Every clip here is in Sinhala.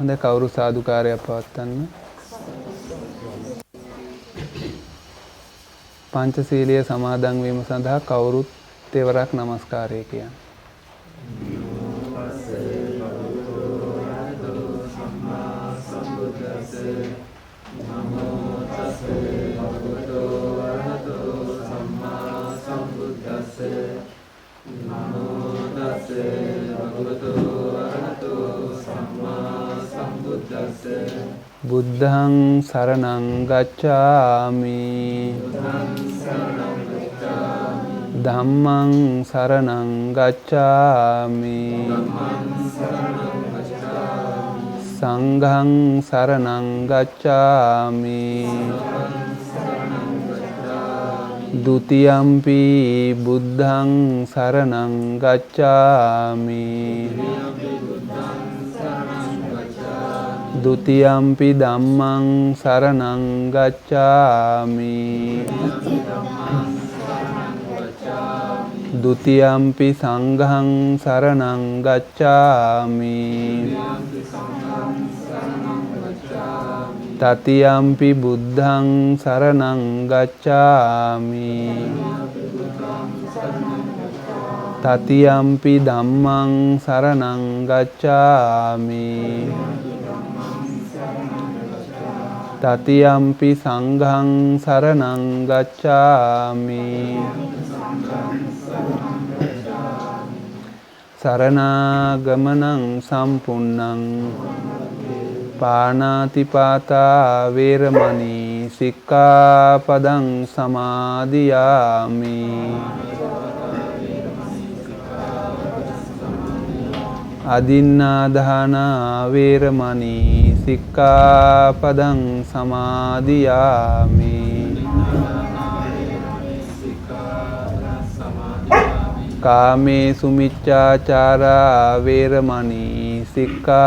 හොඳ කවුරු සාදුකාරයක් පවත්වන්න. පංචශීලයේ සමාදන් වීම සඳහා කවුරුත් තෙවරක් নমස්කාරය කියන්න. බුද්ධං සරණං ගච්ඡාමි ධම්මං සරණං ගච්ඡාමි සංඝං සරණං ගච්ඡාමි ဒုတိယံ පි බුද්ධං සරණං ගච්ඡාමි ဒုတိယံ පි ධම්මං සරණං ගච්ඡාමි ဒုတိယံ පි සංඝං සරණං ගච්ඡාමි တတိယံ පි බුද්ධං සරණං ගච්ඡාමි တတိယံ පි ධම්මං සරණං ගච්ඡාමි တတိယံ පි සංඝං සරණං ගච්ඡාමි สารณากมนังสัมปุณังปานาติปาตาเวรมณีสิกขาปดังสมาธิยามิอดินนาดานาเวรมณีสิกขาปดังสมาธิยามิกาเมสุมิจฉาจาราเวรมณีสิกขา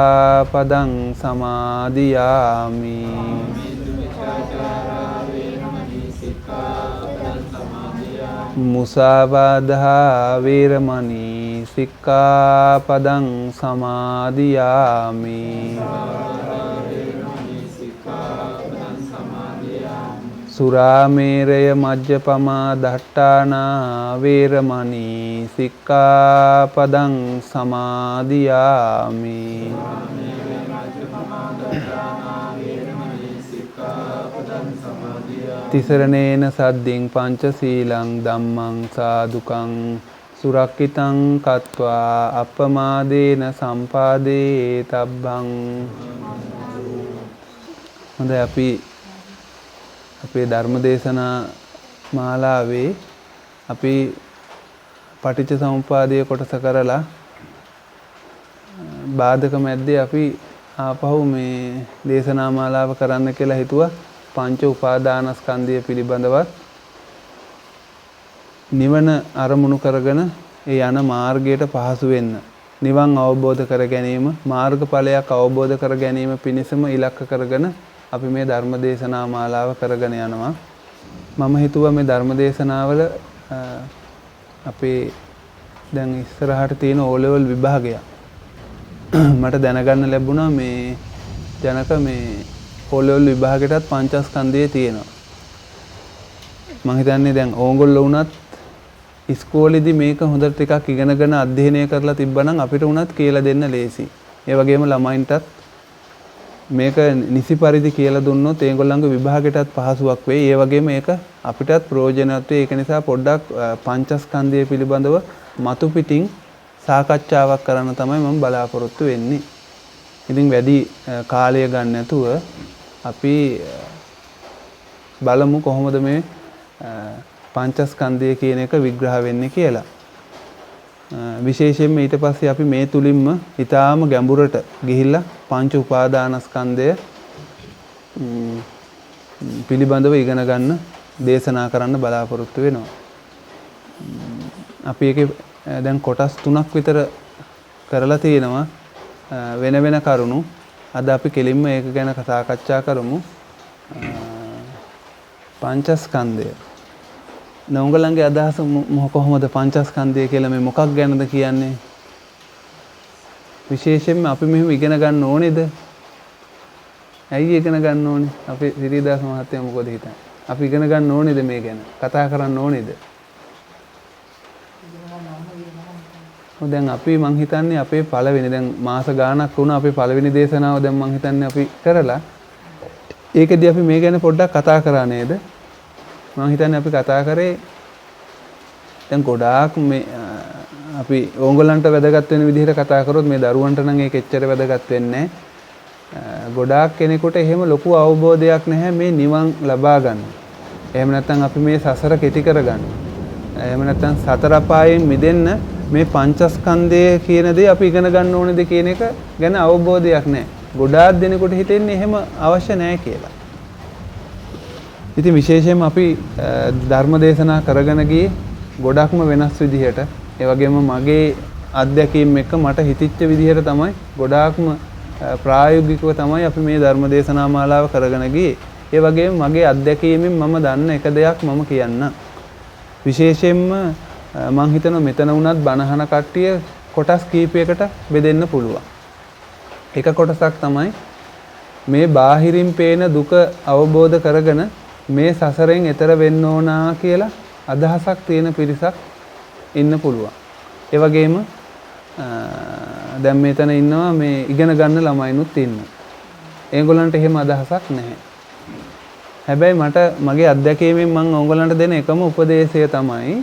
ปดังสมาธิยามิมุสาวาทาเวรมณีสิกขาปดังสมาธิยามิสุราเมรยมัจจปมาดัฏฐานาเวรมณีสิกขาปดังสมาธิยามิติสรเนนะสัดดิงปัญจสีลังธัมมังสาธุกังสุรักขิตังคัตวาอัปปมาเดนะสัมปาเดตับบังහොඳයි අපි අපේ ධර්ම දේශනා මාලාවේ අපි පටිච්ච සමුප්පාදයේ කොටස කරලා බාධක මැද්දේ අපි ආපහු මේ දේශනා මාලාව කරන්න කියලා හිතුවා පංච උපාදානස්කන්ධය පිළිබඳවත් නිවන අරමුණු කරගෙන ඒ යන මාර්ගයට පහසු වෙන්න නිවන් අවබෝධ කර ගැනීම මාර්ගඵලයක් අවබෝධ කර ගැනීම පිණිසම ඉලක්ක කරගෙන අපි මේ ධර්ම දේශනා මාලාව කරගෙන යනවා. මම හිතුවා මේ ධර්ම දේශනාවල අපේ දැන් ඉස්සරහට තියෙන O level විභාගය මට දැනගන්න ලැබුණා මේ ජනක මේ O level විභාගයටත් පංචස්කන්ධය තියෙනවා. මම හිතන්නේ දැන් ඕගොල්ලෝ වුණත් ඉස්කෝලේදී මේක හොඳට ටිකක් ඉගෙනගෙන අධ්‍යයනය කරලා තිබ්බනම් අපිට උනත් කියලා දෙන්න ලේසි. ඒ වගේම ළමයින්ටත් මේක නිසි පරිදි කියලා දුන්නොත් ඒගොල්ලන්ගේ විභාගයටත් පහසුවක් වෙයි. ඒ වගේම ඒක අපිටත් ප්‍රයෝජනවත් වෙයි. ඒක නිසා පොඩ්ඩක් පංචස්කන්ධය පිළිබඳව මතු පිටින් සාකච්ඡාවක් කරන්න තමයි මම බලාපොරොත්තු වෙන්නේ. ඉතින් වැඩි කාලය ගන්න නැතුව අපි බලමු කොහොමද මේ පංචස්කන්ධය කියන එක විග්‍රහ වෙන්නේ කියලා. විශේෂයෙන්ම ඊට පස්සේ අපි මේ තුලින්ම ඊටාම ගැඹුරට ගිහිල්ලා පංච උපාදානස්කන්ධය පිළිබඳව ඉගෙන ගන්න දේශනා කරන්න බලාපොරොත්තු වෙනවා. අපි ඒකේ දැන් කොටස් 3ක් විතර කරලා තියෙනවා වෙන වෙන කරුණු. අද අපි කෙලින්ම ඒක ගැන සාකච්ඡා කරමු. පංචස්කන්ධය. නෝංගලන්ගේ අදහස කොහොමද පංචස්කන්ධය කියලා මේ මොකක් ගැනද කියන්නේ? විශේෂයෙන්ම අපි මෙහෙම ඉගෙන ගන්න ඕනේද? ඇයි ඉගෙන ගන්න ඕනේ? අපි සිරිදාස මහත්තයා මොකද හිතන්නේ? අපි ඉගෙන ගන්න ඕනේද මේ ගැන? කතා කරන්න ඕනේද? දැන් අපි මං හිතන්නේ අපේ පළවෙනි දැන් මාස ගාණක් වුණා අපේ පළවෙනි දේශනාව දැන් මං හිතන්නේ අපි කරලා ඒකදී අපි මේ ගැන පොඩ්ඩක් කතා කරා නේද? මං හිතන්නේ අපි කතා කරේ දැන් ගොඩාක් මේ අපි ඕගොල්ලන්ට වැදගත් වෙන විදිහට කතා කරොත් මේ දරුවන්ට නම් ඒක එච්චර වැදගත් වෙන්නේ නැහැ. ගොඩාක් කෙනෙකුට එහෙම ලොකු අවබෝධයක් නැහැ මේ නිවන් ලබා ගන්න. එහෙම නැත්නම් අපි මේ සසර කෙටි කරගන්න. එහෙම නැත්නම් සතර අපායෙන් මිදෙන්න මේ පංචස්කන්ධය කියන දේ අපි ඉගෙන ගන්න ඕනේද කියන එක ගැන අවබෝධයක් නැහැ. ගොඩාක් දෙනෙකුට හිතෙන්නේ එහෙම අවශ්‍ය නැහැ කියලා. ඉතින් විශේෂයෙන්ම අපි ධර්ම දේශනා කරගෙන ගියේ ගොඩක්ම වෙනස් විදිහට. ඒ වගේම මගේ අත්දැකීම් එක මට හිතිච්ච විදිහට තමයි ගොඩාක්ම ප්‍රායෝගිකව තමයි අපි මේ ධර්ම දේශනා මාලාව කරගෙන ගියේ. ඒ වගේම මගේ අත්දැකීමෙන් මම දන්න එක දෙයක් මම කියන්න. විශේෂයෙන්ම මං හිතනවා මෙතන වුණත් බණහන කට්ටිය කොටස් කීපයකට බෙදෙන්න පුළුවන්. එක කොටසක් තමයි මේ බාහිරින් පේන දුක අවබෝධ කරගෙන මේ සසරෙන් එතර වෙන්න ඕනා කියලා අදහසක් තියෙන පිරිසක් ඉන්න පුළුවන්. ඒ වගේම දැන් මෙතන ඉන්නවා මේ ඉගෙන ගන්න ළමයිනුත් ඉන්නවා. ඒගොල්ලන්ට එහෙම අදහසක් නැහැ. හැබැයි මට මගේ අත්දැකීමෙන් මම ඕගොල්ලන්ට දෙන එකම උපදේශය තමයි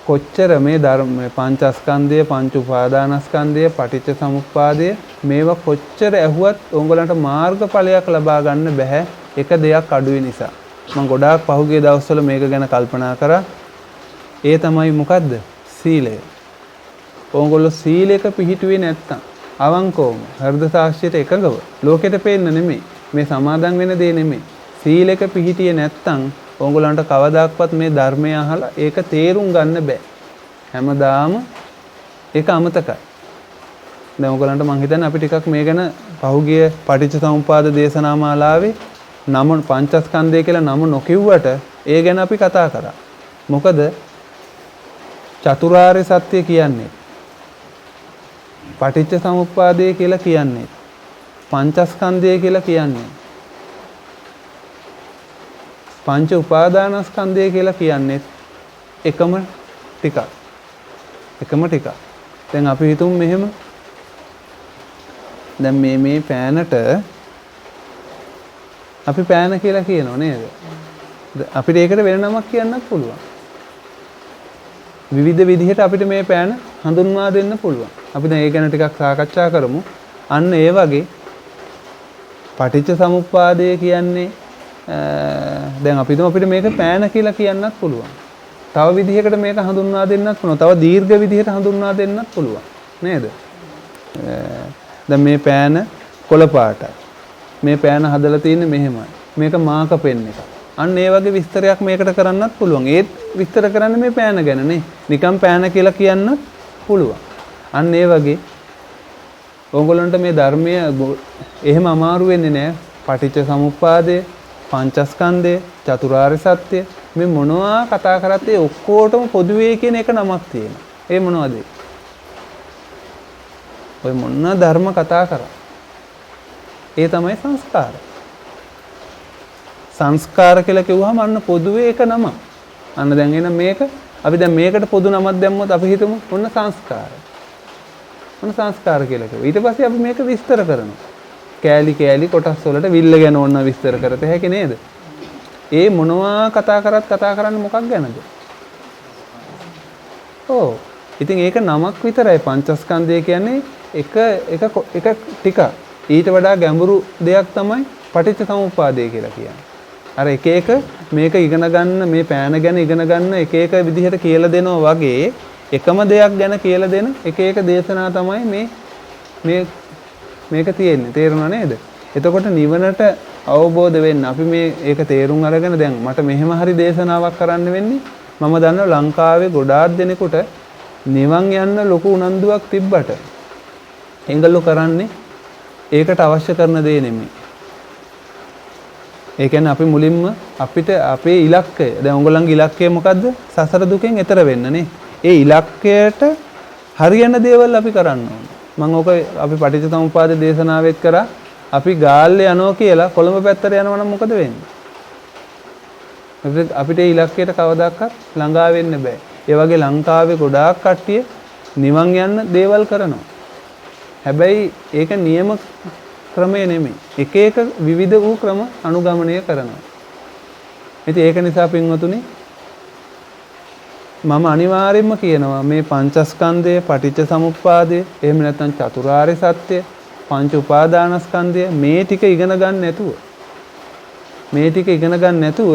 කොච්චර මේ ධර්ම පංචස්කන්ධය, පංච උපාදානස්කන්ධය, පටිච්ච සමුප්පාදය මේවා කොච්චර ඇහුවත් ඕගොල්ලන්ට මාර්ගඵලයක් ලබා ගන්න බෑ එක දෙයක් අඩුයි නිසා. මම ගොඩාක් පහුගිය දවස්වල මේක ගැන කල්පනා කරා. ඒ තමයි මොකද්ද? සීලය. ඕගොල්ලෝ සීලයක පිහිටුවේ නැත්තම් අවංකවම හෘද සාක්ෂියට එකඟව ලෝකෙට පේන්න නෙමෙයි මේ සමාදන් වෙන දේ නෙමෙයි සීලයක පිහිටියේ නැත්තම් ඕගොල්ලන්ට කවදාක්වත් මේ ධර්මය අහලා ඒක තේරුම් ගන්න බෑ. හැමදාම ඒක අමතකයි. දැන් ඕගොල්ලන්ට මම හිතන්නේ අපි ටිකක් මේ ගැන පහුගිය පටිච්චසමුපාද දේශනා මාලාවේ නම පංචස්කන්ධය කියලා නම නොකියුවට ඒ ගැන අපි කතා කරා. මොකද චතුරාර්ය සත්‍ය කියන්නේ පටිච්ච සමුප්පාදය කියලා කියන්නේ පංචස්කන්ධය කියලා කියන්නේ පංච උපාදානස්කන්ධය කියලා කියන්නේ එකම ටිකක්. දැන් අපි හිතමු මෙහෙම. දැන් මේ පෑනට අපි පෑන කියලා කියනවා නේද? අපිට ඒකට වෙන නමක් කියන්නත් පුළුවන්. විවිධ විදිහට අපිට මේ පෑන හඳුන්වා දෙන්න පුළුවන්. අපි දැන් ඒ ගැන ටිකක් සාකච්ඡා කරමු. අන්න ඒ වගේ පටිච්ච සමුප්පාදය කියන්නේ දැන් අපිට මේක පෑන කියලා කියන්නත් පුළුවන්. තව විදිහකට මේක හඳුන්වා දෙන්නත් පුළුවන්. තව දීර්ඝ විදිහට හඳුන්වා දෙන්නත් පුළුවන්. නේද? දැන් මේ පෑන කොළ පාටයි. මේ පෑන හදලා තියෙන්නේ මෙහෙමයි. මේක මාක පෙන් එකක්. අන්න ඒ වගේ විස්තරයක් මේකට කරන්නත් පුළුවන්. ඒත් විස්තර කරන්නේ මේ පෑන ගැන නේ. නිකම් පෑන කියලා කියන්නත් පුළුවන්. අන්න ඒ වගේ ඕගොල්ලන්ට මේ ධර්මය එහෙම අමාරු වෙන්නේ නැහැ. පටිච්ච සමුප්පාදය, පංචස්කන්ධය, චතුරාර්ය සත්‍ය මේ මොනවා කතා කරත් ඒ ඔක්කොටම පොදුවේ කියන එක නමක් තියෙනවා. ඒ මොනවද? ඔය මොන ධර්ම කතා කරා? ඒ තමයි සංස්කාර. සංස්කාර කියලා කිව්වහම අන්න පොදුවේ එක නම. අන්න දැන් එන මේක අපි දැන් මේකට පොදු නමක් දැම්මොත් අපි හිතමු ඔන්න සංස්කාර. ඔන්න සංස්කාර කියලා කිව්වා. ඊට පස්සේ අපි මේක විස්තර කරනවා. කෑලි කොටස් වලට විල්ල ගැන ඕන විස්තර කරත හැකි නේද? ඒ මොනවා කතා කරන්නේ මොකක් ගැනද? ඔව්. ඉතින් ඒක නමක් විතරයි. පංචස්කන්ධය කියන්නේ එක ටික. ඊට වඩා ගැඹුරු දෙයක් තමයි පටිච්ච සමුප්පාදය කියලා කියන්නේ. අර එක මේක ඉගෙන ගන්න මේ පෑන ගැන ඉගෙන ගන්න එක විදිහට කියලා දෙනවා වගේ එකම දෙයක් ගැන කියලා දෙන එක දේශනා තමයි මේක තියෙන්නේ. තේරුණා නේද? එතකොට නිවනට අවබෝධ වෙන්න අපි ඒක තේරුම් අරගෙන දැන් මට මෙහෙම හරි දේශනාවක් කරන්න වෙන්නේ මම දන්නවා ලංකාවේ ගොඩාක් දෙනෙකුට නිවන් යන්න ලොකු උනන්දුවක් තිබ්බට එංගලු කරන්නේ ඒකට අවශ්‍ය කරන දේ නෙමෙයි. ඒ කියන්නේ අපි මුලින්ම අපිට අපේ ඉලක්කය දැන් උඹලන්ගේ ඉලක්කය මොකද්ද? සසර දුකෙන් එතර වෙන්න නේ. ඒ ඉලක්කයට හරියන දේවල් අපි කරන්න ඕනේ. මම ඕක අපි පටිච්චසමුප්පාද දේශනාවෙත් කරා අපි ගාල්ලේ යනවා කියලා කොළඹ පැත්තට යනවා නම් මොකද වෙන්නේ? අපිට ඒ ඉලක්කයට කවදාකවත් ළඟා වෙන්න බෑ. ඒ වගේ ලංකාවේ ගොඩාක් කට්ටිය නිවන් යන්න දේවල් කරනවා. හැබැයි ඒක නියම ක්‍රමය නෙමෙයි. එක එක විවිධ වූ ක්‍රම අනුගමනය කරනවා. ඉතින් ඒක නිසා පින්වතුනි මම අනිවාර්යයෙන්ම කියනවා මේ පංචස්කන්ධය, පටිච්ච සමුප්පාදය, එහෙම නැත්නම් චතුරාර්ය සත්‍ය, පංච උපාදානස්කන්ධය මේ ටික ඉගෙන ගන්න නැතුව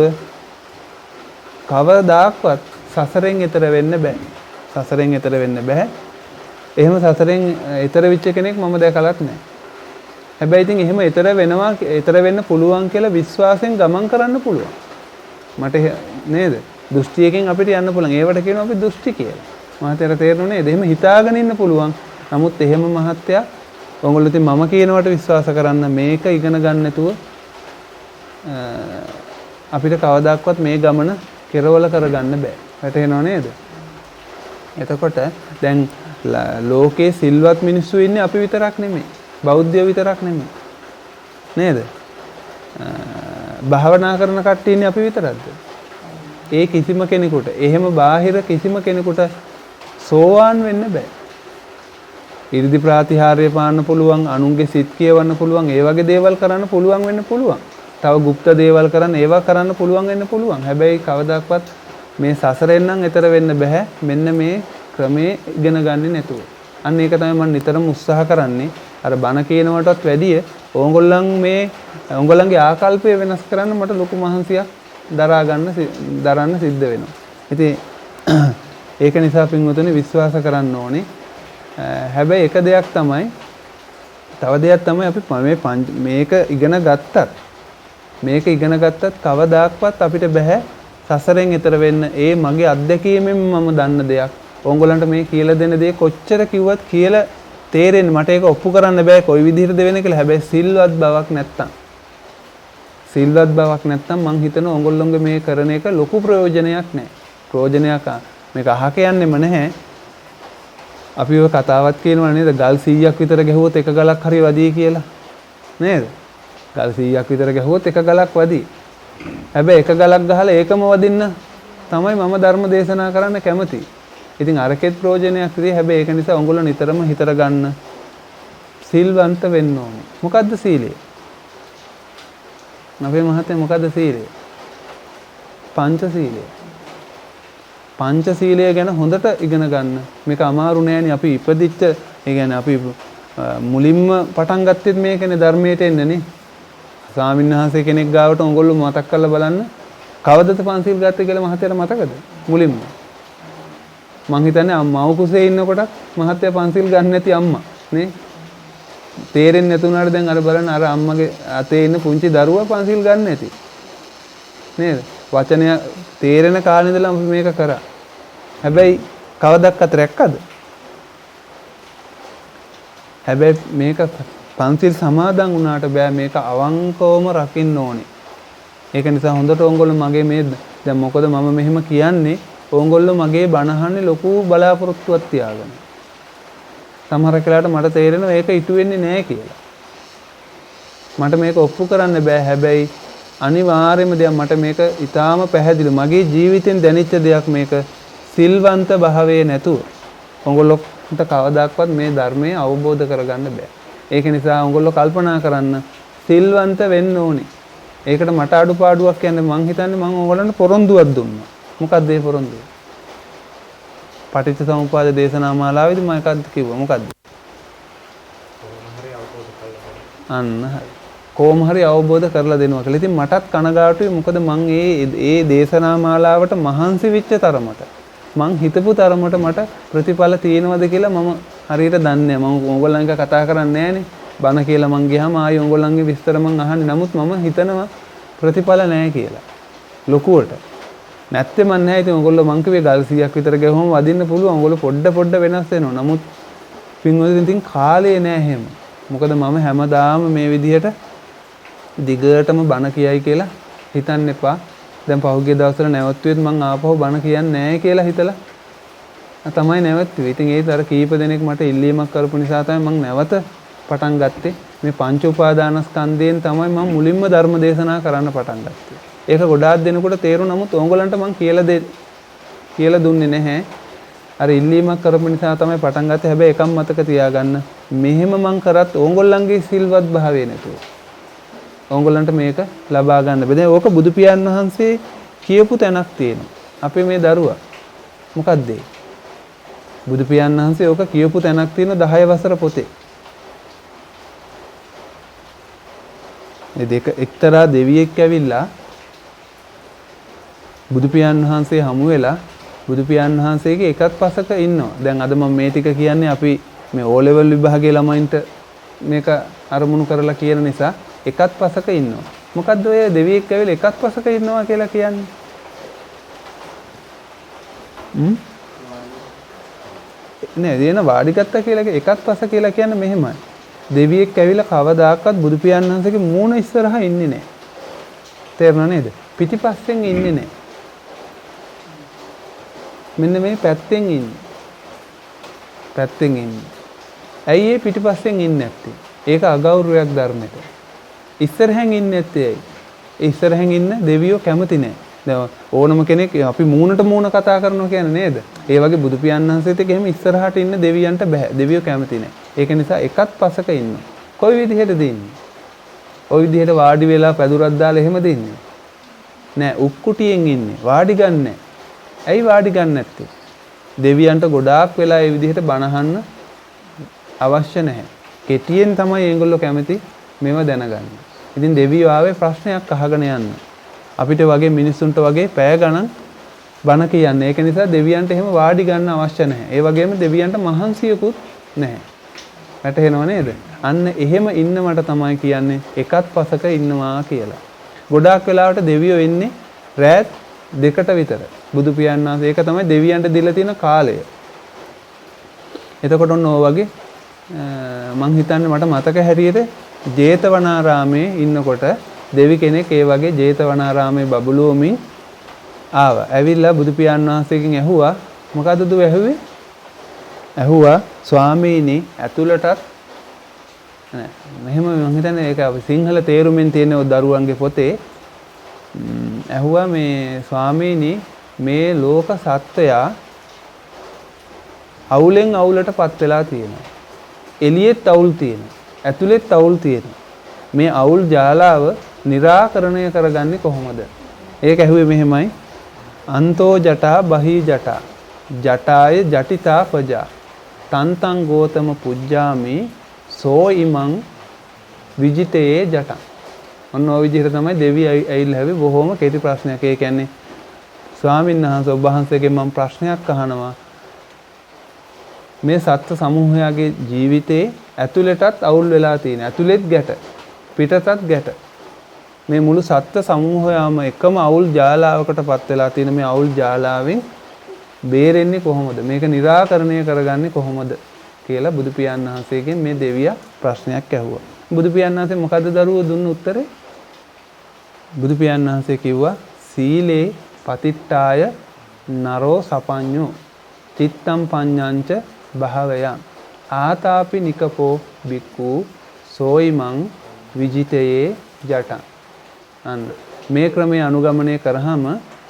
කවදාක්වත් සසරෙන් එතර වෙන්න බෑ. සසරෙන් එතර වෙන්න බෑ. එහෙම සසරෙන් එතර වෙච්ච කෙනෙක් මම දැකලත් නැහැ. හැබැයි ඉතින් එහෙම එතර වෙන්න පුළුවන් කියලා විශ්වාසයෙන් ගමන් කරන්න පුළුවන්. මට නේද? දෘෂ්ටියකින් අපිට යන්න පුළුවන්. ඒවට කියනවා අපි දෘෂ්ටි කියලා. මහත්තයාට තේරෙන්නේ නේද? එහෙම හිතාගෙන ඉන්න පුළුවන්. නමුත් එහෙම මහත්තයා ඔයගොල්ලෝ ඉතින් මම කියනවට විශ්වාස කරන්න මේක ඉගෙන ගන්න නැතුව අපිට කවදාක්වත් මේ ගමන කෙරවල කරගන්න බෑ. වැටහෙනව නේද? එතකොට දැන් ලෝකේ සිල්වත් මිනිස්සු ඉන්නේ අපි විතරක් නෙමෙයි. බෞද්ධයෝ විතරක් නෙමෙයි. නේද? භාවනා කරන කට්ටිය ඉන්නේ අපි විතරක්ද? ඒ කිසිම කෙනෙකුට, එහෙම බාහිර කිසිම කෙනෙකුට සෝවාන් වෙන්න බෑ. 이르දි ප්‍රාතිහාර්ය පාන්න පුළුවන්, අනුන්ගේ සිත් කියවන්න පුළුවන්, ඒ වගේ දේවල් කරන්න පුළුවන් වෙන්න පුළුවන්. තව গুপ্ত දේවල් කරන්න, ඒවා කරන්න පුළුවන් වෙන්න පුළුවන්. හැබැයි කවදාක්වත් මේ සසරෙන් නම් එතර වෙන්න බෑ. මෙන්න මේ ක්‍රමේ ඉගෙන ගන්නේ නැතුව. අන්න ඒක තමයි මම නිතරම උත්සාහ කරන්නේ. අර බණ කියනවටත් වැඩිය ඕගොල්ලන්ගේ ආකල්පය වෙනස් කරන්න මට ලොකු මහන්සියක් දරන්න සිද්ධ වෙනවා. ඉතින් ඒක නිසා පින්වතුනි විශ්වාස කරන්න ඕනේ. හැබැයි තව දෙයක් තමයි අපි මේක ඉගෙන ගත්තත් කවදාක්වත් අපිට බෑ සසරෙන් එතර වෙන්න. ඒ මගේ අත්දැකීමෙන් මම දන්න දෙයක්. ඕගොල්ලන්ට මේ කියලා දෙන දේ කොච්චර කිව්වත් කියලා තේරෙන්නේ මට ඒක ඔප්පු කරන්න බෑ කොයි විදිහටද වෙන්නේ කියලා. හැබැයි සිල්වත් බවක් නැත්තම් මං හිතනවා ඕගොල්ලෝගේ මේ කරන එක ලොකු ප්‍රයෝජනයක් නැහැ. මේක අහක යන්නෙම නැහැ. අපි ඔය කතාවක් කියනවා නේද? ගල් 100ක් විතර ගැහුවොත් එක ගලක් හරි වදී කියලා. නේද? ගල් 100ක් විතර ගැහුවොත් එක ගලක් වදී. හැබැයි එක ගලක් ගහලා ඒකම වදින්න තමයි මම ධර්ම දේශනා කරන්න කැමති. ඉතින් අරකෙත් ප්‍රයෝජනයක් තියෙයි. හැබැයි ඒක නිසා ඔයගොල්ලෝ නිතරම හිතර ගන්න සිල්වන්ත වෙන්න ඕනේ. මොකද්ද සීලය? අපේ මහත්තයා මොකද්ද සීලය? පංචශීලය ගැන හොඳට ඉගෙන ගන්න. මේක අමාරු නෑනේ. අපි ඉපදිච්ච, ඒ කියන්නේ අපි මුලින්ම පටන් ගත්තෙත් මේකනේ ධර්මයට එන්නනේ. ස්වාමීන් වහන්සේ කෙනෙක් ගාවට ඔයගොල්ලෝ මතක් කරලා බලන්න. කවදද පංචශීල ගත්තේ කියලා මහත්තයාට මතකද? මුලින්ම. මං හිතන්නේ මව කුසේ ඉන්නකොට මහත්තයා පංචශීල ගන්න නැති අම්මා නේ. තේරෙන්නේ නැතුණාට දැන් අර බලන්න අර අම්මගේ අතේ ඉන්න පුංචි දරුවා පංචශීල ගන්න නැති. නේද? වචනය තේරෙන කාලේ ඉඳලා අපි මේක කරා. හැබැයි කවදක්වත් රැක්කද? හැබැයි මේක පංචශීල සමාදන් වුණාට බෑ. මේක අවංකවම රකින්න ඕනේ. ඒක නිසා හොඳට ඕගොල්ලෝ මගේ මේ දැන් මොකද මම මෙහෙම කියන්නේ ඕගොල්ලෝ මගේ බණ අහන්නේ ලොකු බලාපොරොත්තුවක් තියාගෙන. සමහර වෙලාවට මට තේරෙනවා ඒක ඉටු වෙන්නේ නැහැ කියලා. මට මේක ඔප්පු කරන්න බෑ. හැබැයි අනිවාර්යයෙන්ම දෙයක් මට මේක ඊටාම පැහැදිලි. මගේ ජීවිතෙන් දැනෙච්ච දෙයක් මේක. සිල්වන්ත භාවයේ නැතුව ඕගොල්ලෝට කවදාක්වත් මේ ධර්මය අවබෝධ කරගන්න බෑ. ඒක නිසා ඕගොල්ලෝ කල්පනා කරන්න සිල්වන්ත වෙන්න ඕනේ. ඒකට මට අඩුපාඩුවක් කියන්නේ මං හිතන්නේ මං ඕගොල්ලන්ට පොරොන්දුවක් දුන්නා. මොකක්ද ඒ පොරොන්දුව? පටිච්ච සමුප්පාද දේශනා මාලාවේදී මම එකක්ද කිව්වා. මොකක්ද? අන්න හරි. කොහොම හරි අවබෝධ කරලා දෙනවා කියලා. ඉතින් මටත් කනගාටුයි. මොකද මං ඒ දේශනා මාලාවට මහන්සි වෙච්ච තරමට මං හිතපු තරමට මට ප්‍රතිඵල තියෙනවද කියලා මම හරියට දන්නේ නැහැ. මම ඕගොල්ලන් එක කතා කරන්නේ නැහනේ. බණ කියලා මං ගියාම ආයි ඕගොල්ලන්ගේ විස්තර මං අහන්නේ. නමුත් මම හිතනවා ප්‍රතිඵල නැහැ කියලා. ලොකුවට. නැත්තේ මන් නැහැ. ඉතින් ඕගොල්ලෝ මං කිව්වේ ගල් 100ක් විතර ගැහුවම වදින්න පුළුවන්. ඕගොල්ලෝ පොඩ වෙනස් වෙනවා. නමුත් පින්වතුනි ඉතින් කාලේ නැහැ එහෙම. මොකද මම හැමදාම මේ විදිහට දිගටම බණ කියයි කියලා හිතන්න එපා. දැන් පහුගිය දවස්වල නැවතුනේත් මං ආපහු බණ කියන්නේ නැහැ කියලා හිතලා තමයි නැවතුනේ. ඉතින් ඒත් අර කීප දෙනෙක් මට ඉල්ලීමක් කරපු නිසා තමයි මං නැවත පටන් ගත්තේ. මේ පංච උපාදානස්කන්ධයෙන් තමයි මම මුලින්ම ධර්ම දේශනා කරන්න පටන් ගත්තේ. ඒක ගොඩාක් දෙනකොට තේරුණා. නමුත් ඕගොල්ලන්ට මම කියලා දුන්නේ නැහැ. අර ඉල්ලීමක් කරපු නිසා තමයි පටන් ගත්තේ. හැබැයි එකක් මතක තියාගන්න. මෙහෙම මං කරත් ඕගොල්ලන්ගේ සිල්වත් භාවය නැතුව ඕගොල්ලන්ට මේක ලබා ගන්න බෑ. දැන් ඕක බුදු පියාණන් වහන්සේ කියපු තැනක් තියෙනවා. අපේ මේ දරුවා මොකද්ද? බුදු පියාණන් වහන්සේ ඕක කියපු තැනක් තියෙනවා 10 වසර පොතේ. මේ දෙක එක්තරා දෙවියෙක් ඇවිල්ලා බුදු පියාණන් වහන්සේ හමු වෙලා බුදු පියාණන් වහන්සේගේ එකත් පසක ඉන්නවා. දැන් අද මම මේ ටික කියන්නේ අපි මේ O level විභාගයේ ළමයින්ට මේක අරමුණු කරලා කියන නිසා එකත් පසක ඉන්නවා. මොකද්ද ඔය දෙවියෙක් ඇවිල්ලා එකත් පසක ඉන්නවා කියලා කියන්නේ? නෑ දෙන වාඩි ගත්තා කියලා එකත් පස කියලා කියන්නේ මෙහෙමයි. දෙවියෙක් ඇවිල්ලා කවදාකවත් බුදු පියාණන් වහන්සේගේ මූණ ඉස්සරහා ඉන්නේ නෑ. තේරුණා නේද? පිටිපස්සෙන් ඉන්නේ නෑ. මෙන්න මේ පැත්තෙන් ඉන්නේ. පැත්තෙන් ඉන්නේ. ඇයි ඒ පිටිපස්සෙන් ඉන්නේ නැත්තේ? ඒක අගෞරවයක් ධර්මයට. ඉස්සරහෙන් ඉන්නේ නැත්තේ ඇයි? ඉස්සරහෙන් ඉන්න දෙවියෝ කැමති නෑ. දැන් ඕනම කෙනෙක් අපි මූණට මූණ කතා කරනවා කියන්නේ නේද? ඒ වගේ බුදු පියාණන් වහන්සේත් එක්ක එහෙම ඉස්සරහට ඉන්න දෙවියන්ට බෑ. දෙවියෝ කැමති නෑ. ඒක නිසා එකත් පසක ඉන්න. කොයි විදිහටද ඉන්නේ? ওই විදිහට වාඩි වෙලා පැදුරක් දාලා එහෙමද ඉන්නේ? නෑ උක්කුටියෙන් ඉන්නේ. වාඩි ගන්නෑ. ඇයි වාඩි ගන්න නැත්තේ? දෙවියන්ට ගොඩාක් වෙලා මේ විදිහට බණහන්න අවශ්‍ය නැහැ. කෙටියෙන් තමයි ඒගොල්ලෝ කැමති මේව දැනගන්න. ඉතින් දෙවියෝ ආවේ ප්‍රශ්නයක් අහගෙන යන්න. අපිට වගේ මිනිස්සුන්ට වගේ පැය ගණන් බණ කියන්නේ. ඒක නිසා දෙවියන්ට එහෙම වාඩි ගන්න අවශ්‍ය නැහැ. ඒ වගේම දෙවියන්ට මහන්සියකුත් නැහැ. වැටහෙනව නේද? අන්න එහෙම ඉන්න මට තමයි කියන්නේ එකත් පසක ඉන්නවා කියලා. ගොඩාක් වෙලාවට දෙවියෝ ඉන්නේ රාත් 2ට විතර. බුදු පියාණන් වහන්සේ ඒක තමයි දෙවියන්ට දීලා තියෙන කාලය. එතකොට ඔන්න ඔය වගේ මං හිතන්නේ මට මතක හැටියට ජේතවනාරාමේ ඉන්නකොට දෙවි කෙනෙක් ඒ වගේ ජේතවනාරාමේ බබළුවමින් ආවා. ඇවිල්ලා බුදු පියාණන් වහන්සේගෙන් ඇහුවා මොකද්ද දුව ඇහුවේ? ඇහුවා ස්වාමීනි ඇතුළටත් නෑ මෙහෙම මං හිතන්නේ ඒක අපි සිංහල තේරුමෙන් තියෙන ඔය දරුවන්ගේ පොතේ ඇහුවා මේ ස්වාමීනි මේ ලෝක සත්වයා අවුලෙන් අවුලටපත් වෙලා තියෙනවා. එළියෙත් අවුල් තියෙනවා. ඇතුළෙත් අවුල් තියෙනවා. මේ අවුල් ජාලාව निराකරණය කරගන්නේ කොහොමද? ඒක ඇහුවේ මෙහෙමයි. අන්තෝ ජටා බහී ජටා ජටාය ජටිතා පජා තන්තං ගෝතම පුජ්ජාමි සෝ ඉමං විජිතේ ජටං. ඔන්න ඔය විදිහට තමයි දෙවි ඇවිල්ලා හැවි බොහොම කෙටි ප්‍රශ්නයක්. ඒ කියන්නේ ස්වාමීන් වහන්සේ ඔබ වහන්සේගෙන් මම ප්‍රශ්නයක් අහනවා. මේ සත්ත්ව සමූහයාගේ ජීවිතේ ඇතුළටත් අවුල් වෙලා තියෙන. ඇතුළෙත් ගැට, පිටතත් ගැට. මේ මුළු සත්ත්ව සමූහයම එකම අවුල් ජාලාවකටපත් වෙලා තියෙන මේ අවුල් ජාලාවෙන් බේරෙන්නේ කොහොමද? මේක निराකරණය කරගන්නේ කොහොමද කියලා බුදු පියාණන් වහන්සේගෙන් මේ දෙවියා ප්‍රශ්නයක් ඇහුවා. බුදු පියාණන් වහන්සේ මොකද්ද දරුවෝ දුන්න උත්තරේ? බුදු පියාණන් වහන්සේ කිව්වා සීලේ පතිට්ඨාය නරෝ සපඤ්ඤෝ චිත්තම් පඤ්ඤංච භාවයං ආතාපි නිකපෝ බික්ඛු සෝයිමං විජිතයේ ජටං. අන්න මේ ක්‍රමයේ අනුගමනය කරාම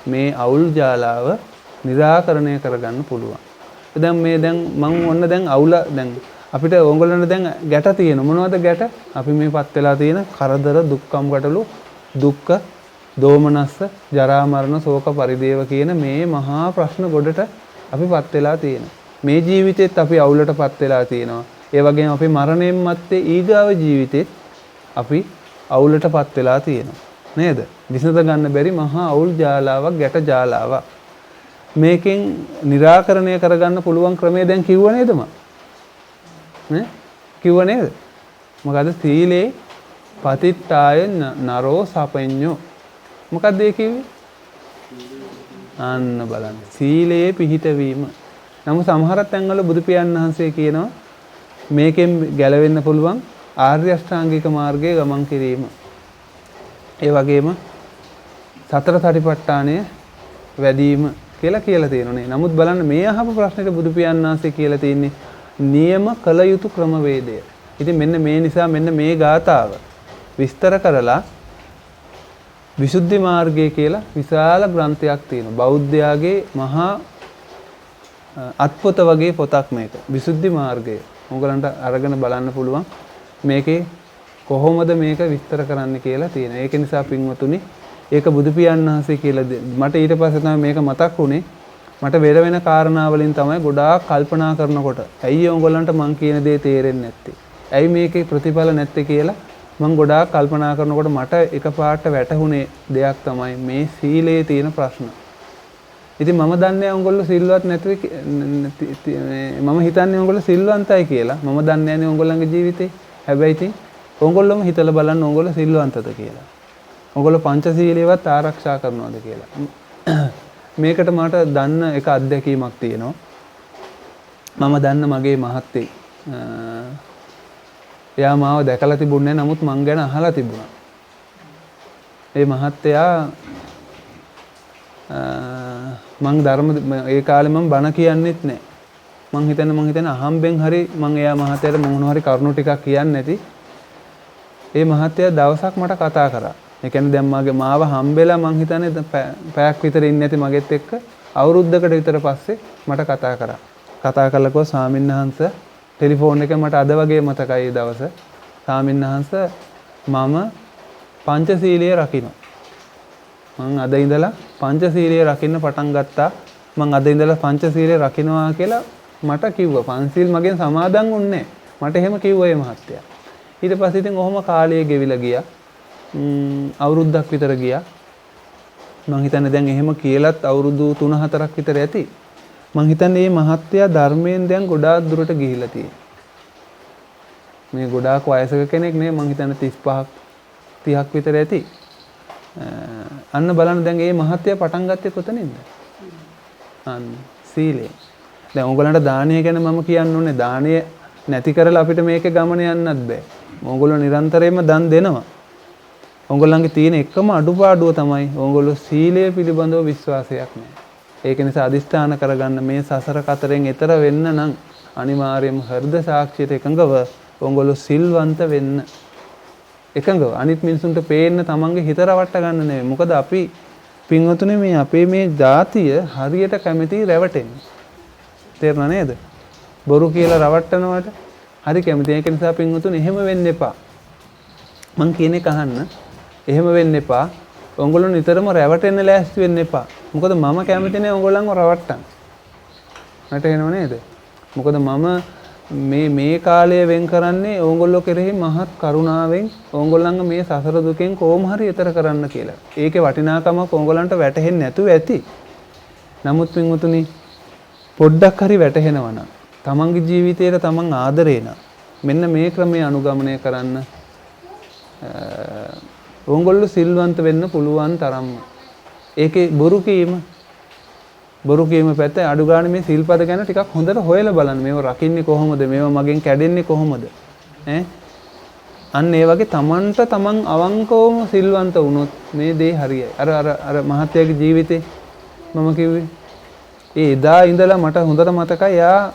මේ අවුල් ජාලාව निराකරණය කරගන්න පුළුවන්. දැන් මම ඔන්න දැන් අවුල දැන් අපිට ඕගොල්ලන්ට දැන් ගැට තියෙන මොනවද ගැට? අපි මේපත් වෙලා තියෙන කරදර දුක්ඛම් ගැටලු දුක්ඛ දෝමනස්ස ජරා මරණ ශෝක පරිදේව කියන මේ මහා ප්‍රශ්න ගොඩට අපිපත් වෙලා තියෙනවා. මේ ජීවිතෙත් අපි අවුලටපත් වෙලා තියෙනවා. ඒ වගේම අපි මරණයෙන් මත්තේ ඊගාව ජීවිතෙත් අපි අවුලටපත් වෙලා තියෙනවා. නේද? විසඳ ගන්න බැරි මහා අවුල් ජාලාවක් ගැට ජාලාවක්. මේකෙන් निराකරණය කරගන්න පුළුවන් ක්‍රමය දැන් කිව්ව නේද මම? නේ? කිව්ව නේද? මොකද සීලේ පතිට්ඨාය නරෝ සපඤ්ඤෝ. මොකක්ද ඒ කිව්වේ? අන්න බලන්න. සීලයේ පිහිටවීම. නමුත් සමහර තැන්වල බුදු පියාණන් වහන්සේ කියනවා මේකෙන් ගැලවෙන්න පුළුවන් ආර්ය අෂ්ටාංගික මාර්ගයේ ගමන් කිරීම. ඒ වගේම සතර සතිපට්ඨානය වැඩිම කියලා තියෙනනේ. නමුත් බලන්න මේ අහපු ප්‍රශ්නෙට බුදු පියාණන් වහන්සේ කියලා තියෙන්නේ නියම කළ යුතු ක්‍රමවේදය. ඉතින් මෙන්න මේ නිසා මෙන්න මේ ගාථාව විස්තර කරලා විසුද්ධි මාර්ගය කියලා විශාල ග්‍රන්ථයක් තියෙනවා. බෞද්ධයාගේ මහා අත්පොත වගේ පොතක් මේක. විසුද්ධි මාර්ගය. උගලන්ට අරගෙන බලන්න පුළුවන් මේකේ කොහොමද මේක විස්තර කරන්න කියලා තියෙනවා. ඒක නිසා පින්වතුනි ඒක බුදු පියාණන් වහන්සේ කියලා මට ඊට පස්සේ තමයි මේක මතක් වුණේ. මට වෙන වෙන කාරණා වලින් තමයි ගොඩාක් කල්පනා කරනකොට ඇයි උගලන්ට මං කියන දේ තේරෙන්නේ නැත්තේ? ඇයි මේකේ ප්‍රතිඵල නැත්තේ කියලා මං ගොඩාක් කල්පනා කරනකොට මට එකපාරට වැටහුණේ දෙයක් තමයි මේ සීලයේ තියෙන ප්‍රශ්න. ඉතින් මම දන්නේ උගොල්ලෝ සිල්වත් නැතුව මම හිතන්නේ උගොල්ලෝ සිල්වන්තයි කියලා. මම දන්නේ නැහැ උගොල්ලන්ගේ ජීවිතේ. හැබැයි ඉතින් උගොල්ලෝම හිතලා බලන්න උගොල්ලෝ සිල්වන්තද කියලා. උගොල්ලෝ පංචශීලයේවත් ආරක්ෂා කරනවද කියලා. මේකට මට දන්න එක අත්දැකීමක් තියෙනවා. මම දන්න මගේ මහත්තයෙක් එයා මාව දැකලා තිබුණේ නමුත් මං ගැන අහලා තිබුණා. ඒ මහත්තයා මං ධර්ම ඒ කාලේ මං බණ කියන්නෙත් නැහැ. මං හිතන්නේ අහම්බෙන් හරි මං එයා මහත්තයාට මොන හරි කරුණු ටිකක් කියන්නේ නැති. ඒ මහත්තයා දවසක් මට කතා කරා. ඒ කියන්නේ දැන් මාව හම්බෙලා මං හිතන්නේ පැයක් විතර ඉන්නේ නැති මගෙත් එක්ක අවුරුද්දකට විතර පස්සේ මට කතා කරා. කතා කරලා කිව්වා ස්වාමින්වහන්සේ ටෙලිෆෝන් එක මට අද වගේ මතකයි ඒ දවස. ස්වාමින්වහන්සේ මම පංචශීලයේ රකින්න. මං අද ඉඳලා පංචශීලයේ රකින්න පටන් ගත්තා. මං අද ඉඳලා පංචශීලයේ රකින්නවා කියලා මට කිව්වා. පංචශීල් මගෙන් සමාදන් වුණේ නැහැ. මට එහෙම කිව්වා මේ මහත්තයා. ඊට පස්සේ ඉතින් ඔහොම කාලය ගෙවිලා ගියා. අවුරුද්දක් විතර ගියා. මං හිතන්නේ දැන් එහෙම කියලත් අවුරුදු 3-4ක් විතර ඇති. මං හිතන්නේ මේ මහත්තයා ධර්මයෙන් දැන් ගොඩාක් දුරට ගිහිලා තියෙනවා. මේ ගොඩාක් වයසක කෙනෙක් නේ. මං හිතන්නේ 35ක් විතර ඇති. අන්න බලන්න දැන් මේ මහත්තයා පටන් ගත්තේ කොතනින්ද? අන්න සීලයෙන්. දැන් ඕගලන්ට දානය ගැන මම කියන්න ඕනේ. දානය නැති කරලා අපිට මේකේ ගමන යන්නත් බෑ. ඕගොල්ලෝ නිරන්තරයෙන්ම දන් දෙනවා. ඕගොල්ලන්ගේ තියෙන එකම අඩුපාඩුව තමයි ඕගොල්ලෝ සීලය පිළිබඳව විශ්වාසයක් නැහැ. ඒක නිසා අදිස්ථාන කරගන්න මේ සසර කතරෙන් එතර වෙන්න නම් අනිවාර්යයෙන්ම හෘද සාක්ෂියට එකඟව ඕගොල්ලෝ සිල්වන්ත වෙන්න. එකඟව අනිත් මිනිසුන්ට පේන්න තමන්ගේ හිත රවට්ට ගන්න නෙවෙයි. මොකද අපි පින්වතුනි මේ අපේ මේ ජාතිය හරියට කැමති රැවටෙන්න. තේරුණා නේද? බොරු කියලා රවට්ටනවට හරි කැමති. ඒක නිසා පින්වතුනි එහෙම වෙන්න එපා. මං කියන එක අහන්න. එහෙම වෙන්න එපා. ඔයගොල්ලෝ නිතරම රැවටෙන්න ලෑස්ති වෙන්න එපා. මොකද මම කැමති නෑ ඔයගොල්ලන්ව රවට්ටන්න. මට එනව නේද? මොකද මම මේ කාලය වෙන් කරන්නේ ඕගොල්ලෝ කෙරෙහි මහත් කරුණාවෙන් ඕගොල්ලන්ගේ මේ සසර දුකෙන් කොහොම හරි එතර කරන්න කියලා. ඒකේ වටිනාකමක් ඕගොල්ලන්ට වැටහෙන්නේ නැතුව ඇති. නමුත් පින්වතුනි පොඩ්ඩක් හරි වැටහෙනවා නම් තමන්ගේ ජීවිතේට තමන් ආදරේ නම් මෙන්න මේ ක්‍රමයේ අනුගමනය කරන්න ඕගොල්ලෝ සිල්වන්ත වෙන්න පුළුවන් තරම්ම. ඒකේ බොරු කීම පැත්ත අඩු ගන්න මේ සිල්පද ගැන ටිකක් හොඳට හොයලා බලන්න. මේව රකින්නේ කොහොමද? මේව මගෙන් කැඩෙන්නේ කොහොමද? අන්න ඒ වගේ තමන්ට තමන් අවංකවම සිල්වන්ත වුණොත් මේ දේ හරියයි. අර මහත්තයාගේ ජීවිතේ මම කිව්වේ ඒ එදා ඉඳලා මට හොඳට මතකයි. යා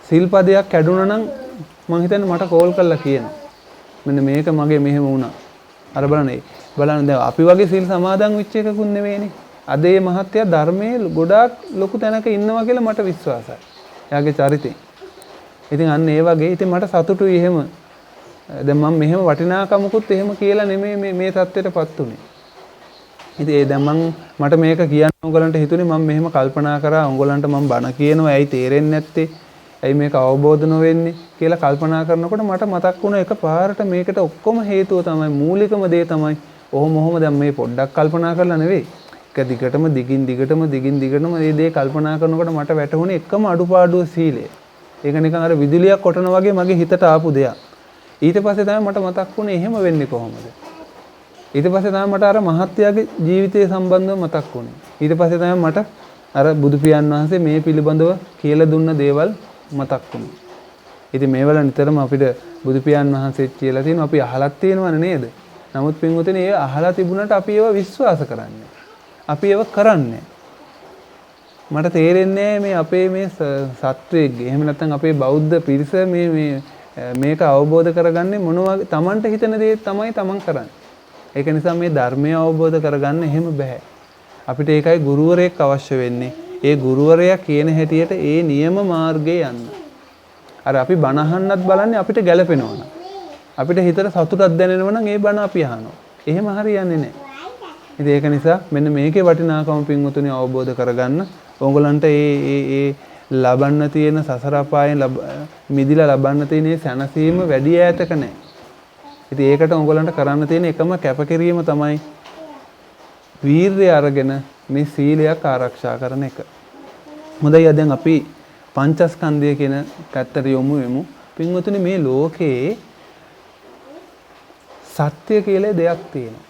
සිල්පදයක් කැඩුණා නම් මම හිතන්නේ මට කෝල් කරලා කියනවා. මෙන්න මේක මගේ මෙහෙම වුණා. අර බලන්න දැන් අපි වගේ සිල් සමාදන් වෙච්ච එකකුත් නෙවෙයිනේ. අද මේ මහත්තයා ධර්මයේ ගොඩාක් ලොකු තැනක ඉන්නවා කියලා මට විශ්වාසයි. එයාගේ චරිතේ. ඉතින් අන්න ඒ වගේ ඉතින් මට සතුටුයි එහෙම. දැන් මම මෙහෙම වටිනාකමකුත් එහෙම කියලා නෙමෙයි මේ தත්ත්වයටපත් උනේ. ඉතින් දැන් මට මේක කියන්න උගලන්ට හිතුනේ මම මෙහෙම කල්පනා කරා උගලන්ට මම බණ කියනවා ඇයි තේරෙන්නේ නැත්තේ? ඇයි මේක අවබෝධ නොවෙන්නේ කියලා කල්පනා කරනකොට මට මතක් වුණා එකපාරට මේකට ඔක්කොම හේතුව තමයි මූලිකම දේ තමයි ඔහොම දැන් මේ පොඩ්ඩක් කල්පනා කරලා නෙවෙයි. එක දිගටම දිගින් දිගටම මේ දේ කල්පනා කරනකොට මට වැටහුණේ එකම අඩුපාඩුව සීලය. ඒක නිකන් අර විදුලියක් කොටන වගේ මගේ හිතට ආපු දෙයක්. ඊට පස්සේ තමයි මට මතක් වුණේ එහෙම වෙන්නේ කොහොමද? ඊට පස්සේ තමයි මට අර මහත්යාගේ ජීවිතය සම්බන්ධව මතක් වුණේ. ඊට පස්සේ තමයි මට අර බුදු පියාණන් වහන්සේ මේ පිළිබඳව කියලා දුන්න දේවල් මතක් වුණා. ඉතින් මේවල නිතරම අපිට බුදු පියාණන් වහන්සේ කියලා තියෙනවා අපි අහලත් තියෙනවනේ නේද? නමුත් පින්වතුනි ඒ අහලා තිබුණාට අපි ඒව විශ්වාස කරන්නේ. අපි ඒව කරන්නේ. මට තේරෙන්නේ මේ අපේ මේ සත්වයේගේ එහෙම නැත්නම් අපේ බෞද්ධ පිරිස මේ මේක අවබෝධ කරගන්නේ මොනවා තමන්ට හිතන දේ තමයි තමන් කරන්නේ. ඒක නිසා මේ ධර්මය අවබෝධ කරගන්න එහෙම බෑ. අපිට ඒකයි ගුරුවරයෙක් අවශ්‍ය වෙන්නේ. ඒ ගුරුවරයා කියන හැටියට ඒ නියම මාර්ගේ යන්න. අර අපි බණ අහන්නත් බලන්නේ අපිට ගැළපෙනවා නම්. අපිට හිතට සතුටක් දැනෙනවා නම් ඒ බණ අපි අහනවා. එහෙම හරියන්නේ නැහැ. ඉතින් ඒක නිසා මෙන්න මේකේ වටිනාකම පින්වතුනි අවබෝධ කරගන්න. ඕගොල්ලන්ට ඒ ලබන්න තියෙන සසර අපායෙන් මිදිලා ලබන්න තියෙන සැනසීම වැඩි ඈතක නැහැ. ඉතින් ඒකට ඕගොල්ලන්ට කරන්න තියෙන එකම කැපකිරීම තමයි වීර්යය අරගෙන මේ සීලයක් ආරක්ෂා කරන එක. හොඳයි දැන් අපි පංචස්කන්ධය කියන පැත්තට යමු වෙමු. පින්වතුනි මේ ලෝකේ සත්‍ය කියලා දෙයක් තියෙනවා.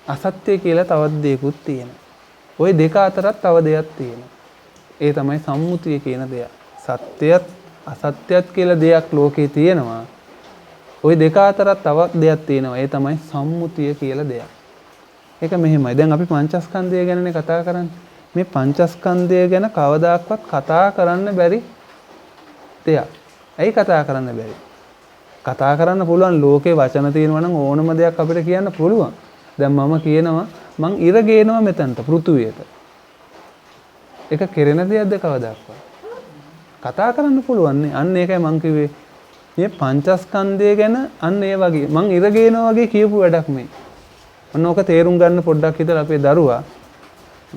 අසත්‍ය කියලා තවත් දෙයක්ත් තියෙනවා. ওই දෙක අතරත් තව දෙයක් තියෙනවා. ඒ තමයි සම්මුතිය කියන දෙය. සත්‍යයත් අසත්‍යයත් කියලා දෙයක් ලෝකේ තියෙනවා. ওই දෙක අතරත් තවත් දෙයක් තියෙනවා. ඒ තමයි සම්මුතිය කියලා දෙයක්. ඒක මෙහෙමයි. දැන් අපි පංචස්කන්ධය ගැනනේ කතා කරන්නේ. මේ පංචස්කන්ධය ගැන කවදාක්වත් කතා කරන්න බැරි දෙයක්. ඇයි කතා කරන්න බැරි? කතා කරන්න පුළුවන් ලෝකේ වචන තියෙනවා නම් ඕනම දෙයක් අපිට කියන්න පුළුවන්. දැන් මම කියනවා මං ඉර ගේනවා මෙතනට පෘථුවියට. ඒක කෙරෙන දෙයක්ද කවදාක්වත්? කතා කරන්න පුළුවන් නේ. අන්න ඒකයි මං කිව්වේ. මේ පංචස්කන්ධය ගැන අන්න ඒ වගේ මං ඉර ගේනවා වගේ කියපු වැඩක් මේ. ඔන්න ඕක තේරුම් ගන්න පොඩ්ඩක් හිතලා අපේ දරුවා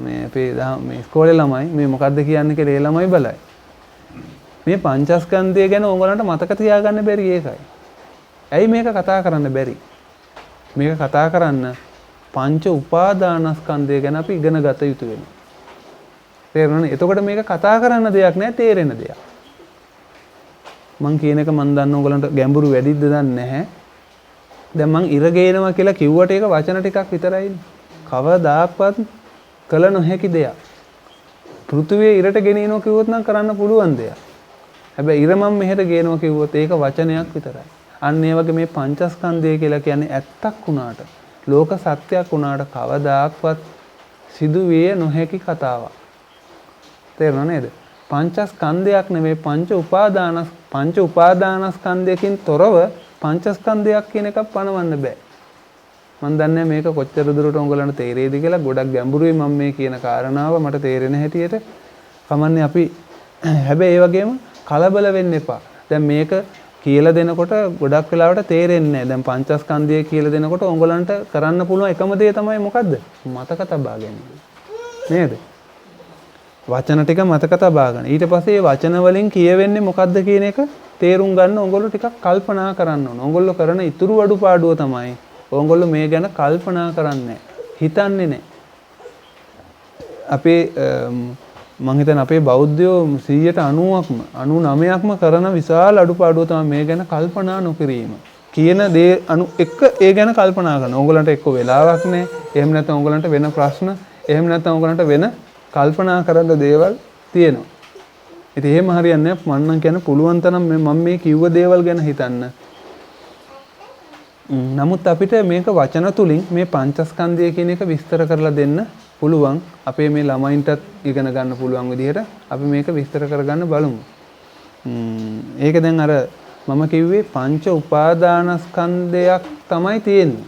මේ අපේ මේ ඉස්කෝලේ ළමයි මේ මොකද්ද කියන්නේ කියලා ඒ ළමයි බලයි. මේ පංචස්කන්ධය ගැන ඕගොල්ලන්ට මතක තියාගන්න බැරි ඒකයි. ඇයි මේක කතා කරන්න බැරි? මේක කතා කරන්න පංච උපාදානස්කන්ධය ගැන අපි ඉගෙන ගත යුතු වෙනවා. තේරෙනවනේ? එතකොට මේක කතා කරන්න දෙයක් නෑ, තේරෙන දෙයක්. මං කියන එක මං දන්න ඕගොල්ලන්ට ගැඹුරු වැඩිද දන්නේ නැහැ. දැන් මං ඉර ගේනවා කියලා කිව්වට ඒක වචන ටිකක් විතරයිනේ. කවදාක්වත් කළ නොහැකි දෙයක්. පෘථුවිය ඉරට ගෙනියනවා කිව්වොත් නම් කරන්න පුළුවන් දෙයක්. හැබැයි ඉර මම මෙහෙට ගේනවා කිව්වොත් ඒක වචනයක් විතරයි. අන්න ඒ වගේ මේ පංචස්කන්ධය කියලා කියන්නේ ඇත්තක් වුණාට, ලෝක සත්‍යයක් වුණාට කවදාක්වත් සිදුවිය නොහැකි කතාවක්. තේරුණා නේද? පංචස්කන්ධයක් නෙමෙයි පංච උපාදානස්කන්ධයකින් තොරව පංචස්කන්ධයක් කියන එකක් පනවන්න බෑ. මම දන්නේ මේක කොච්චර දුරට උඹලන්ට තේරෙයිද කියලා. ගොඩක් ගැඹුරුයි මම මේ කියන කාරණාව මට තේරෙන හැටියට. කමන්නේ අපි හැබැයි ඒ වගේම කලබල වෙන්න එපා. දැන් මේක කියලා දෙනකොට ගොඩක් වෙලාවට තේරෙන්නේ නැහැ. දැන් පංචස්කන්ධය කියලා දෙනකොට උඹලන්ට කරන්න පුළුවන් එකම දේ තමයි මොකද්ද? මතක තබා ගැනීම. නේද? වචන ටික මතක තබා ගන්න. ඊට පස්සේ මේ වචන වලින් කියවෙන්නේ මොකද්ද කියන එක තේරුම් ගන්න ඕගොල්ලෝ ටිකක් කල්පනා කරන්න ඕන. ඕගොල්ලෝ කරන ඉතුරු අඩුපාඩුව තමයි ඕගොල්ලෝ මේ ගැන කල්පනා කරන්නේ හිතන්නේ නැහැ. අපේ මම හිතන අපේ බෞද්ධයෝ 90%ක්ම 99%ක්ම කරන විශාල අඩුපාඩුව තමයි මේ ගැන කල්පනා නොකිරීම. කියන දේ එක ඒ ගැන කල්පනා කරනවා. ඕගොල්ලන්ට එක්ක වෙලාවක් නැහැ. එහෙම නැත්නම් ඕගොල්ලන්ට වෙන ප්‍රශ්න, එහෙම නැත්නම් ඕගොල්ලන්ට වෙන කල්පනා කරන්න දේවල් තියෙනවා. ඉතින් එහෙම හරියන්නේ නැහැ. මම නම් කියන පුළුවන් තරම් මම මේ කිව්ව දේවල් ගැන හිතන්න. නමුත් අපිට මේක වචන තුලින් මේ පංචස්කන්ධය කියන එක විස්තර කරලා දෙන්න පුළුවන්. අපේ මේ ළමයින්ටත් ඉගෙන ගන්න පුළුවන් විදිහට අපි මේක විස්තර කරගන්න බලමු. ඒක දැන් අර මම කිව්වේ පංච උපාදානස්කන්ධයක් තමයි තියෙන්නේ.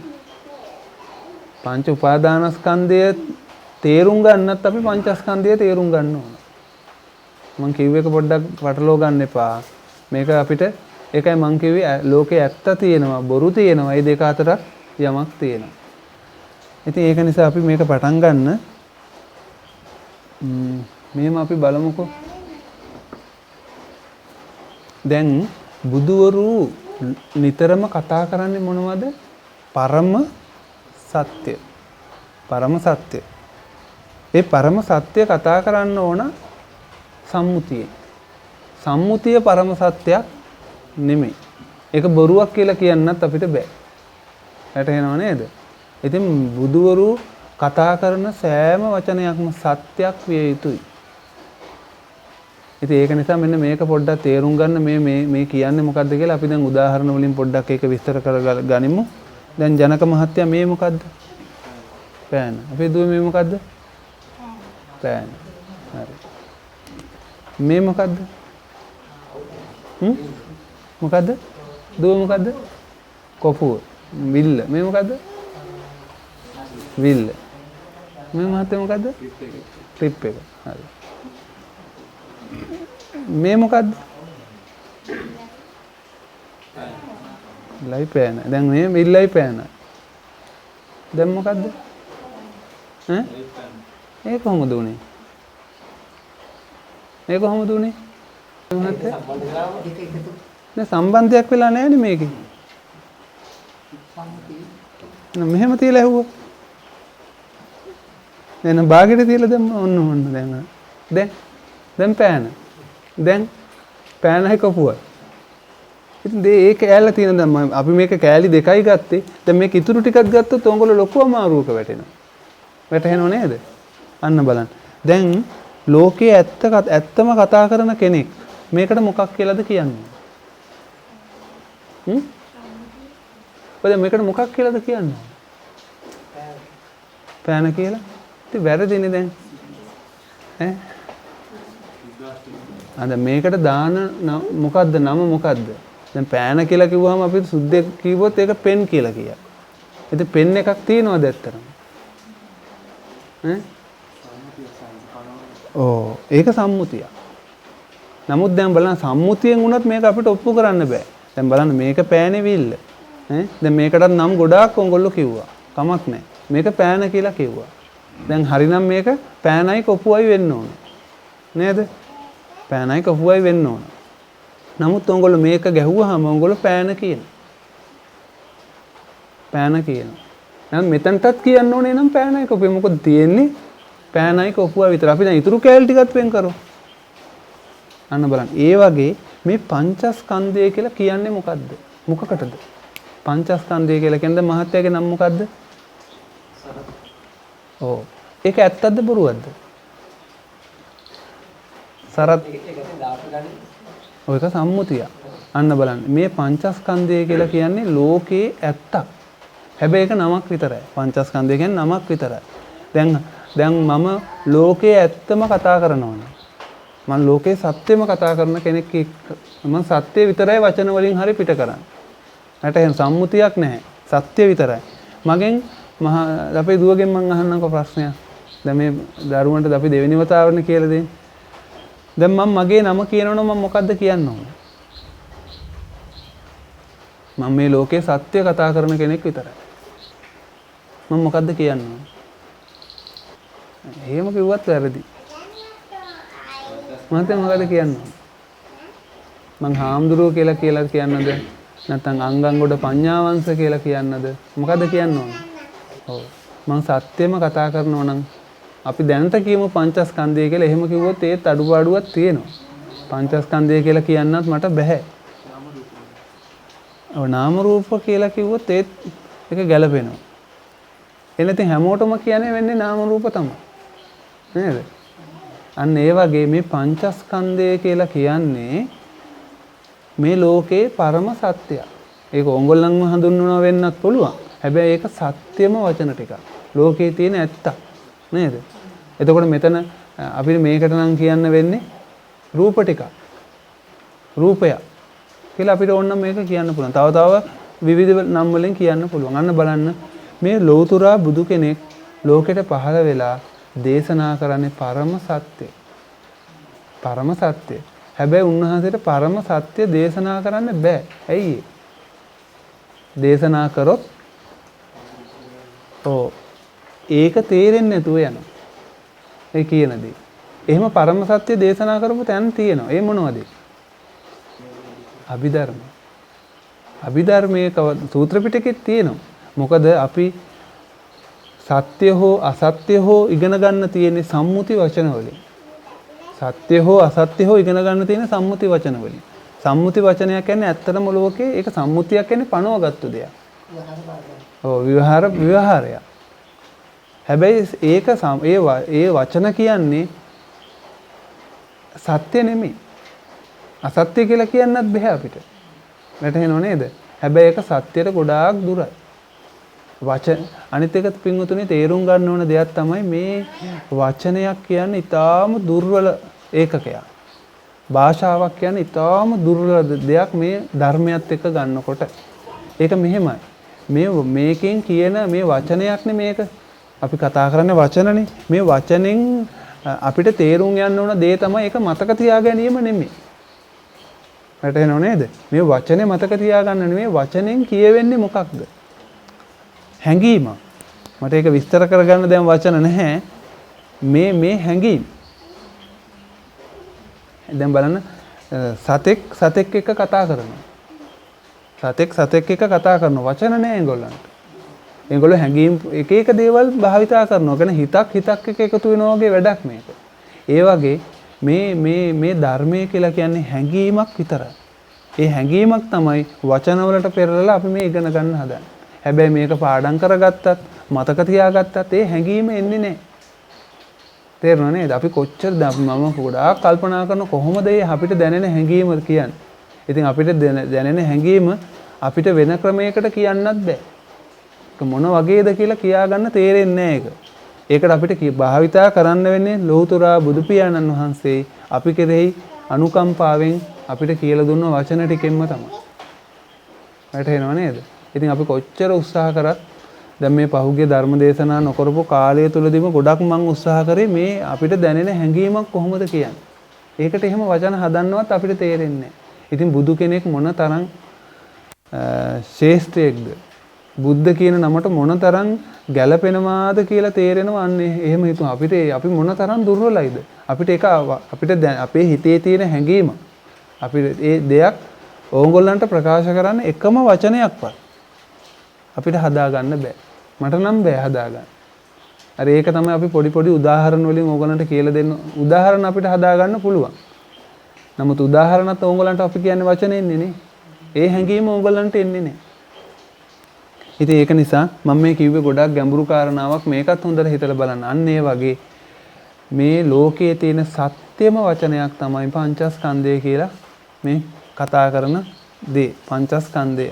පංච උපාදානස්කන්ධය තේරුම් ගන්නත් අපි පංචස්කන්ධය තේරුම් ගන්න ඕන. මම කිව්ව එක පොඩ්ඩක් වටලව ගන්න එපා. මේක අපිට ඒකයි මම කිව්වේ ලෝකේ ඇත්ත තියෙනවා, බොරු තියෙනවා. මේ දෙක අතර යමක් තියෙනවා. ඉතින් ඒක නිසා අපි මේක පටන් ගන්න. මෙහෙම අපි බලමුකෝ. දැන් බුදුවරු නිතරම කතා කරන්නේ මොනවද? පරම සත්‍ය. පරම සත්‍ය. ඒ පරම සත්‍ය කතා කරන්න ඕන සම්මුතියේ. සම්මුතිය පරම සත්‍යයක් නෙමෙයි. ඒක බොරුවක් කියලා කියන්නත් අපිට බෑ. වැටහෙනව නේද? ඉතින් බුදුවරු කතා කරන සෑම වචනයක්ම සත්‍යයක් විය යුතුයි. ඉතින් ඒක නිසා මෙන්න මේක පොඩ්ඩක් තේරුම් ගන්න මේ කියන්නේ මොකද්ද කියලා අපි දැන් උදාහරණ වලින් පොඩ්ඩක් ඒක විස්තර කරගනිමු. දැන් ජනක මහත්තයා මේ මොකද්ද? පෑන. අපේ දුවේ මේ මොකද්ද? පෑන. හරි. මේ මොකද්ද? මොකද්ද? දුව මොකද්ද? කොපුව. විල්ල. මේ මොකද්ද? විල්ල. මේ මහත්තයා මොකද්ද? ක්ලිප් එක. හරි. මේ මොකද්ද? ලයි පෑන. දැන් මේ විල්ලයි පෑන. දැන් මොකද්ද? ඈ? ඒක කොහොමද උනේ? ඒක කොහොමද උනේ? මහත්තයා? නේ සම්බන්ධයක් වෙලා නැහැනේ මේකේ. මෙහෙම තියලා ඇහුවා. දැන් බාගෙට තියලා දැම්ම ඔන්න දැන් පෑන. දැන් පෑනයි කපුවයි. ඉතින් ඒ කෑල්ල තියෙන දැන් අපි මේක කෑලි දෙකයි ගත්තේ. දැන් මේක ඉතුරු ටිකක් ගත්තොත් ඕගොල්ලෝ ලොකු අමාරුවක වැටෙනවා. වැටහෙනව නේද? අන්න බලන්න. දැන් ලෝකයේ ඇත්තම කතා කරන කෙනෙක් මේකට මොකක් කියලාද කියන්නේ? ඔය මේකට මොකක් කියලාද කියන්නේ? පෑන කියලා. ඉතින් වැරදිනේ දැන්. ඈ? අද මේකට දාන මොකද්ද නම මොකද්ද? දැන් පෑන කියලා කිව්වහම අපි සුද්දෙක් කිව්වොත් ඒක පෙන් කියලා කියනවා. ඉතින් පෙන් එකක් තියෙනවද ඇත්තටම? ඈ? ඒක සම්මුතිය. නමුත් දැන් බලන්න සම්මුතියෙන් වුණත් මේක අපිට ඔප්පු කරන්න බෑ. දැන් බලන්න මේක පෑනේ විල්ල. දැන් මේකටත් නම් ගොඩාක් ඔයගොල්ලෝ කිව්වා. කමක් නැහැ. මේක පෑන කියලා කිව්වා. දැන් හරිනම් මේක පෑනයි කොපුවයි වෙන්න ඕන. නේද? පෑනයි කොපුවයි වෙන්න ඕන. නමුත් ඔයගොල්ලෝ මේක ගැහුවාම ඔයගොල්ලෝ පෑන කියනවා. පෑන කියනවා. දැන් මෙතනටත් කියන්න ඕනේ නම් පෑනයි කොපුවයි. මොකද තියෙන්නේ පෑනයි කොපුවයි විතර. අපි දැන් ඉතුරු කෑලි ටිකත් වෙන් කරමු. අන්න බලන්න. ඒ වගේ මේ පංචස්කන්ධය කියලා කියන්නේ මොකද්ද? මොකකටද? පංචස්කන්ධය කියලා කියන්නේ මහත්යාගේ නම මොකද්ද? ඔව්. ඒක ඇත්තද බොරුවක්ද? සරත් ඔයක සම්මුතිය. අන්න බලන්න. මේ පංචස්කන්ධය කියලා කියන්නේ ලෝකේ ඇත්තක්. හැබැයි ඒක නමක් විතරයි. පංචස්කන්ධය කියන්නේ නමක් විතරයි. දැන් මම ලෝකේ ඇත්තම කතා කරනවානේ. මම ලෝකේ සත්‍යම කතා කරන කෙනෙක් මම සත්‍ය විතරයි වචන වලින් හරි පිට කරන්නේ. මට එහෙම සම්මුතියක් නැහැ. සත්‍ය විතරයි. මගෙන් අපේ දුවගෙන් මම අහන්නම්කො ප්‍රශ්නයක්. දැන් මේ දරුවන්ට අපි දෙවෙනි වතාවරනේ කියලා දෙන්නේ. දැන් මම මගේ නම කියනවනම් මම මොකද්ද කියන්න ඕන? මම මේ ලෝකේ සත්‍ය කතා කරන කෙනෙක් විතරයි. මම මොකද්ද කියන්න ඕන? එහෙම කිව්වත් වැරදි. මන්ට මොකද කියන්න ඕන? මං හාමුදුරුවෝ කියලා කියන්නද? නැත්නම් අංගංගොඩ පඤ්ඤාවංශ කියලා කියන්නද? මොකද කියන්න ඕන? ඔව්. මං සත්‍යෙම කතා කරනවා නම් අපි දැනට කියමු පංචස්කන්ධය කියලා. එහෙම කිව්වොත් ඒත් අඩුපාඩුවක් තියෙනවා. පංචස්කන්ධය කියලා කියන්නත් මට බෑ. ඔව් නාම රූප කියලා කිව්වොත් ඒත් ඒක ගැලපෙනවා. එනතින් හැමෝටම කියන්නේ වෙන්නේ නාම රූප තමයි. නේද? අන්න ඒ වගේ මේ පංචස්කන්ධය කියලා කියන්නේ මේ ලෝකේ පරම සත්‍යය. ඒක ඕගොල්ලන්ම හඳුන්වනවා වෙන්නත් පුළුවන්. හැබැයි ඒක සත්‍යම වචන ටිකක්. ලෝකේ තියෙන ඇත්ත. නේද? එතකොට මෙතන අපිට මේකට නම් කියන්න වෙන්නේ රූප ටික. රූපය කියලා අපිට ඕනනම් මේක කියන්න පුළුවන්. තව විවිධ නම් වලින් කියන්න පුළුවන්. අන්න බලන්න මේ ලෞතුරා බුදු කෙනෙක් ලෝකෙට පහළ වෙලා දේශනා කරන්නේ පරම සත්‍ය. පරම සත්‍ය. හැබැයි උන්වහන්සේට පරම සත්‍ය දේශනා කරන්න බෑ. ඇයි දේශනා කරොත් ඒක තේරෙන්නේ නැතුව යනවා. ඒ කියන දේ. එහෙම පරම සත්‍ය දේශනා කරපු තැන් තියෙනවා. ඒ මොනවද? අභිධර්ම. අභිධර්මයේ සූත්‍ර පිටකෙත් තියෙනවා. මොකද අපි සත්‍ය හෝ අසත්‍ය හෝ ඉගෙන ගන්න තියෙන්නේ සම්මුති වචන වලින්. සත්‍ය හෝ අසත්‍ය හෝ ඉගෙන ගන්න තියෙන සම්මුති වචන වලින්. සම්මුති වචනයක් කියන්නේ ඇත්තටම ලෝකේ ඒක සම්මුතියක් කියන්නේ පනවගත්තු දෙයක්. විවහාරය. හැබැයි ඒක ඒ වචන කියන්නේ සත්‍ය නෙමෙයි. අසත්‍ය කියලා කියන්නත් බෑ අපිට. වැටහෙනව නේද? හැබැයි ඒක සත්‍යයට ගොඩාක් දුරයි. අනිත් එක පින්වතුනි තේරුම් ගන්න ඕන දෙයක් තමයි මේ වචනයක් කියන්නේ ඊටාම දුර්වල ඒකකයක්. භාෂාවක් කියන්නේ ඊටාම දුර්වල දෙයක් මේ ධර්මයත් එක්ක ගන්නකොට. ඒක මෙහෙමයි. මේකෙන් කියන මේ වචනයක්නේ මේක. අපි කතා කරන්නේ වචනනේ. මේ වචනෙන් අපිට තේරුම් යන්න ඕන දේ තමයි ඒක මතක තියා ගැනීම නෙමෙයි. වැටහෙනව නේද? මේ වචනේ මතක තියාගන්න නෙමෙයි වචනෙන් කියවෙන්නේ මොකක්ද? හැඟීම. මට ඒක විස්තර කරගන්න දැන් වචන නැහැ. මේ හැඟීම. දැන් බලන්න සතෙක් එක්ක කතා කරනවා. සතෙක් එක්ක කතා කරන වචන නෑ ඒගොල්ලන්ට. ඒගොල්ලෝ හැඟීම් එක එක දේවල් භාවිතා කරනවා. කියන්නේ හිතක් එක එකතු වෙනවා වගේ වැඩක් මේක. ඒ වගේ මේ ධර්මය කියලා කියන්නේ හැඟීමක් විතරයි. ඒ හැඟීමක් තමයි වචන වලට පෙරලලා අපි මේ ඉගෙන ගන්න හදන්නේ. හැබැයි මේක පාඩම් කරගත්තත් මතක තියාගත්තත් ඒ හැඟීම එන්නේ නැහැ. තේරුණා නේද? අපි කොච්චරද මම ගොඩාක් කල්පනා කරන කොහොමද මේ අපිට දැනෙන හැඟීම කියන්නේ. ඉතින් අපිට දැනෙන හැඟීම අපිට වෙන ක්‍රමයකට කියන්නත් බෑ. ඒක මොන වගේද කියලා කියාගන්න තේරෙන්නේ නැහැ ඒක. ඒකට අපිට භාවිතා කරන්න වෙන්නේ ලෞතුරා බුදු පියාණන් වහන්සේ අපි කෙරෙහි අනුකම්පාවෙන් අපිට කියලා දුන්න වචන ටිකෙන්ම තමයි. වැටහෙනව නේද? ඉතින් අපි කොච්චර උත්සාහ කරත් දැන් මේ පහුගිය ධර්ම දේශනා නොකරපු කාලය තුලදීම ගොඩක් මම උත්සාහ කරේ මේ අපිට දැනෙන හැඟීමක් කොහොමද කියන්නේ. ඒකට එහෙම වචන හදන්නවත් අපිට තේරෙන්නේ නැහැ. ඉතින් බුදු කෙනෙක් මොන තරම් ශ්‍රේෂ්ඨයෙක්ද? බුද්ධ කියන නමට මොන තරම් ගැළපෙනවාද කියලා තේරෙනවා. අන්නේ එහෙම හිතුවා. අපි මොන තරම් දුර්වලයිද? අපිට අපේ හිතේ තියෙන හැඟීම අපිට ඒ දෙයක් ඕගොල්ලන්ට ප්‍රකාශ කරන්න එකම වචනයක්වත් අපිට හදාගන්න බෑ. මට නම් බෑ හදාගන්න. අර ඒක තමයි අපි පොඩි උදාහරණ වලින් ඕගොල්ලන්ට කියලා දෙන්න. උදාහරණ අපිට හදාගන්න පුළුවන්. නමුත් උදාහරණත් ඕගොල්ලන්ට අපි කියන්නේ වචනේ ඉන්නේ නේ. ඒ හැඟීම ඕගොල්ලන්ට එන්නේ නේ. ඉතින් ඒක නිසා මම මේ කිව්වේ ගොඩක් ගැඹුරු කාරණාවක්. මේකත් හොඳට හිතලා බලන්න. අන්න ඒ වගේ මේ ලෝකයේ තියෙන සත්‍යම වචනයක් තමයි පංචස්කන්ධය කියලා මේ කතා කරන දේ. පංචස්කන්ධය.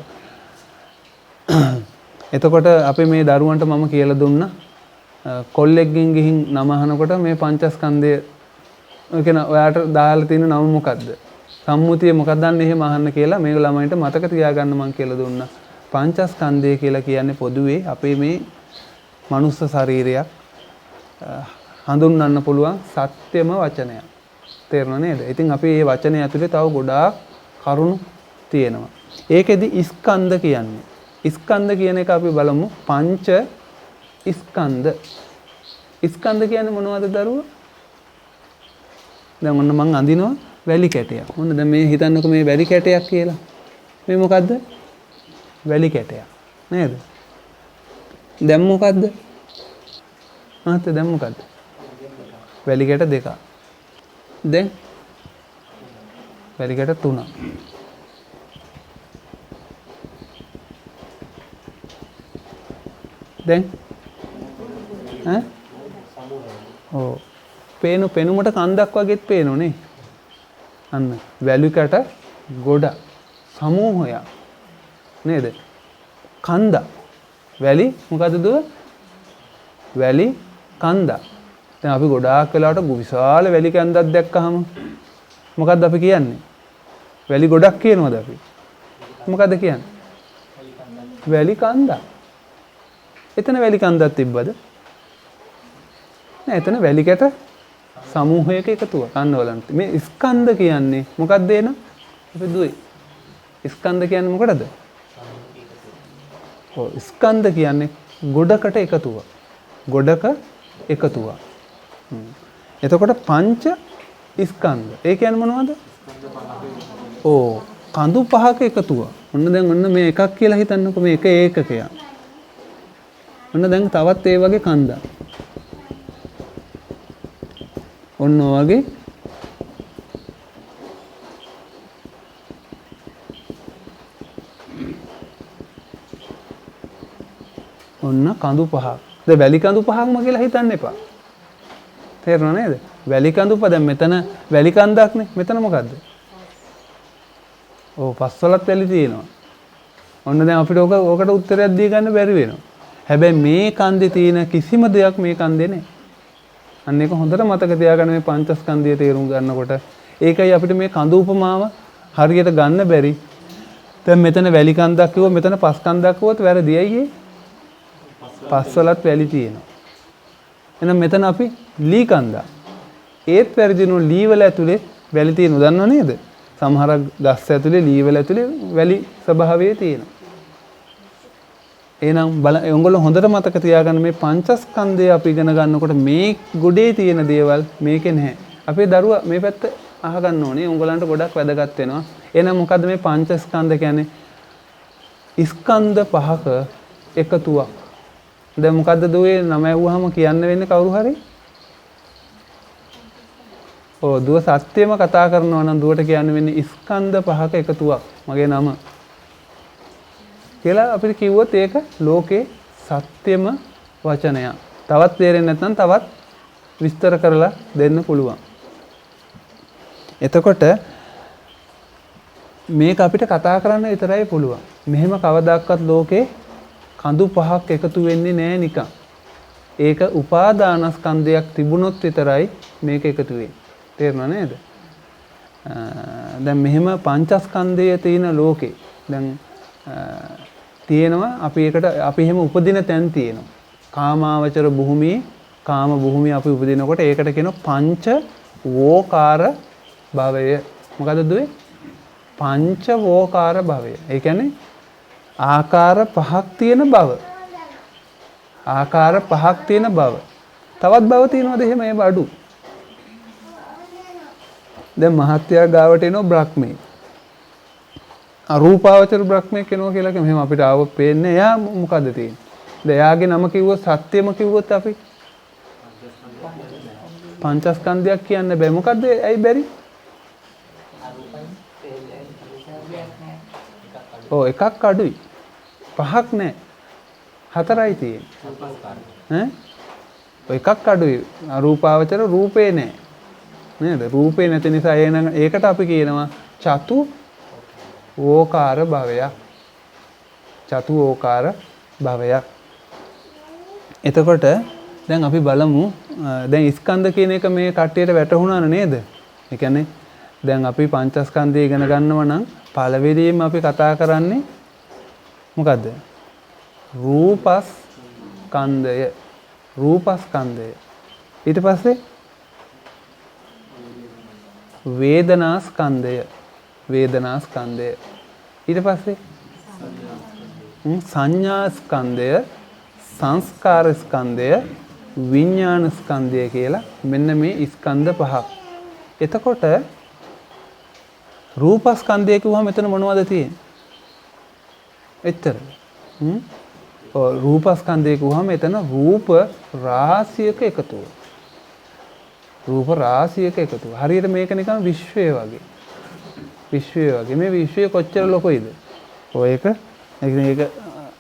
එතකොට අපි මේ දරුවන්ට මම කියලා දුන්නා කොල්ලෙක්ගෙන් ගිහින් නම අහනකොට මේ පංචස්කන්ධය කියන ඔයාට දාලා තියෙන නම මොකද්ද? සම්මුතිය මොකක්ද දන්නේ එහෙම අහන්න කියලා මේ ළමයින්ට මතක තියාගන්න මම කියලා දුන්නා. පංචස්කන්ධය කියලා කියන්නේ පොදුවේ අපේ මේ මනුස්ස ශරීරයක් හඳුන්වන්න පුළුවන් සත්‍යම වචනයක්. තේරුණා නේද? ඉතින් අපි මේ වචනේ ඇතුලේ තව ගොඩාක් කරුණු තියෙනවා. ඒකෙදි ස්කන්ධ කියන්නේ. ස්කන්ධ කියන එක අපි බලමු. පංච ස්කන්ධ. ස්කන්ධ කියන්නේ මොනවද දරුවෝ? දැන් ඔන්න මං අඳිනවා වැලි කැටයක්. ඔන්න දැන් මේ හිතන්නකො මේ වැලි කැටයක් කියලා. මේ මොකද්ද? වැලි කැටයක්. නේද? දැන් මොකද්ද? ආත් දැන් මොකද්ද? වැලි කැට දෙකක්. දැන් වැලි කැට තුනක්. දැන් ඈ ඔව් පේනුමට කන්දක් වගේත් පේනෝනේ. අන්න වැලි කැට ගොඩ සමූහයක් නේද? කන්ද වැලි මොකද්ද දුව? වැලි කන්ද. දැන් අපි ගොඩාක් වෙලාවට විශාල වැලි කන්දක් දැක්කහම මොකද්ද අපි කියන්නේ? වැලි ගොඩක් කියනවාද අපි? මොකද්ද කියන්නේ? වැලි කන්ද. එතන වැලි කන්දක් තිබ්බද? නෑ එතන වැලි කැට සමූහයක එකතුව කන්නවලන්ට. මේ ස්කන්ධ කියන්නේ මොකක්ද එන? අපි දුවේ. ස්කන්ධ කියන්නේ මොකටද? ඔව් ස්කන්ධ කියන්නේ ගොඩකට එකතුව. ගොඩක එකතුව. එතකොට පංච ස්කන්ධ. ඒ කියන්නේ මොනවද? ඕ කඳු පහක එකතුව. ඔන්න දැන් ඔන්න මේ එකක් කියලා හිතන්නකො මේ එක ඒකකයක්. ඔන්න දැන් තවත් ඒ වගේ කන්දක්. ඔන්න වගේ ඔන්න කඳු පහක්. දැන් වැලි කඳු පහක්ම කියලා හිතන්න එපා. තේරුණා නේද? වැලි කඳු පහ දැන් මෙතන වැලි කන්දක්නේ. මෙතන මොකද්ද? ඔව් පස්වලත් වැලි තියෙනවා. ඔන්න දැන් අපිට ඕකට උත්තරයක් දී ගන්න බැරි වෙනවා. හැබැයි මේ කන්දේ තියෙන කිසිම දෙයක් මේ කන්දේ නැහැ. අන්න ඒක හොඳට මතක තියාගන්න මේ පංචස්කන්ධය තේරුම් ගන්නකොට ඒකයි අපිට මේ කඳු උපමාව හරියට ගන්න බැරි. දැන් මෙතන වැලි කන්දක් කිව්වොත් මෙතන පස් කන්දක් කිව්වොත් වැරදි. අයියේ පස්වලත් වැලි තියෙනවා. එහෙනම් මෙතන අපි ලී කන්දක්. ඒත් වැරදිනු ලී වල ඇතුලේ වැලි තියෙනව දන්නව නේද? සමහර ගස් ඇතුලේ ලී වල ඇතුලේ වැලි ස්වභාවයේ තියෙනවා. එහෙනම් ඔයගොල්ලෝ හොඳට මතක තියාගන්න මේ පංචස්කන්ධය අපි ඉගෙන ගන්නකොට මේ ගොඩේ තියෙන දේවල් මේකේ නැහැ. අපේ දරුවා මේ පැත්ත අහගන්න ඕනේ. උඹලන්ට ගොඩක් වැදගත් වෙනවා. එහෙනම් මොකද්ද මේ පංචස්කන්ධ කියන්නේ? ස්කන්ධ පහක එකතුවක්. දැන් මොකද්ද දුවේ නම ඇහුවාම කියන්න වෙන්නේ කවුරු හරි? ඔව් දුව සත්‍යම කතා කරනවා නම් දුවට කියන්න වෙන්නේ ස්කන්ධ පහක එකතුවක්. මගේ නම කියලා අපිට කිව්වොත් ඒක ලෝකේ සත්‍යම වචනයක්. තවත් තේරෙන්නේ නැත්නම් තවත් විස්තර කරලා දෙන්න පුළුවන්. එතකොට මේක අපිට කතා කරන්න විතරයි පුළුවන්. මෙහෙම කවදාකවත් ලෝකේ කඳු පහක් එකතු වෙන්නේ නැහැ නිකන්. ඒක උපාදානස්කන්ධයක් තිබුණොත් විතරයි මේක එකතු වෙන්නේ. තේරුණා නේද? දැන් මෙහෙම පංචස්කන්ධය තියෙන ලෝකේ දැන් තියෙනවා අපි ඒකට අපි එහෙම උපදින තැන් තියෙනවා. කාමාවචර භූමියේ කාම භූමිය අපි උපදිනකොට ඒකට කියනවා පංච වෝකාර භවය. මොකද දුවේ? පංච වෝකාර භවය. ඒ කියන්නේ ආකාර පහක් තියෙන බව. ආකාර පහක් තියෙන බව. තවත් බව තියෙනවද එහෙම ඒ අඩු? දැන් මහත්යා ගාවට එනවා බ්‍රහ්මී. අරූපාවචර බ්‍රහ්මී කෙනවා කියලා කිව්වම එහෙම අපිට ආව පේන්නේ එයා මොකද්ද තියෙන්නේ? දැන් එයාගේ නම කිව්වොත් සත්‍යම කිව්වොත් අපි පංචස්කන්ධයක් කියන්න බෑ. මොකද්ද? ඇයි බැරි? ඔව් එකක් අඩුයි. පහක් නෑ. හතරයි තියෙන්නේ. ඔය එකක් අඩුයි. අරූපාවචර රූපේ නෑ. නේද? රූපේ නැති නිසා ඒකට අපි කියනවා චතු ඕකාර භවයක්. චතු ඕකාර භවයක්. එතකොට දැන් අපි බලමු දැන් ස්කන්ධ කියන එක මේ කට්ටියට වැටහුණා නේද? ඒ කියන්නේ දැන් අපි පංචස්කන්ධය ඉගෙන ගන්නව නම් පළවෙනියෙන්ම අපි කතා කරන්නේ මොකද්ද? රූපස්කන්ධය. රූපස්කන්ධය. ඊට පස්සේ වේදනාස්කන්ධය. වේදනාස්කන්ධය. ඊට පස්සේ සංඥාස්කන්ධය, සංස්කාරස්කන්ධය, විඥානස්කන්ධය කියලා මෙන්න මේ ස්කන්ධ පහක්. එතකොට රූපස්කන්ධය කිව්වම මෙතන මොනවද තියෙන්නේ? එච්චර. රූපස්කන්ධය කිව්වම එතන රූප රාශියක එකතුව. රූප රාශියක එකතුව. හරියට මේක නිකන් විශ්වය වගේ. විශ්වය වගේ. මේ විශ්වය කොච්චර ලොකුයිද? ඔය ඒක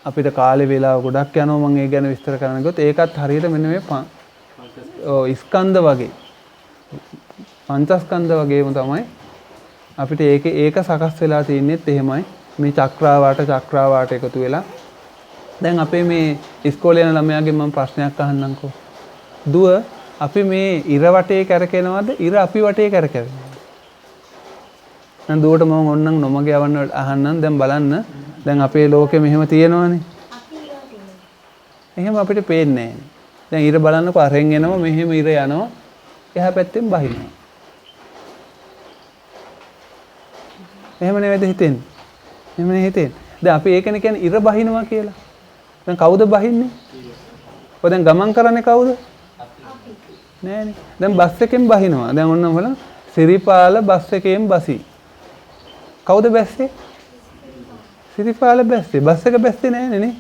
අපිට කාලේ වේලාව ගොඩක් යනවා මම ඒ ගැන විස්තර කරන්න ගියොත් ඒකත් හරියට මෙන්න මේ ස්කන්ධ වගේ. පංචස්කන්ධ වගේම තමයි අපිට ඒක සකස් වෙලා තින්නෙත් එහෙමයි. මේ චක්‍රාවාට එකතු වෙලා දැන් අපේ මේ ඉස්කෝලේ යන ළමයාගෙන් මම ප්‍රශ්නයක් අහන්නම්කෝ. දුව අපි මේ ඉර වටේ කරකිනවද? ඉර අපි වටේ කරකිනවද? දැන් දුවට මම ඕන්නම් නොමග යවන්න අහන්නම්. දැන් බලන්න දැන් අපේ ලෝකෙ මෙහෙම තියෙනවනේ. එහෙම අපිට පේන්නේ නැහැ. දැන් ඉර බලන්නකෝ අරෙන් එනවා මෙහෙම ඉර යනවා එහා පැත්තෙන් බහිනවා. එහෙම නෙවෙයිද හිතෙන්නේ? එහෙම නේ හිතෙන්නේ. දැන් අපි ඒකනේ කියන්නේ ඉර බහිනවා කියලා. දැන් කවුද බහින්නේ? ඔය දැන් ගමන් කරන්නේ කවුද? නෑනේ. දැන් බස් එකෙන් බහිනවා. දැන් ඔන්න බලන්න සිරිපාල බස් එකෙන් බසි. කවුද බැස්සේ? සිරිපාල බැස්සේ. බස් එක බැස්සේ නෑනේ නේ.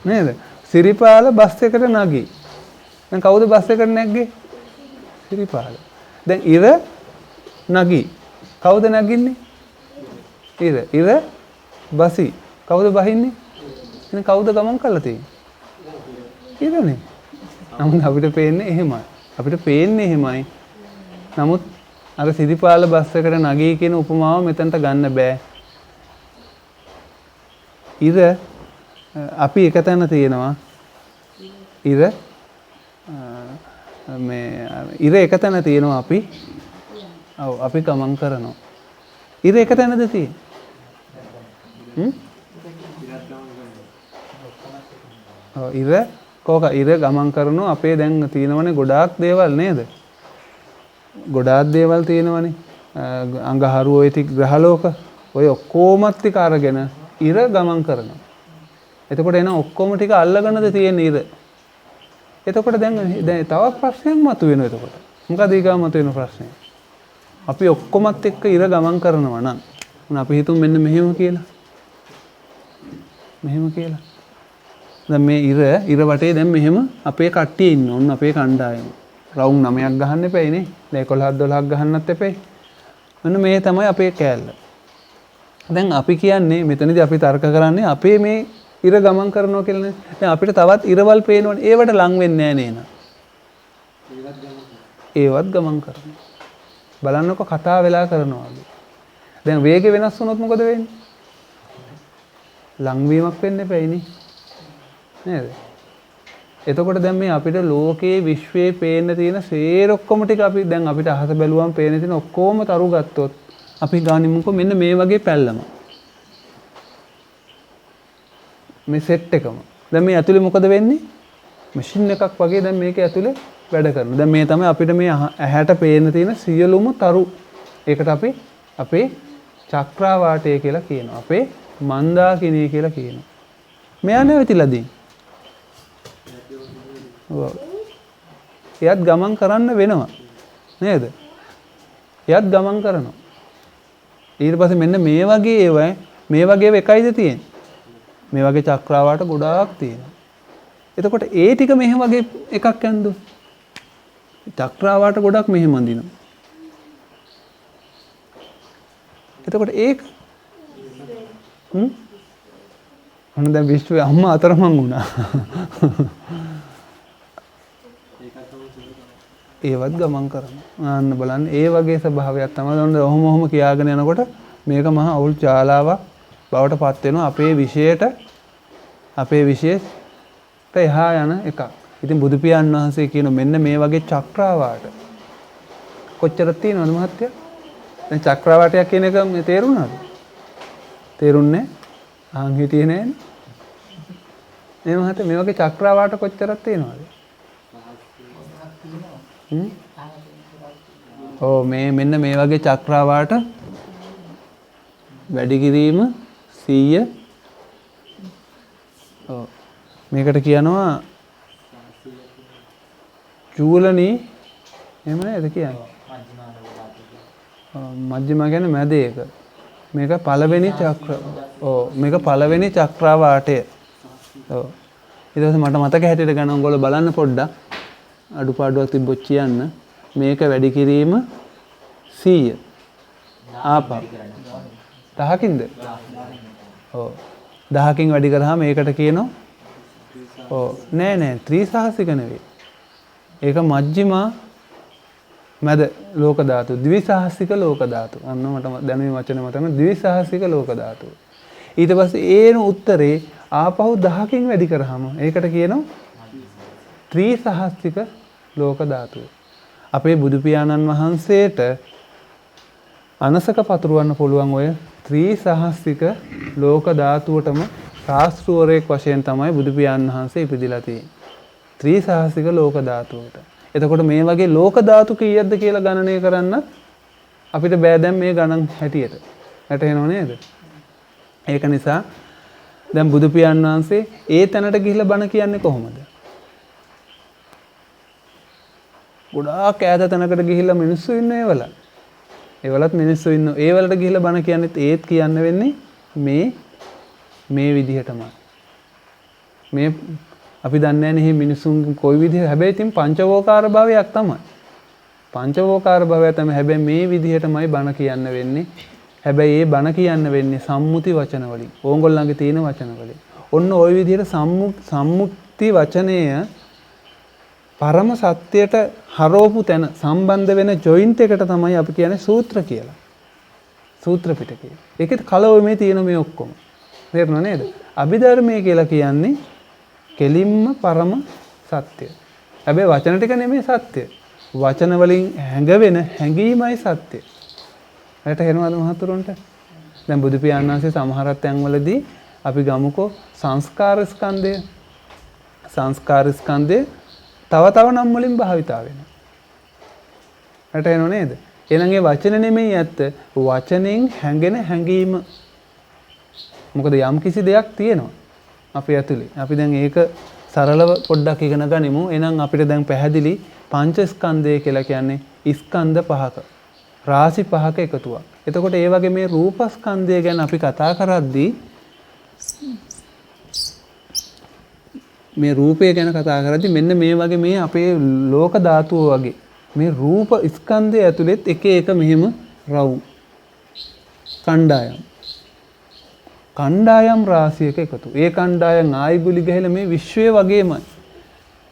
නේද? සිරිපාල බස් එකට නගී. දැන් කවුද බස් එකට නැග්ගේ? සිරිපාල. දැන් ඉර නගී. කවුද නගින්නේ? ඉර බසි. කවුද බහින්නේ? එහෙනම් කවුද ගමන් කරලා තියෙන්නේ? ඉරනේ. නමුත් අපිට පේන්නේ එහෙමයි. අපිට පේන්නේ එහෙමයි. නමුත් අර සිරිපාල බස් එකට නගී කියන උපමාව මෙතනට ගන්න බෑ. ඉර අපි එක තැන තියෙනවා. ඉර එක තැන තියෙනවා අපි. ඔව් අපි ගමන් කරනවා. ඉර එක තැනද තියෙන්නේ? ඔව් ඉර ඉර ගමන් කරනවා අපේ දැන් තියෙනවනේ ගොඩාක් දේවල් නේද? ගොඩාක් දේවල් තියෙනවනේ. අඟහරු ඔය ටික ග්‍රහලෝක ඔය ඔක්කොමත් ටික අරගෙන ඉර ගමන් කරනවා. එතකොට එන ඔක්කොම ටික අල්ලගෙනද තියෙන්නේ ඉර. එතකොට දැන් තවත් ප්‍රශ්නයක් මතුවෙනවා එතකොට. මොකද ඊගා මතුවෙන ප්‍රශ්නය? අපි ඔක්කොමත් එක්ක ඉර ගමන් කරනවා නම් අපි හිතමු මෙන්න මෙහෙම කියලා. මෙහෙම කියලා. දැන් මේ ඉර වටේ දැන් මෙහෙම අපේ කට්ටිය ඉන්න ඕන අපේ කණ්ඩායම. රවුම් 9ක් ගහන්න එපැයි නේ. දැන් 11ක් 12ක් ගහන්නත් එපැයි. මෙන්න මේ තමයි අපේ කෑල්ල. දැන් අපි කියන්නේ මෙතනදී අපි තර්ක කරන්නේ අපේ මේ ඉර ගමන් කරනවා කියලානේ. දැන් අපිට තවත් ඉරවල් පේනවනේ. ඒවට ලං වෙන්නේ නැහැ නේන. ඒවත් ගමන් කරනවා. බලන්නකො කතා වෙලා කරනවා වගේ. දැන් වේගය වෙනස් වුණොත් මොකද වෙන්නේ? ලංවීමක් වෙන්න එපැයිනේ. නේද? එතකොට දැන් මේ අපිට ලෝකයේ විශ්වයේ පේන්න තියෙන සේර ඔක්කොම ටික අපි දැන් අපිට අහස බැලුවම පේන තියෙන ඔක්කොම තරු ගත්තොත් අපි ගානිමුකෝ මෙන්න මේ වගේ පැල්ලම. මේ සෙට් එකම. දැන් මේ ඇතුලේ මොකද වෙන්නේ? මැෂින් එකක් වගේ දැන් මේක ඇතුලේ වැඩ කරනවා. දැන් මේ තමයි අපිට මේ ඇහැට පේන්න තියෙන සියලුම තරු. ඒකට අපි අපේ චක්‍රාවාටය කියලා කියනවා. අපේ මන්දාකිණී කියලා කියනවා. මෙයා නැවතිලාදී. ඔව්. එයත් ගමන් කරන්න වෙනවා. නේද? එයත් ගමන් කරනවා. ඊට පස්සේ මෙන්න මේ වගේ ඒවා මේ වගේ එකයිද තියෙන්නේ. මේ වගේ චක්‍රාවාට ගොඩාක් තියෙනවා. එතකොට ඒ ටික මෙහෙම වගේ එකක් යන්දු. චක්‍රාවාට ගොඩක් මෙහෙම අඳිනවා. එතකොට ඒක අන්න දැන් විශ්වයේ අම්මා අතරමං වුණා. ඒවත් ගමන් කරනවා. අන්න බලන්න ඒ වගේ ස්වභාවයක් තමයි. ඔන්න ඔහොම කියාගෙන යනකොට මේක මහා අවුල් ජාලාවක් බවට පත් වෙනවා අපේ විශේෂයට එහා යන එකක්. ඉතින් බුදු පියාණන් වහන්සේ කියන මෙන්න මේ වගේ චක්‍රාවාට කොච්චරක් තියෙනවද මහත්තයා? දැන් චක්‍රාවාටයක් කියන එක මේ තේරුණාද? තේරුන්නේ? ආන් හිටියේ නෑනේ. මේ මහත්තයා මේ වගේ චක්‍රාවාට කොච්චරක් තියෙනවද? ඔව් මෙන්න මේ වගේ චක්‍රාවාට වැඩි කිරීම 100 ඔව් මේකට කියනවා චූලනී එහෙම නේද කියන්නේ? මජ්ක්‍ධිම කියන්නේ මැද එක. මේක පළවෙනි චක්‍ර. ඔව් මේක පළවෙනි චක්‍රාවාටය. ඔව් ඊට පස්සේ මට මතක හැටියට ගන්න ඕගොල්ලෝ බලන්න පොඩ්ඩක් අඩුපාඩුවක් තිබ්බොත් කියන්න. මේක වැඩි කිරීම 100 ආපහු 10කින්ද? ඔව් 10කින් වැඩි කරාම මේකට කියනවා ඔව් නෑ ත්‍රිසහස්සික නෙවෙයි. ඒක මජ්ක්‍ධිමා මැද ලෝක ධාතු ද්විසහස්සික ලෝක ධාතු. අන්න මට දැනුමේ වචන මතම ද්විසහස්සික ලෝක ධාතු. ඊට පස්සේ ඒන උත්තරේ ආපහු 10කින් වැඩි කරාම ඒකට කියනවා ත්‍රිසහස්සික ලෝක ධාතුව. අපේ බුදු පියාණන් වහන්සේට අනසක පතුරවන්න පුළුවන් ඔය ත්‍රිසහස්සික ලෝක ධාතුවටම ශාස්ත්‍රවරයෙක් වශයෙන් තමයි බුදු පියාණන් වහන්සේ ඉපදිලා තියෙන්නේ. ත්‍රිසහස්සික ලෝක ධාතුවට. එතකොට මේ වගේ ලෝක ධාතු කීයක්ද කියලා ගණනය කරන්න අපිට බෑ දැන් මේ ගණන් හැටියට. වැටහෙනව නේද? ඒක නිසා දැන් බුදු පියාණන් වහන්සේ ඒ තැනට ගිහිල්ලා බණ කියන්නේ කොහොමද? ගොඩාක් ඈත තැනකට ගිහිල්ලා මිනිස්සු ඉන්න ඒවල. ඒවලත් මිනිස්සු ඉන්න. ඒවලට ගිහිල්ලා බණ කියන්නෙත් ඒත් කියන්න වෙන්නේ මේ විදිහටමයි. මේ අපි දන්නේ නැහැ මිනිසුන් කොයි විදිහ හැබැයි ඉතින් පංචවෝකාර භාවයක් තමයි. පංචවෝකාර භාවය තමයි හැබැයි මේ විදිහටමයි බණ කියන්න වෙන්නේ. හැබැයි ඒ බණ කියන්න වෙන්නේ සම්මුති වචන වලින්. ඕගොල්ලන්ගේ තියෙන වචන වලින්. ඔන්න ওই විදිහට සම්මුති වචනය පරම සත්‍යයට හරවපු තැන සම්බන්ධ වෙන ජොයින්ට් එකට තමයි අපි කියන්නේ සූත්‍ර කියලා. සූත්‍ර පිටකය. ඒකේ කලවමේ තියෙන මේ ඔක්කොම. තේරුණා නේද? අභිධර්මය කියලා කියන්නේ කෙලින්ම පරම සත්‍ය. හැබැයි වචන ටික නෙමෙයි සත්‍ය. වචන වලින් හැඟවෙන හැඟීමයි සත්‍ය. වැටහෙනවද මහතුරුන්ට? දැන් බුදු පියාණන් වහන්සේ සමහර තැන්වලදී අපි ගමුකෝ සංස්කාර ස්කන්ධය. සංස්කාර ස්කන්ධය තව නම් වලින් භාවිතා වෙනවා. වැටහෙනව නේද? එහෙනම් ඒ වචන නෙමෙයි ඇත්ත. වචනෙන් හැඟෙන හැඟීම. මොකද යම් කිසි දෙයක් තියෙනවා අපේ ඇතුලේ. අපි දැන් ඒක සරලව පොඩ්ඩක් ඉගෙන ගනිමු. එහෙනම් අපිට දැන් පැහැදිලි පංචස්කන්ධය කියලා කියන්නේ ස්කන්ධ පහක. රාශි පහක එකතුවක්. එතකොට ඒ වගේ මේ රූපස්කන්ධය ගැන අපි කතා කරද්දී මේ රූපය ගැන කතා කරද්දී මෙන්න මේ වගේ මේ අපේ ලෝක ධාතුව වගේ මේ රූප ස්කන්ධය ඇතුළෙත් එක එක මෙහෙම රවුම් කණ්ඩායම් රාශියක එකතු. ඒ කණ්ඩායම් ආයි ගුලි ගහලා මේ විශ්වය වගේමයි.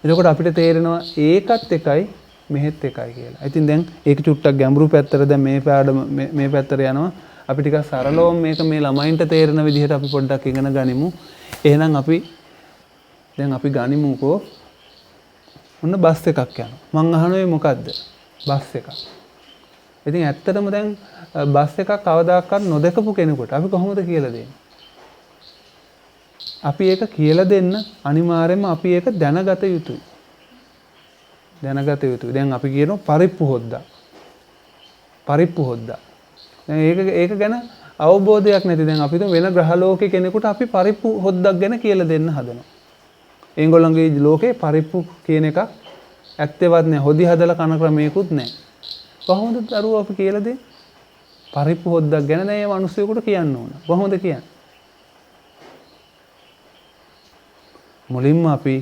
එතකොට අපිට තේරෙනවා ඒකත් එකයි මෙහෙත් එකයි කියලා. ඉතින් දැන් ඒක චුට්ටක් ගැඹුරු පැත්තට දැන් මේ පැත්තට යනවා. අපි ටිකක් සරලවම මේක මේ ළමයින්ට තේරෙන විදිහට අපි පොඩ්ඩක් ඉගෙන ගනිමු. එහෙනම් අපි ගනිමුකෝ ඔන්න බස් එකක් යනවා. මං අහනවා මොකද්ද? බස් එකක්. ඉතින් ඇත්තටම දැන් බස් එකක් කවදාකවත් නොදකපු කෙනෙකුට අපි කොහොමද කියලා දෙන්නේ? අපි ඒක කියලා දෙන්න අනිවාර්යයෙන්ම අපි ඒක දැනගත යුතුයි. දැන් අපි කියනවා පරිප්පු හොද්දා. දැන් ඒක ගැන අවබෝධයක් නැති දැන් අපි වෙන ග්‍රහ ලෝකේ කෙනෙකුට අපි පරිප්පු හොද්දක් ගැන කියලා දෙන්න හදනවා. ඒගොල්ලන්ගේ ලෝකේ පරිප්පු කියන එකක් ඇත්තවත් නැහැ. හොදි හදලා කන ක්‍රමයකුත් නැහැ. කොහොමද දරුවෝ අපි කියලා දෙන්නේ? පරිප්පු හොද්දක් ගැන දැන් මේ මිනිස්සුයෙකුට කියන්න ඕන. කොහොමද කියන්නේ? මුලින්ම අපි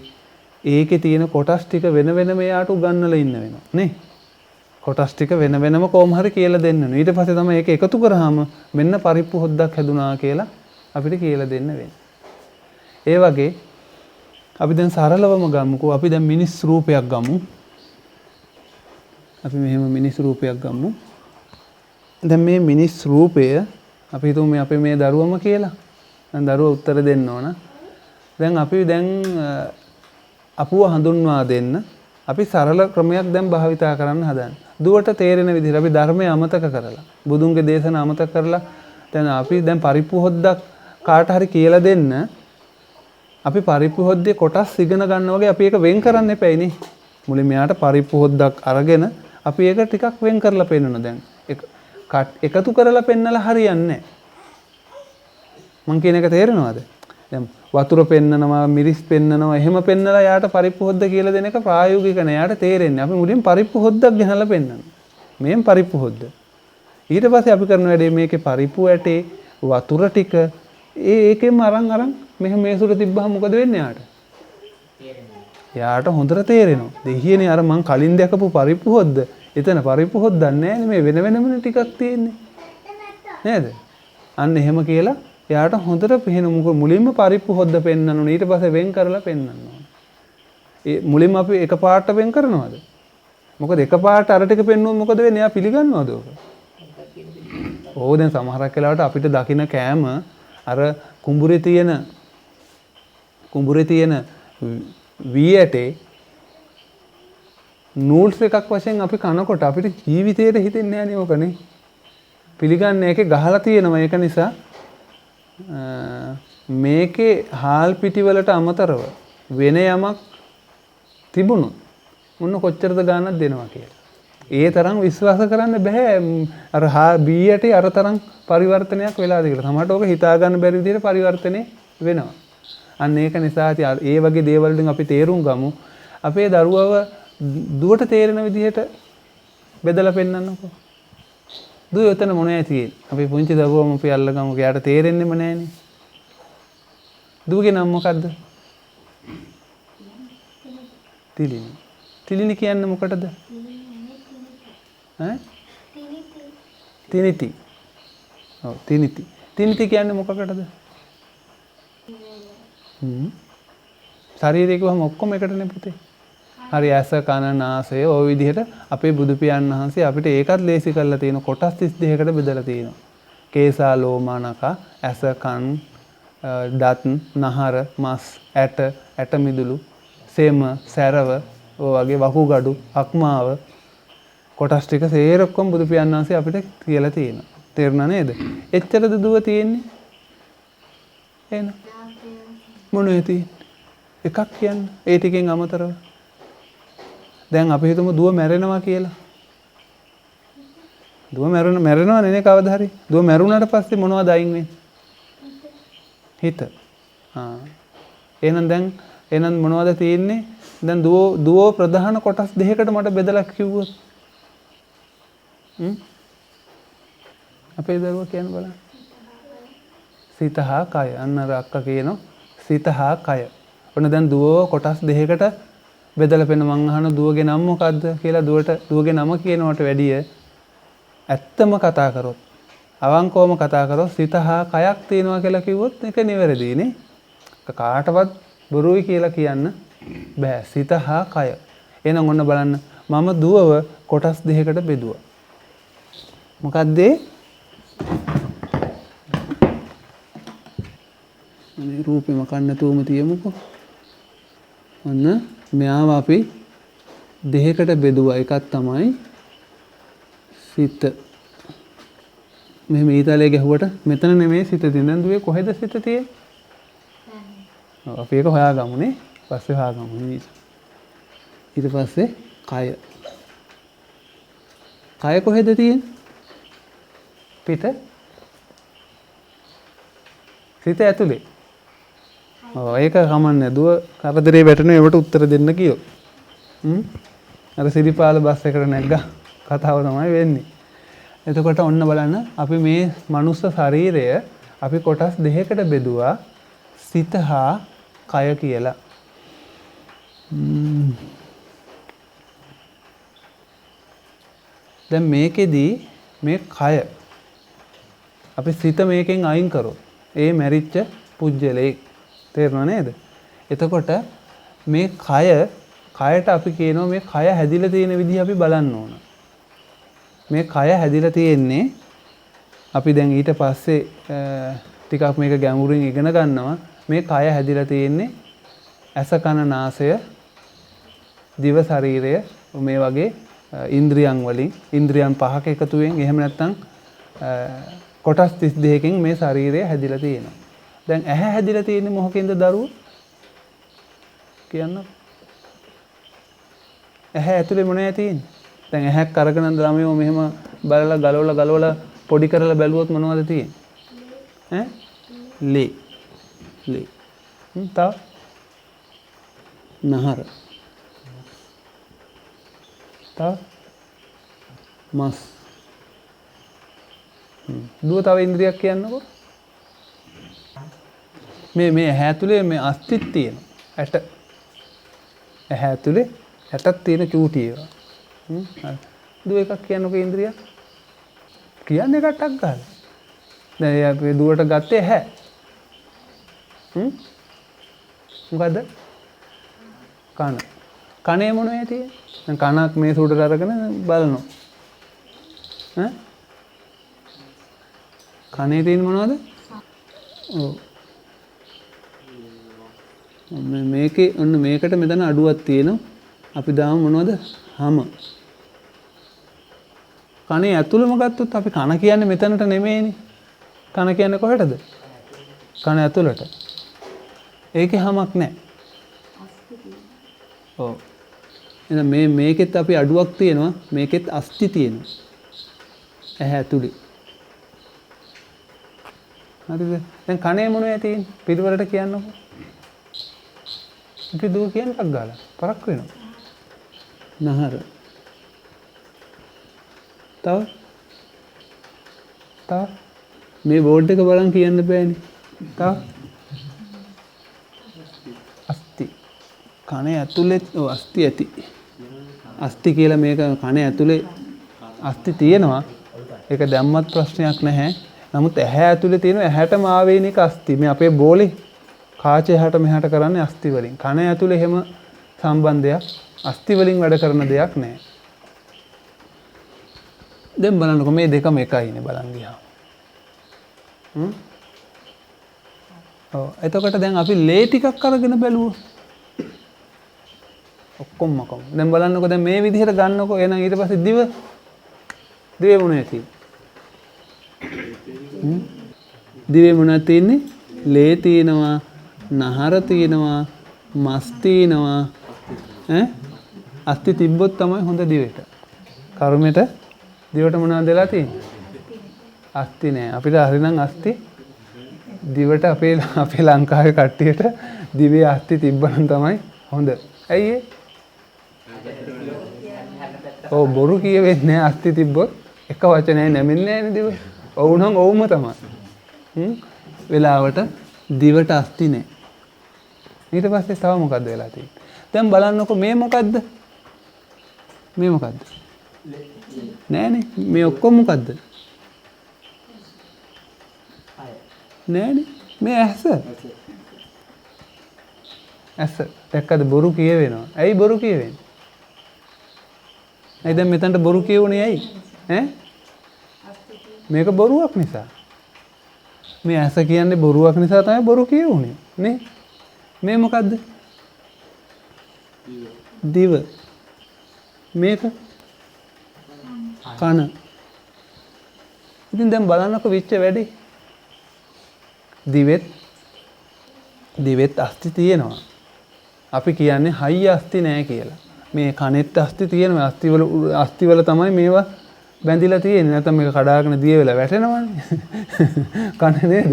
ඒකේ තියෙන කොටස් ටික වෙන වෙනම එයාට උගන්වලා ඉන්න වෙනවා නේ. කොටස් ටික වෙන වෙනම කොහොම හරි කියලා දෙන්න ඕනේ. ඊට පස්සේ තමයි ඒක එකතු කරාම මෙන්න පරිප්පු හොද්දක් හැදුනා කියලා අපිට කියලා දෙන්න වෙන්නේ. ඒ වගේ අපි දැන් සරලවම ගමුකෝ. අපි දැන් මිනිස් රූපයක් ගමු. අපි මෙහෙම මිනිස් රූපයක් ගමු. දැන් මේ මිනිස් රූපය අපි හිතමු මේ අපේ මේ දරුවම කියලා. දැන් දරුවා උත්තර දෙන්න ඕන. දැන් අපි අපුව හඳුන්වා දෙන්න අපි සරල ක්‍රමයක් දැන් භාවිතා කරන්න හදන්නේ. දුවට තේරෙන විදිහට අපි ධර්මය අමතක කරලා බුදුන්ගේ දේශනා අමතක කරලා දැන් අපි දැන් පරිප්පු හොද්දක් කාට හරි කියලා දෙන්න අපි පරිප්පු හොද්දේ කොටස් ඉගෙන ගන්න වගේ අපි ඒක වෙන් කරන්න එපැයි නේ. මුලින්ම යාට පරිප්පු හොද්දක් අරගෙන අපි ඒක ටිකක් වෙන් කරලා පෙන්නනවා. දැන් එකතු කරලා පෙන්නලා හරියන්නේ නැහැ. මං කියන එක තේරෙනවද? දැන් වතුර පෙන්නනවා මිරිස් පෙන්නනවා එහෙම පෙන්නලා යාට පරිප්පු හොද්ද කියලා දෙන එක ප්‍රායෝගික නෑ. යාට තේරෙන්නේ අපි මුලින් පරිප්පු හොද්දක් ගෙනලා පෙන්නනවා. මේන් පරිප්පු හොද්ද. ඊට පස්සේ අපි කරන වැඩේ මේකේ පරිප්පු ඇටේ වතුර ටික ඒකෙම අරන් මෙහෙම මේසුර තිබ්බහම මොකද වෙන්නේ යාට? යාට හොඳට තේරෙනවා. දෙහියනේ අර මං කලින් දැකපු පරිප්පු හොද්ද. එතන පරිප්පු හොද්දක් නෑනේ මේ වෙන වෙනම ටිකක් තියෙන්නේ. නේද? අන්න එහෙම කියලා යාට හොඳට පේන මුලින්ම පරිප්පු හොද්ද පෙන්නන්න ඕනේ. ඊට පස්සේ වෙන් කරලා පෙන්නන්න ඕනේ. ඒ මුලින්ම අපි එකපාරට වෙන් කරනවද? මොකද එකපාරට අර ටික පෙන්නුවොත් මොකද වෙන්නේ? එයා පිළිගන්නවද ඔක? ඕ දැන් සමහරක් වෙලාවට අපිට දකින්න කෑම අර කුඹුරේ තියෙන වී ඇටේ නූල්ස් එකක් වශයෙන් අපි කනකොට අපිට ජීවිතේට හිතෙන්නේ නැහැ නේ ඔකනේ. පිළිගන්නේ ඒකේ ගහලා තියෙනවා. ඒක නිසා මේකේ හාල් පිටිවලට අමතරව වෙන යමක් තිබුණොත් මොන කොච්චරද ගාණක් දෙනවා කියලා. ඒ තරම් විශ්වාස කරන්න බෑ අර බී යටේ අර තරම් පරිවර්තනයක් වෙලාද කියලා. සමහරට ඕක හිතා ගන්න බැරි විදිහට පරිවර්තනේ වෙනවා. අන්න ඒක නිසා ඒ වගේ දේවල් වලින් අපි තේරුම් ගමු. අපේ දරුවව දුවට තේරෙන විදිහට බෙදලා පෙන්නන්නකෝ. දුව එතන මොනවයි තියෙන්නේ? අපි පුංචි දරුවම අපි අල්ලගමු. එයාට තේරෙන්නෙම නැහනේ. දුවගේ නම මොකද්ද? තිලිනි. තිලිනි කියන්නේ මොකටද? ඈ? තිනිති. ඔව් තිනිති. තිනිති කියන්නේ මොකකටද? ශරීරය කිව්වම ඔක්කොම එකටනේ පුතේ. හරි ඇස කන නාසය ওই විදිහට අපේ බුදු පියාණන් වහන්සේ අපිට ඒකත් ලේසි කරලා තියෙන කොටස් 32කට බෙදලා තියෙනවා. කේසා ලෝමා නඛ ඇස කන් දත් නහර මස් ඇට මිදුළු සෙම සැරව ඔය වගේ වකුගඩු අක්මාව කොටස් ටික සේර ඔක්කොම බුදු පියාණන් වහන්සේ අපිට කියලා තියෙනවා. තේරුණා නේද? එච්චරද දුව තියෙන්නේ? එහෙනම් මොනවද තියෙන්නේ? එකක් කියන්න. ඒ ටිකෙන් අමතරව. දැන් අපි හිතමු දුව මැරෙනවා කියලා. දුව මැරෙනවා නේ කවදා හරි. දුව මැරුණාට පස්සේ මොනවද අයින් වෙන්නේ? හිත. එහෙනම් මොනවද තියෙන්නේ? දැන් දුව ප්‍රධාන කොටස් දෙකකට මට බෙදලා කිව්වොත්. අපේ දරුවා කියන්න බලන්න. සිත හා කය. අන්න අර අක්කා කියනවා සිත හා කය. ඔන්න දැන් දුව කොටස් දෙකකට බෙදලා පෙන්න මං අහන දුවගේ නම මොකද්ද කියලා දුවගේ නම කියනවට වැඩිය ඇත්තම කතා කරොත් අවංකවම කතා කරොත් සිත හා කයක් තියෙනවා කියලා කිව්වොත් ඒක නිවැරදි නේ. කාටවත් බොරුයි කියලා කියන්න බෑ. සිත හා කය. එහෙනම් ඔන්න බලන්න මම දුවව කොටස් දෙකකට බෙදුවා. මොකද්ද ඒ? මේ රූපෙම කන්නතුම තියමුකෝ. ඔන්න මෙයාව අපි දෙකකට බෙදුවා. එකක් තමයි සිත. මෙහෙම ඊතලයේ ගැහුවට මෙතන නෙමෙයි සිත තියෙන්නේ. දැන් දුවේ කොහෙද සිත තියෙන්නේ? අපි ඒක හොයාගමු නේ. පස්සේ හොයාගමු නේ. ඊට පස්සේ කය. කය කොහෙද තියෙන්නේ? පිට. සිත ඇතුලේ. ඒක කමන්නේ. දුව කරදරේ වැටෙනවා ඒවට උත්තර දෙන්න කියෝ. අර සිරිපාල බස් එකට නැග්ගා කතාව තමයි වෙන්නේ. එතකොට ඔන්න බලන්න අපි මේ මනුස්ස ශරීරය අපි කොටස් දෙකකට බෙදුවා සිත හා කය කියලා. දැන් මේකෙදී මේ කය අපි සිත මේකෙන් අයින් කරොත් ඒ මැරිච්ච පුජ්‍යලේ තේරුණා නේද? එතකොට මේ කයට අපි කියනවා මේ කය හැදිලා තියෙන විදිහ අපි බලන්න ඕන. මේ කය හැදිලා තියෙන්නේ අපි දැන් ඊට පස්සේ ටිකක් මේක ගැඹුරින් ඉගෙන ගන්නවා. මේ කය හැදිලා තියෙන්නේ ඇස කන නාසය දිව ශරීරය මේ වගේ ඉන්ද්‍රියන් වලින් ඉන්ද්‍රියන් පහක එකතුවෙන් එහෙම නැත්නම් කොටස් 32කින් මේ ශරීරය හැදිලා තියෙනවා. දැන් ඇහැ හැදිලා තියෙන්නේ මොකකින්ද දරුවෝ? කියන්න. ඇහැ ඇතුලේ මොනවද තියෙන්නේ? දැන් ඇහැක් අරගෙන ළමයෝ මෙහෙම බලලා ගලවලා පොඩි කරලා බැලුවොත් මොනවද තියෙන්නේ? ලේ. තව නහර. තව මස්. දුව තව ඉන්ද්‍රියක් කියන්නකෝ. මේ ඇහැ ඇතුලේ මේ අස්තිත් තියෙනවා. ඇට. ඇහැ ඇතුලේ ඇටක් තියෙන චූටි ඒවා. දුව එකක් කියන්නකෝ ඉන්ද්‍රියක්. කියන්නේ එකටක් ගන්න. දැන් අපි දුවට ගත්තේ ඇහැ. මොකද්ද? කන. කනේ මොනවද තියෙන්නේ? දැන් කනක් මේ සුඩට අරගෙන බලනවා. කනේ තියෙන මොනවද? ඔව්. මේකේ ඔන්න මේකට මෙතන අඩුවක් තියෙනවා. අපි දාමු මොනවද? හම. කනේ ඇතුළම ගත්තොත් අපි කන කියන්නේ මෙතනට නෙමෙයිනේ. කන කියන්නේ කොහෙටද? කන ඇතුළට. ඒකේ හමක් නැහැ. ඔව්. එහෙනම් මේකෙත් අපි අඩුවක් තියෙනවා. මේකෙත් අස්ති තියෙනවා. ඇහැ ඇතුළේ. හරිද? දැන් කනේ මොනවද තියෙන්නේ? පිළිවෙලට කියන්නකෝ. අපි දුව කියන එකක් ගාලා පරක් වෙනවා. නහර. තව මේ බෝඩ් එක බලන් කියන්න බෑනේ. තව අස්ති. කනේ ඇතුලේ අස්ති ඇති. අස්ති කියලා මේක කනේ ඇතුලේ අස්ති තියෙනවා. ඒක දැම්මත් ප්‍රශ්නයක් නැහැ. නමුත් ඇහැ ඇතුලේ තියෙන ඇහැටම ආවේනික අස්ති. මේ අපේ බෝලේ කාචය එහාට මෙහාට කරන්නේ අස්ති වලින්. කන ඇතුලේ හැම සම්බන්ධයක් අස්ති වලින් වැඩ කරන දෙයක් නැහැ. දැන් බලන්නකො මේ දෙකම එකයිනේ බලන් ගියාම. ඔව් එතකොට දැන් අපි ලේ ටිකක් අරගෙන බැලුවොත් ඔක්කොම දැන් බලන්නකො දැන් මේ විදිහට ගන්නකො එහෙනම් ඊට පස්සේ දිව දිවේ මොනවද තියෙන්නේ? දිවේ මොනවද තියෙන්නේ? ලේ තියෙනවා, නහර තියෙනවා, මස් තියෙනවා. අස්ති තිබ්බොත් තමයි හොඳ දිවට. කර්මෙට දිවට මොනවද වෙලා තියෙන්නේ? අස්ති නෑ. අපිට හරිනම් අස්ති දිවට අපේ ලංකාවේ කට්ටියට දිවේ අස්ති තිබ්බනම් තමයි හොඳ. ඇයි ඒ? ඔව් බොරු කියවෙන්නේ නෑ අස්ති තිබ්බොත් එක වචනයක් නැමෙන්නේ නෑනේ දිව. ඔව් නම් ඔව්ම තමයි. වෙලාවට දිවට අස්ති නෑ. ඊට පස්සේ තව මොකද්ද වෙලා තියෙන්නේ? දැන් බලන්නකො මේ මොකද්ද? මේ මොකද්ද? නෑනේ. මේ ඔක්කොම මොකද්ද? නෑනේ. මේ ඇස. ඇස. දැක්කද බොරු කියවෙනවා. ඇයි බොරු කියවෙන්නේ? ඇයි දැන් මෙතනට බොරු කියවුනේ ඇයි? මේක බොරුවක් නිසා. මේ ඇස කියන්නේ බොරුවක් නිසා තමයි බොරු කියවුනේ. නේ? මේ මොකද්ද? දිව. මේක කන. ඉතින් දැන් බලන්නකො විච්ච වැඩි. දිවෙත් අස්ති තියෙනවා. අපි කියන්නේ හයිය අස්ති නෑ කියලා. මේ කනෙත් අස්ති තියෙනවා. අස්තිවල තමයි මේවා බැඳිලා තියෙන්නේ. නැත්නම් මේක කඩාගෙන දිය වෙලා වැටෙනවනේ. කන නේද?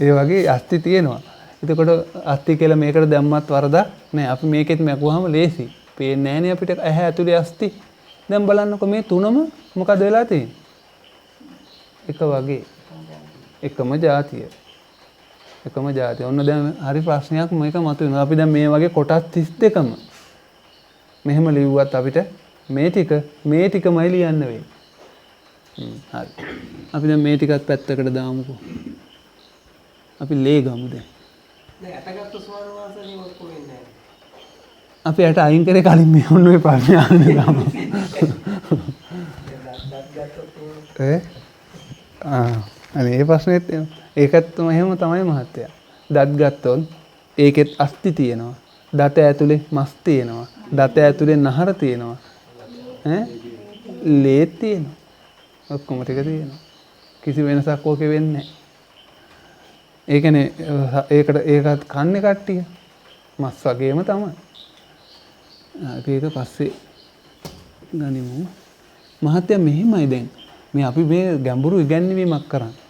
ඒ වගේ අස්ති තියෙනවා. එතකොට අස්ති කියලා මේකට දැම්මත් වරදක් නෑ. අපි මේකෙත් මැකුවාම ලේසි. පේන්නේ නෑනේ අපිට ඇහැ ඇතුලේ අස්ති. දැන් බලන්නකො මේ තුනම මොකද වෙලා තියෙන්නේ? එක වගේ. එකම જાතිය. එකම જાතිය. ඔන්න දැන් හරි ප්‍රශ්නයක් මේක මතුවෙනවා. අපි දැන් මේ වගේ කොටස් 32ම මෙහෙම ලිව්වත් අපිට මේ ටිකමයි ලියන්න වෙන්නේ. හරි. අපි දැන් මේ ටිකත් පැත්තකට දාමුකෝ. අපි ලේ ගමු දැන්. දැන් ඇටගත්තු ස්වර වාසනේ ඔක්කොම වෙන්නේ නැහැ. අපි ඇට අයින් කරේ කලින් මේ ඔන්න ඔය ප්‍රශ්නේ අහන්න ගමු. අනේ ඒ ප්‍රශ්නේත් ඒකත් එහෙම තමයි මහත්තයා. දත් ගත්තොත් ඒකෙත් අස්ති තියෙනවා. දත ඇතුලේ මස් තියෙනවා. දත ඇතුලේ නහර තියෙනවා. ලේ තියෙනවා. ඔක්කොම ටික තියෙනවා. කිසි වෙනසක් ඕකේ වෙන්නේ නැහැ. ඒ කියන්නේ ඒකත් කන්නේ කට්ටිය. මස් වගේම තමයි. අපි ඒක පස්සේ ගනිමු. මහත්තයා මෙහෙමයි දැන්. මේ අපි මේ ගැඹුරු ඉගැන්වීමක් කරන්නේ.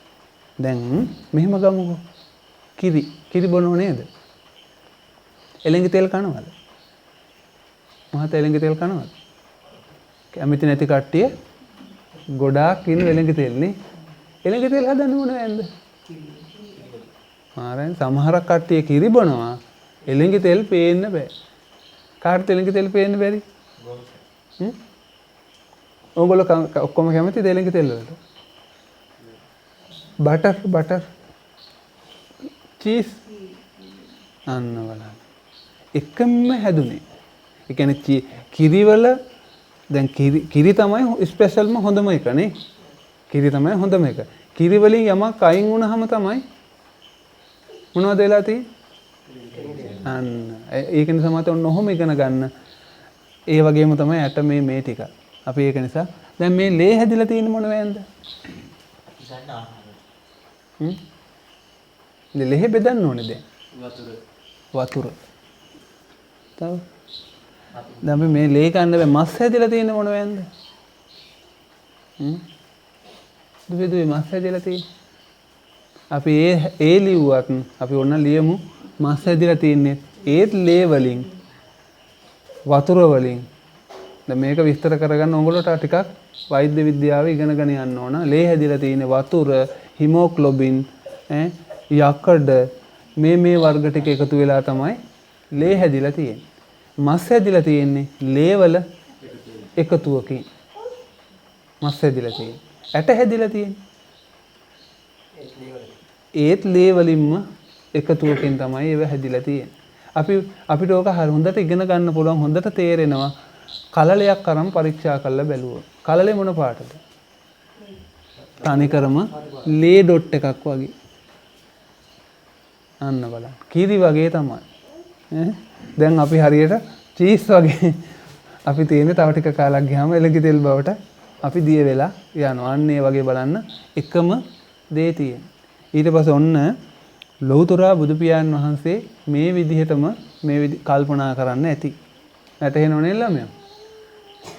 දැන් මෙහෙම ගමුකෝ. කිරි බොනව නේද? එළඟි තෙල් කනවද? මහත්තයා එළඟි තෙල් කනවද? කැමති නැති කට්ටිය ගොඩාක් ඉන්න එළඟි තෙල් නේ. එළඟි තෙල් හදන්න ඕන නැන්ද? මාරෙන් සමහරක් කට්ටිය කිරි බොනවා. එළඟි තෙල් පේන්න බෑ. කාටද එළඟි තෙල් පේන්න බැරි? ඕගොල්ලෝ ඔක්කොම කැමති එළඟි තෙල් වලට. බටර් චීස් අන්න බලන්න. එකම හැදුනේ. ඒ කියන්නේ කිරි වල දැන් කිරි තමයි ස්පෙෂල්ම හොඳම එක නේ. කිරි තමයි හොඳම එක. කිරි වලින් යමක් අයින් වුණාම තමයි මොනවද වෙලා තියෙන්නේ? අන්න ඒක නිසා මත ඔන්න ඔහොම ඉගෙන ගන්න. ඒ වගේම තමයි ඇට මේ ටික. අපි ඒක නිසා දැන් මේ ලේ හැදිලා තියෙන්නේ මොන වෑන්ද? ලේ බෙදන්න ඕනේ දැන්. වතුර. තව දැන් අපි මේ ලේ ගන්න බෑ මස් හැදිලා තියෙන්නේ මොන වෑන්ද? දුවේ මස් හැදිලා තියෙන්නේ. අපි ඒ ලිව්වත් අපි ඔන්න ලියමු මස් හැදිලා තින්නේ ඒත් ලේ වලින් වතුර වලින්. දැන් මේක විස්තර කරගන්න ඕගොල්ලෝට ටිකක් වෛද්‍ය විද්‍යාව ඉගෙනගෙන යන්න ඕන. ලේ හැදිලා තියෙන්නේ වතුර, හිමෝග්ලොබින්, යකඩ මේ වර්ග ටික එකතු වෙලා තමයි ලේ හැදිලා තියෙන්නේ. මස් හැදිලා තියෙන්නේ ලේ වල එකතුවකින්. මස් හැදිලා තියෙන්නේ. ඇට හැදිලා තියෙන්නේ ඒත් ලේ වලින්ම එකතුවකින් තමයි ඒව හැදිලා තියෙන්නේ. අපිට ඕක හොඳට ඉගෙන ගන්න පුළුවන් හොඳට තේරෙනවා කලලයක් අරන් පරීක්ෂා කරලා බැලුවොත්. කලලේ මොන පාටද? තනිකරම ලේ ඩොට් එකක් වගේ. අන්න බලන්න. කිරි වගේ තමයි. දැන් අපි හරියට චීස් වගේ අපි තියෙන්නේ තව ටික කාලයක් ගියාම එළඟි තෙල් බවට අපි දිය වෙලා යනවා. අන්න ඒ වගේ බලන්න එකම දේ තියෙන. ඊට පස්සේ ඔන්න ලෞතර බුදු පියාණන් වහන්සේ මේ විදිහටම කල්පනා කරන්න ඇති. වැටහෙනව නේද ළමයා?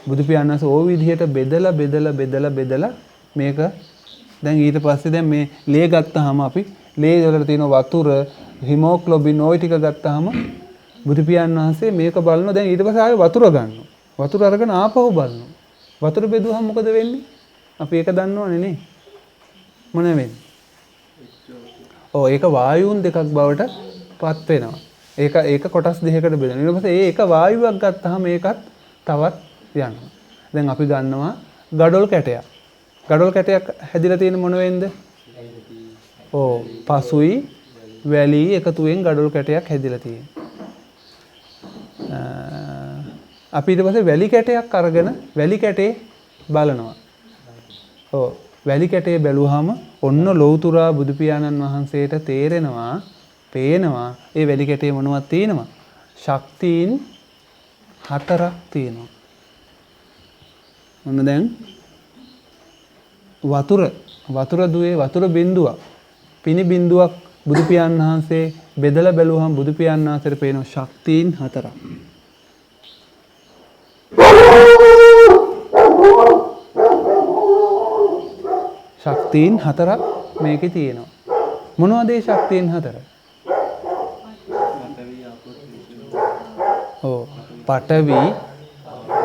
බුදු පියාණන් වහන්සේ ඕ විදිහට බෙදලා මේක දැන් ඊට පස්සේ දැන් මේ ලේ ගත්තාම අපි ලේ වල තියෙන වතුර හිමෝග්ලොබින් ওই ටික ගත්තාම බුදු පියාණන් වහන්සේ මේක බලනවා. දැන් ඊට පස්සේ ආයෙ වතුර ගන්නවා. වතුර අරගෙන ආපහු බලනවා. වතුර බෙදුවහම මොකද වෙන්නේ? අපි ඒක දන්නවනේ නේ. මොන වෙන්නේ? ඒක වායුන් දෙකක් බවට පත් වෙනවා. ඒක කොටස් දෙකකට බෙදෙනවා. ඊට පස්සේ ඒක වායුවක් ගත්තාම ඒකත් තවත් යනවා. දැන් අපි ගන්නවා ගඩොල් කැටයක්. ගඩොල් කැටයක් හැදිලා තියෙන මොන වෙන්ද? පසුයි වැලි එකතුවෙන් ගඩොල් කැටයක් හැදිලා තියෙනවා. අපි ඊට පස්සේ වැලි කැටයක් අරගෙන වැලි කැටේ බලනවා. වැලි කැටේ බැලුවාම ඔන්න ලෞතුරා බුදු පියාණන් වහන්සේට පේනවා ඒ වැලි කැටේ මොනවද තියෙනවා? ශක්තියින් 4ක් තියෙනවා. ඔන්න දැන් වතුර දුවේ වතුර බිඳුවක් පිනි බිඳුවක් බුදු පියාණන් වහන්සේ බෙදලා බැලුවහම බුදු පියාණන් වහන්සේට පේනවා ශක්තියින් 4ක්. ශක්තියින් 4ක් මේකේ තියෙනවා. මොනවද ඒ ශක්තියින් 4? පඨවි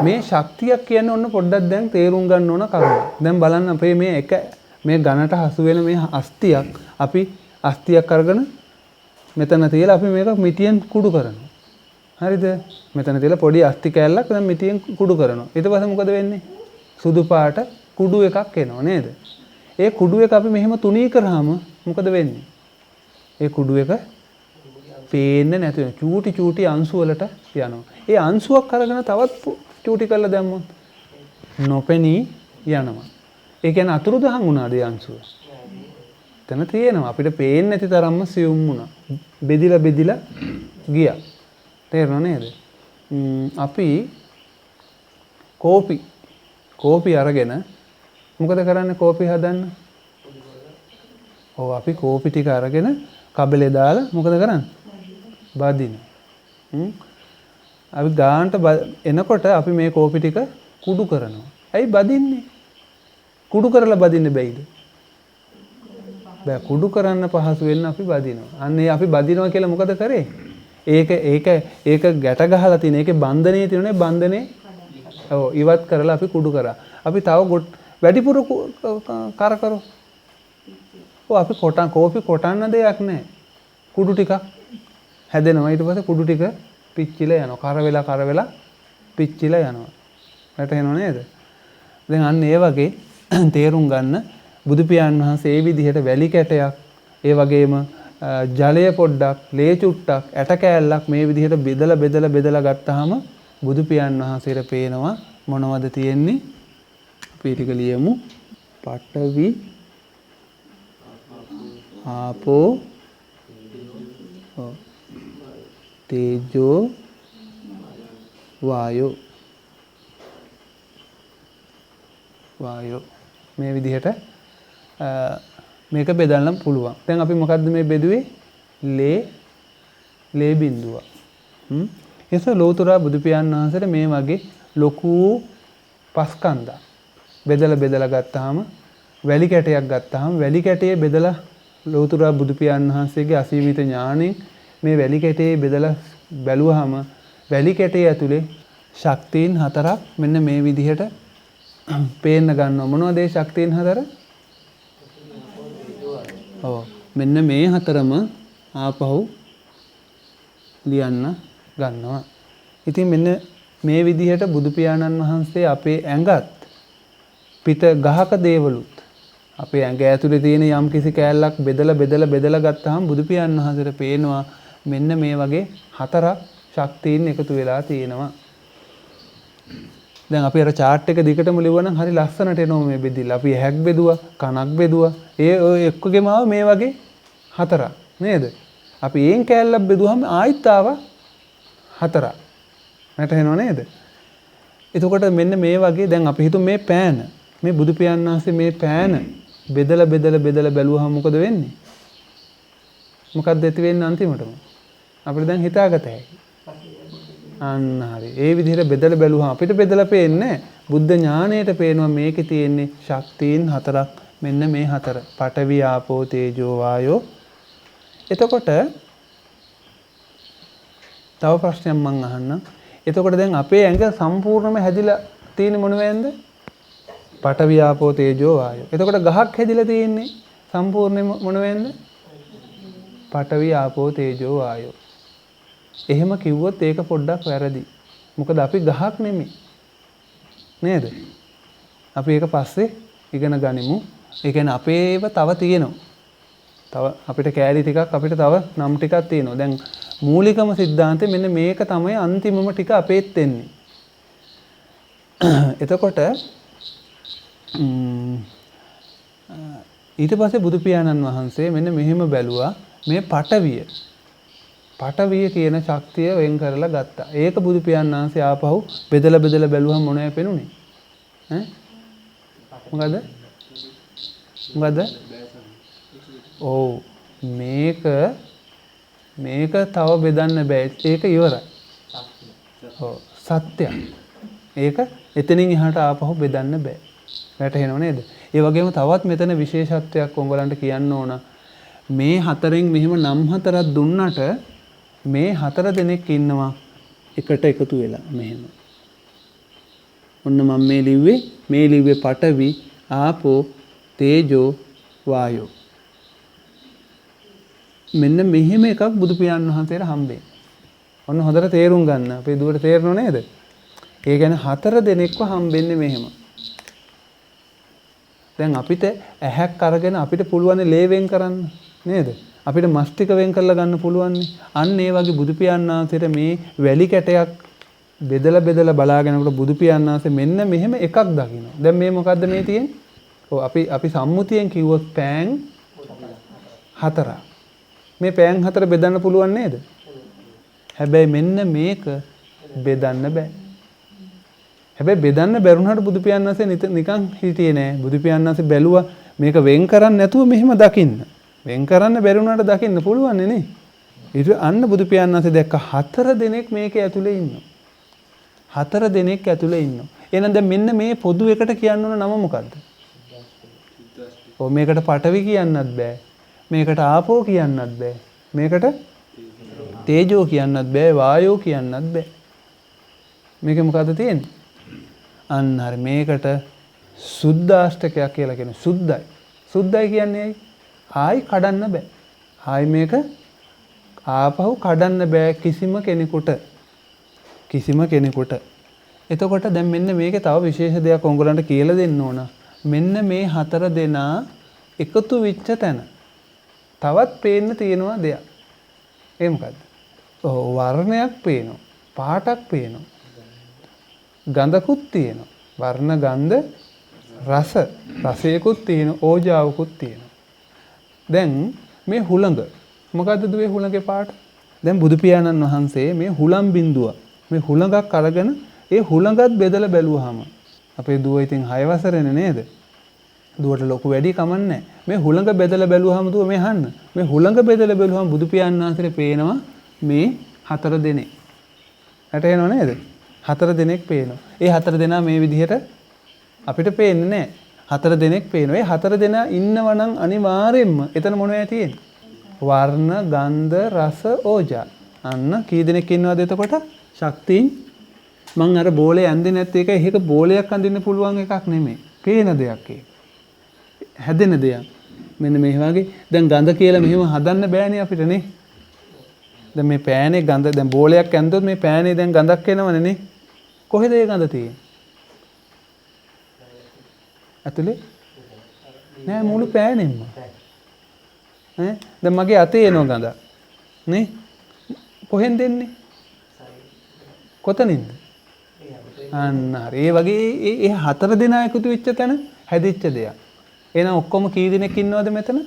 මේ ශක්තියක් කියන්නේ ඔන්න පොඩ්ඩක් දැන් තේරුම් ගන්න ඕන කරුණ. දැන් බලන්න අපේ මේ ඝනට හසු වෙන මේ අස්තියක් අපි අස්තියක් අරගෙන මෙතන තියලා අපි මේක මිටියෙන් කුඩු කරනවා. හරිද? මෙතන තියලා පොඩි අස්ති කෑල්ලක් දැන් මිටියෙන් කුඩු කරනවා. ඊට පස්සේ මොකද වෙන්නේ? සුදු පාට කුඩු එකක් එනවා නේද? ඒ කුඩු එක අපි මෙහෙම තුනී කරාම මොකද වෙන්නේ? ඒ කුඩු එක පේන්නේ නැති වෙන චූටි අංශු වලට යනවා. ඒ අංශුවක් අරගෙන තවත් චූටි කරලා දැම්මොත් නොපෙනී යනවා. ඒ කියන්නේ අතුරුදහන් වුණාද ඒ අංශුව? එතන තියෙනවා. අපිට පේන්නේ නැති තරම්ම සියුම් වුණා. බෙදිලා ගියා. තේරුණා නේද? අපි කෝපි අරගෙන මොකද කරන්නේ කෝපි හදන්න? අපි කෝපි ටික අරගෙන කබලේ දාලා මොකද කරන්නේ? බදින. අපි ගානට එනකොට අපි මේ කෝපි ටික කුඩු කරනවා. ඇයි බදින්නේ? කුඩු කරලා බදින්න බැයිද? බෑ. කුඩු කරන්න පහසු වෙන්න අපි බදිනවා. අන්නේ අපි බදිනවා කියලා මොකද කරේ? ඒක ගැට ගහලා තියෙන. ඒකේ බන්ධනේ තියෙනනේ බන්ධනේ. ඉවත් කරලා අපි කුඩු කරා. අපි තව වැඩිපුර කර කරෝ. අපි කෝපි කොටන්න දෙයක් නැහැ. කුඩු ටිකක් හැදෙනවා. ඊට පස්සේ කුඩු ටික පිච්චිලා යනවා. කර වෙලා පිච්චිලා යනවා. වැටහෙනව නේද? දැන් අන්න ඒ වගේ තේරුම් ගන්න බුදු පියාණන් වහන්සේ මේ විදිහට වැලි කැටයක් ඒ වගේම ජලය පොඩ්ඩක් ලේ චුට්ටක් ඇට කෑල්ලක් මේ විදිහට බෙදලා ගත්තාම බුදු පියාණන් වහන්සේට පේනවා මොනවද තියෙන්නේ? අපි ටික ලියමු. පඨවි ආපෝ තේජෝ වායෝ මේ විදිහට මේක බෙදන්න පුළුවන්. දැන් අපි මොකද්ද මේ බෙදුවේ? ලේ බිඳුව. එස ලෝතර බුදු පියාණන් වහන්සේට මේ වගේ ලොකු පස්කන්ධා බෙදලා ගත්තාම වැලි කැටයක් ගත්තාම වැලි කැටේ බෙදලා ලෝතර බුදු පියාණන් වහන්සේගේ අසීමිත ඥාණයෙන් මේ වැලි කැටේ බෙදලා බැලුවාම වැලි කැටේ ඇතුලේ ශක්තියින් 4ක් මෙන්න මේ විදිහට පේන්න ගන්නවා. මොනවද ඒ ශක්තියින් 4? මෙන්න මේ 4ම ආපහු ලියන්න ගන්නවා. ඉතින් මෙන්න මේ විදිහට බුදු පියාණන් වහන්සේ අපේ ඇඟත් පිට ගහක දේවලුත් අපේ ඇඟ ඇතුලේ තියෙන යම් කිසි කෑල්ලක් බෙදලා ගත්තාම බුදු පියාණන් වහන්සේට පේනවා මෙන්න මේ වගේ 4ක් ශක්තියින් එකතු වෙලා තියෙනවා. දැන් අපි අර chart එක දිගටම ලිව්වනම් හරි ලස්සනට එනවා මේ බෙදිලා. අපි ඇහක් බෙදුවා, කනක් බෙදුවා. ඔය එක්කගෙම ආව මේ වගේ 4ක් නේද? අපි ඒන් කෑල්ලක් බෙදුවාම ආයිත් ආවා 4ක්. වැටහෙනව නේද? එතකොට මෙන්න මේ වගේ දැන් අපි හිතමු මේ පෑන මේ බුදු පියාණන් වහන්සේ මේ පෑන බෙදලා බැලුවහම මොකද වෙන්නේ? මොකක්ද ඇති වෙන්නේ අන්තිමටම? අපිට දැන් හිතාගත හැකියි. අන්න හරි. ඒ විදිහට බෙදලා බැලුවහම අපිට බෙදලා පේන්නේ බුද්ධ ඥාණයට පේනවා මේකේ තියෙන්නේ ශක්තියින් 4ක්. මෙන්න මේ 4. පඨවි ආපෝ තේජෝ වායෝ. එතකොට තව ප්‍රශ්නයක් මම අහන්නම්. එතකොට දැන් අපේ ඇඟ සම්පූර්ණයෙන්ම හැදිලා තියෙන්නේ මොන වෙන්ද? පඨවි ආපෝ තේජෝ වායෝ. එතකොට ගහක් හැදිලා තියෙන්නේ සම්පූර්ණයෙන්ම මොන වෙන්ද? පඨවි ආපෝ තේජෝ වායෝ. එහෙම කිව්වොත් ඒක පොඩ්ඩක් වැරදි. මොකද අපි ගහක් නෙමෙයි. නේද? අපි ඒක පස්සේ ඉගෙන ගනිමු. ඒ කියන්නේ අපේව තව තියෙනවා. තව අපිට කෑලි ටිකක් අපිට තව නම් ටිකක් තියෙනවා. දැන් මූලිකම સિદ્ધාන්තය මෙන්න මේක තමයි අන්තිමම ටික අපේත් එන්නේ. එතකොට ඊට පස්සේ බුදු පියාණන් වහන්සේ මෙන්න මෙහෙම බැලුවා මේ පඨවිය කියන ශක්තිය වෙන් කරලා ගත්තා. ඒක බුදු පියාණන් වහන්සේ ආපහු බෙදලා බැලුවම මොනවයි පෙනුනේ? ඈ මොකද? ඔව් මේක තව බෙදන්න බෑ. ඒක ඉවරයි. ඔව් සත්‍යයක්. ඒක එතනින් එහාට ආපහු බෙදන්න බෑ. වැටහෙනව නේද? ඒ වගේම තවත් මෙතන විශේෂත්වයක් ඔයගලන්ට කියන්න ඕන. මේ 4න් මෙහෙම නම් 4ක් දුන්නට මේ 4 දෙනෙක් ඉන්නවා එකට එකතු වෙලා මෙහෙම. ඔන්න මම මේ ලිව්වේ පඨවි ආපෝ තේජෝ වායෝ. මෙන්න මෙහෙම එකක් බුදු පියාණන් වහන්සේට හම්බෙන්නේ. ඔන්න හොඳට තේරුම් ගන්න. අපේ දුවට තේරෙනව නේද? ඒ කියන්නේ 4 දෙනෙක්ව හම්බෙන්නේ මෙහෙම. දැන් අපිට ඇහැක් අරගෙන අපිට පුළුවන් ලේ වෙන් කරන්න නේද? අපිට මස් ටික වෙන් කරලා ගන්න පුළුවන්. අන්න ඒ වගේ බුදු පියාණන් වහන්සේට මේ වැලි කැටයක් බෙදලා බලාගෙනකොට බුදු පියාණන් වහන්සේ මෙන්න මෙහෙම එකක් දකිනවා. දැන් මේ මොකද්ද මේ තියෙන්නේ? ඔව් අපි සම්මුතියෙන් කිව්වොත් පෑන් 4ක්. මේ පෑන් 4 බෙදන්න පුළුවන් නේද? හැබැයි මෙන්න මේක බෙදන්න බෑ. හැබැයි බෙදන්න බැරුණාට බුදු පියාණන් වහන්සේ නිකන් හිටියේ නෑ. බුදු පියාණන් වහන්සේ බැලුවා මේක වෙන් කරන්න නැතුව මෙහෙම දකින්න. වෙන් කරන්න බැරි වුණාට දකින්න පුළුවන් නේ. ඊට අන්න බුදු පියාණන් වහන්සේ දැක්ක 4 දෙනෙක් මේකේ ඇතුලේ ඉන්නවා. 4 දෙනෙක් ඇතුලේ ඉන්නවා. එහෙනම් දැන් මෙන්න මේ පොදු එකට කියන්න ඕන නම මොකද්ද? ඔව් මේකට පඨවි කියන්නත් බෑ. මේකට ආපෝ කියන්නත් බෑ. මේකට තේජෝ කියන්නත් බෑ. වායෝ කියන්නත් බෑ. මේකේ මොකද්ද තියෙන්නේ? අන්න හරි මේකට සුද්ධාෂ්ටකයක් කියලා කියනවා. සුද්ධයි කියන්නේ ඇයි? ආයි කඩන්න බෑ. ආයි මේක ආපහු කඩන්න බෑ කිසිම කෙනෙකුට. එතකොට දැන් මෙන්න මේකේ තව විශේෂ දෙයක් ඔයගොල්ලන්ට කියලා දෙන්න ඕන. මෙන්න මේ 4 දෙනා එකතු වෙච්ච තැන තවත් පේන්න තියෙනවා දෙයක්. ඒ මොකද්ද? ඔව් වර්ණයක් පේනවා. පාටක් පේනවා. ගඳකුත් තියෙනවා. වර්ණ ගන්ධ රසයකුත් තියෙනවා. ඕජාවකුත් තියෙනවා. දැන් මේ හුළඟ මොකද්ද දුවේ හුළඟේ පාට? දැන් බුදු පියාණන් වහන්සේ මේ හුළම් බින්දුව මේ හුළඟක් අරගෙන ඒ හුළඟත් බෙදලා බැලුවාම අපේ දුව ඉතින් 6 වසරේනේ නේද? දුවට ලොකු වැඩි කමක් නැහැ. මේ හුළඟ බෙදලා බැලුවාම දුව මේ අහන්න. මේ හුළඟ බෙදලා බැලුවාම බුදු පියාණන් වහන්සේට පේනවා මේ 4 දෙනෙක්. වැටහෙනව නේද? 4 දෙනෙක් පේනවා. ඒ 4 දෙනා මේ විදිහට අපිට පේන්නේ නැහැ. 4 දෙනෙක් පේනවා. ඒ 4 දෙනා ඉන්නවා නම් අනිවාර්යෙන්ම එතන මොනවද තියෙන්නේ? වර්ණ, ගන්ධ, රස, ඕජා. අන්න කී දෙනෙක් ඉන්නවද එතකොට? ශක්තියින් මං අර බෝලේ ඇඳේ නැත්te එක එහෙක බෝලයක් අඳින්න පුළුවන් එකක් නෙමෙයි. පේන දෙයක් ඒක. හැදෙන දෙයක්. මෙන්න මේ වගේ දැන් ගඳ කියලා මෙහෙම හදන්න බෑනේ අපිට නේ. දැන් මේ පෑනේ ගඳ දැන් බෝලයක් ඇඳුවොත් මේ පෑනේ දැන් ගඳක් එනවනේ නේ. කොහෙද ඒ ගඳ තියෙන්නේ? ඇතුලේ නෑ මුළු පෑනෙම. ඈ දැන් මගේ අතේ එනවා ගඳ. නේ? කොහෙන්ද එන්නේ? කොතනින්ද? අන්න හරි. ඒ වගේ ඒ 4 දෙනා එකතු වෙච්ච තැන හැදිච්ච දෙයක්. එහෙනම් ඔක්කොම කී දෙනෙක් ඉන්නවද මෙතන?